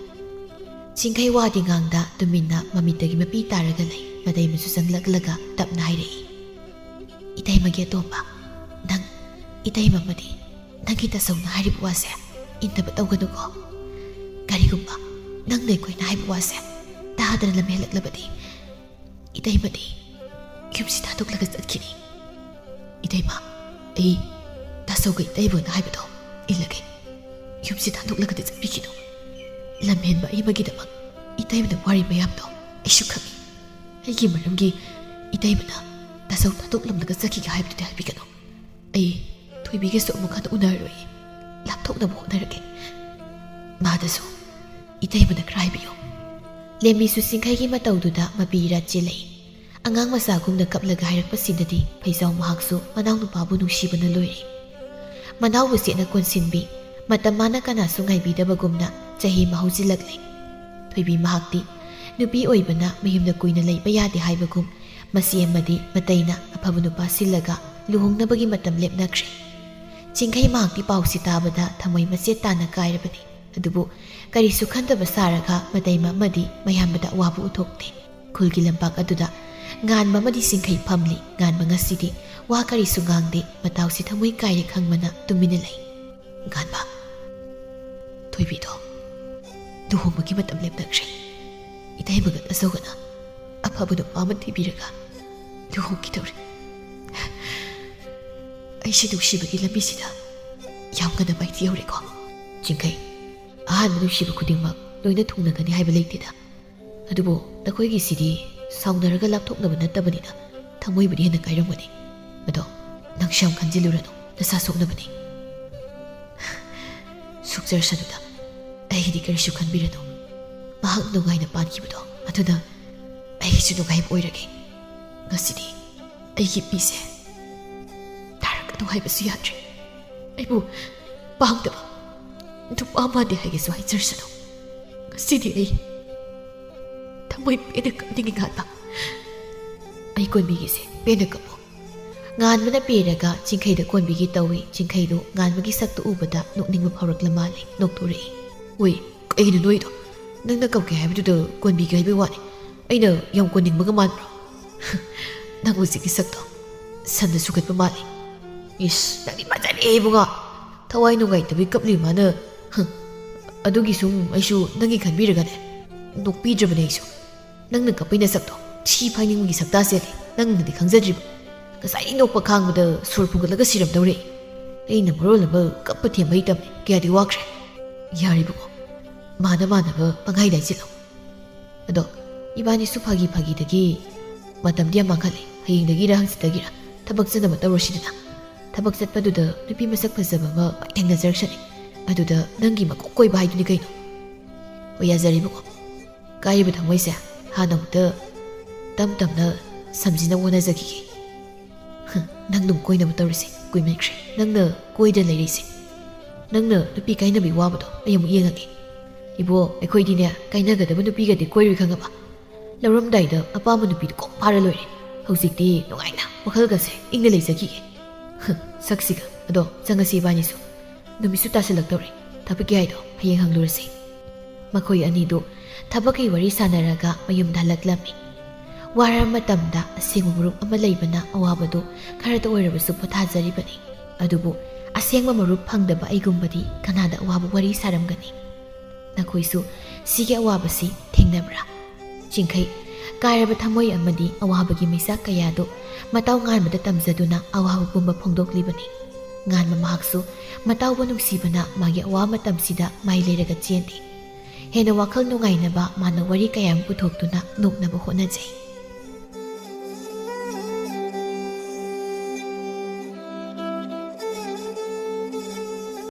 ꯆꯤꯡꯈꯩ ꯋꯥꯗꯤ ꯉꯥꯡꯗ ꯇꯨꯃꯤꯟꯅ ꯃꯃꯤꯠꯇꯒꯤ ꯃꯄꯤ ꯇꯥꯔꯒ ꯂꯩ ꯃꯇꯩꯃꯁꯨ ꯆꯪꯂꯛꯂꯒ ꯇꯞꯅ ꯍꯥꯏꯔꯛꯏ ꯏꯇꯩꯃꯒꯤ ꯑꯇꯣꯝꯕ ꯅꯪ ꯏꯇꯩꯃ ꯑꯃꯗꯤ ꯅꯪꯒꯤ ꯇꯥꯆꯧꯅ ꯍꯥꯏꯔꯤꯕ ꯋꯥꯁꯦ ꯏꯟꯗꯕ ꯇꯧꯒꯅꯨꯀꯣ ꯀꯔꯤꯒꯨꯝꯕ ꯅꯪꯅ ꯑꯩꯈꯣꯏꯅ ꯍꯥꯏꯕ ꯋꯥꯁꯦ ꯇꯥꯗꯅ ꯂꯝꯍꯦꯜꯂꯛꯂꯕꯗꯤ ꯏꯇꯩꯃꯗꯤ ꯌꯨꯝꯁꯤ ꯊꯥꯗꯣꯛꯂꯒ ꯆꯠꯈꯤꯅꯤ ꯏꯇꯩꯃ ꯑꯩ ꯇꯥꯆꯧꯒ ꯏꯇꯩꯕꯅ ꯍꯥꯏꯕꯗꯣ इलगे युमसी थांदोक्लगदि चटपिखिनो लमहेनबा अमगिदमक इतैमना वारी मयामदो आइसु खंगी अइगी मरमगी इतैमना तासौ थादोक्लमलगा चखिगा हाइबदुदि हाइबिगनो अइ थोइबिगेसु अमुखा उनररोइ लापथोक्नबो होनरगे मादसु इतैमना क्राइबियो लेमिसु सिंखैगी मतौदुदा मपीरा चेलै angang masagumna kaplaga hairapasinnadi phaisau mahaksu manaw nupabu nungsibana loire manaw busina konsinbi matamana kana sungaibidabagumna chahi mahaujilagle thoibi mahakti nupi oibana mayumna kuina leiba yade haibagum masi amadi mataina afabu nupa sillaga luhongnabagi matam lepnakre chingkai mahakti pausi tabada thamoi mase tana kairabani adubu kari sukhandaba saraga mataima madi mayambada wabu uthokte khulgi lampak aduda ngan mamadi singkai phamli ngan mangasidi wa kari sungangde matausi thamoi kaire khangmana tumina lei ngan ba thoibi do duhomagi matam lepnakre idai magat asogana apabudu pamati biraga duhoki tawre aisi dushibagi lambisida yamgana baiti yore ko jingkai ahan dushib khudingmak loina thungnagani haiba leitida adubo nakoigi sidi saunaraga lapthoknaba nattabani thamoibudi hena kairamani ado nangsham khanjiluranu nasa soknabani sukjar sanuda aigidi karisu khanbiranu mahak nungaina pankibado aduna aigisu nungai oirage ngasidi aigi pise tarak adu haibasu yadre aibu pangdaba nupamade haigisu haijarsanu ngasidi ai thamoi pena kapningi ngata ai konbigise pena kapo nganbana peraga chingkhaida konbigi tawi chingkhaido nganbagi saktu ubada nokningba phawrakla male noktori oi kaina noido nangna kauke haibudu konbigi haibe wani aina yam koningbaga manbro nang usiki sakto sanda sugatba male is nani majani bunga thawai nugai tabi kapli mana adugi sum aisu nangi khanbiraga ne nokpi drabane aisu nangna kapina sakto thi phaining gi sakta se nangna di khangjadriba kasai nokpa khangbada sur phungalaga siram dawre aina morolaba kappa thembai tam ꯀꯌꯥꯗꯤ ꯋꯥꯈ꯭ꯔꯦ ꯌꯥꯔꯤꯕꯀꯣ ꯃꯥꯟꯅꯕ ꯄꯪꯍꯥꯏ ꯍꯥꯏꯖꯤꯜꯂꯣ ꯑꯗꯣ ꯏꯕꯥꯅꯤꯁꯨ ꯐꯥꯒꯤꯗꯒꯤ ꯃꯇꯝꯗꯤ ꯌꯥꯝ ꯃꯥꯡꯍꯜꯂꯦ ꯍꯌꯦꯡꯗꯒꯤꯔ ꯍꯪꯆꯤꯠꯇꯒꯤꯔ ꯊꯕꯛ ꯆꯠꯅꯕ ꯇꯧꯔꯁꯤꯗꯅ ꯊꯕꯛ ꯆꯠꯄꯗꯨꯗ ꯅꯨꯄꯤ ꯃꯁꯛ ꯐꯖꯕ ꯑꯃ ꯊꯦꯡꯅꯖꯔꯛꯁꯅꯤ ꯑꯗꯨꯗ ꯅꯪꯒꯤ ꯃꯀꯣꯛ ꯀꯣꯏꯕ ꯍꯥꯏꯗꯨꯅꯤ ꯀꯩꯅꯣ ꯍꯣꯏ ꯌꯥꯖꯔꯤꯕꯀꯣ ꯀꯥꯏꯔꯤꯕ ꯊꯃꯣꯏꯁꯦ ꯍꯥꯟꯅ ꯑꯃꯨꯛꯇ ꯇꯞꯅ ꯁꯝꯖꯤꯟꯅ ꯍꯣꯠꯅꯖꯈꯤꯒꯦ ꯅꯪ ꯑꯗꯨꯝ ꯀꯣꯏꯅꯕ ꯇꯧꯔꯤꯁꯦ ꯀꯨꯏꯃꯟꯈ꯭ꯔꯦ ꯅꯪꯅ ꯀꯣꯏꯗꯅ ꯂꯩꯔꯤꯁꯦ ꯅꯪꯅ ꯅꯨꯄꯤ ꯀꯥꯏꯅꯕꯒꯤ ꯋꯥꯕꯗꯣ ꯑꯩ ꯑꯃꯨꯛ ꯌꯦꯡꯉꯒꯦ 이보 ꯑꯩꯈꯣꯏꯗꯤꯅꯦ ꯀꯥꯏꯅꯒꯗꯕ ꯅꯨꯄꯤꯒꯗꯤ ꯀꯣꯏꯔꯣꯏ ꯈꯪꯉꯕ ꯂꯧꯔꯝꯗꯥꯏꯗ ꯑꯄꯥꯝꯕ ꯅꯨꯄꯤꯗꯨ ꯀꯣꯛ ꯐꯥꯔ ꯂꯣꯏꯔꯦ ꯍꯧꯖꯤꯛꯇꯤ ꯅꯨꯡꯉꯥꯏꯅ ꯋꯥꯈꯜꯒꯁꯦ ꯏꯪꯅ ꯂꯩꯖꯈꯤꯒꯦ ꯁꯛꯁꯤꯒ ꯑꯗꯣ ꯆꯪꯉꯁꯤ ꯏꯕꯥꯅꯤꯁꯨ ꯅꯨꯃꯤꯠꯁꯨ ꯇꯥꯁꯤꯜꯂꯛꯇꯧꯔꯦ ꯊꯕꯛꯀꯤ ꯍꯥꯏꯗꯣ ꯍꯌꯦꯡ ꯍꯪꯂꯨꯔꯁꯤ ꯃꯈꯣꯏ ꯑꯅꯤꯗꯨ ꯊꯕꯛꯀꯤ ꯋꯥꯔꯤ ꯁꯥꯟꯅꯔꯒ ꯃꯌꯨꯝꯗ ꯍꯜꯂꯛꯂꯝꯃꯤ ꯋꯥꯔꯕ ꯃꯇꯝꯗ ꯑꯁꯦꯡꯕ ꯃꯔꯨꯞ ꯑꯃ ꯂꯩꯕꯅ ꯑꯋꯥꯕꯗꯨ ꯈꯔꯇ ꯑꯣꯏꯔꯕꯁꯨ ꯄꯣꯊꯥꯖꯔꯤꯕꯅꯤ ꯑꯗꯨꯕꯨ ꯑꯁꯦꯡꯕ ꯃꯔꯨꯞ ꯐꯪꯗꯕ ꯑꯩꯒꯨꯝꯕꯗꯤ ꯀꯅꯥꯗ ꯑꯋꯥꯕ ꯋꯥꯔꯤ ꯁꯥꯔꯝꯒꯅꯤ ꯅꯈꯣꯏꯁꯨ ꯁꯤꯒꯤ ꯑꯋꯥꯕꯁꯤ ꯊꯦꯡꯅꯕ꯭ꯔꯥ ꯆꯤꯡꯈꯩ ꯀꯥꯏꯔꯕ ꯊꯃꯣꯏ ꯑꯃꯗꯤ ꯑꯋꯥꯕꯒꯤ ꯃꯩꯁꯥ ꯀꯌꯥꯗꯨ ꯃꯇꯥꯎ ꯉꯥꯟꯕꯗ ꯇꯝꯖꯗꯨꯅ ꯑꯋꯥꯕ ꯄꯨꯝꯕ ꯐꯣꯡꯗꯣꯛꯂꯤꯕꯅꯤ ꯉꯥꯟꯕ ꯃꯍꯥꯛꯁꯨ ꯃꯇꯥꯎꯕꯨ ꯅꯨꯡꯁꯤꯕꯅ ꯃꯥꯒꯤ ꯑꯋꯥ ꯃꯇꯝꯁꯤꯗ ꯃꯥꯏ ꯂꯩꯔꯒ ꯆꯦꯟꯗꯦ ꯍꯦꯟꯅ ꯋꯥꯈꯜ ꯅꯨꯡꯉꯥꯏꯅꯕ ꯃꯥꯅ ꯋꯥꯔꯤ ꯀꯌꯥ ꯄꯨꯊꯣꯛꯇꯨꯅ ꯅꯣꯛꯅꯕ ꯍꯣꯠꯅꯖꯩ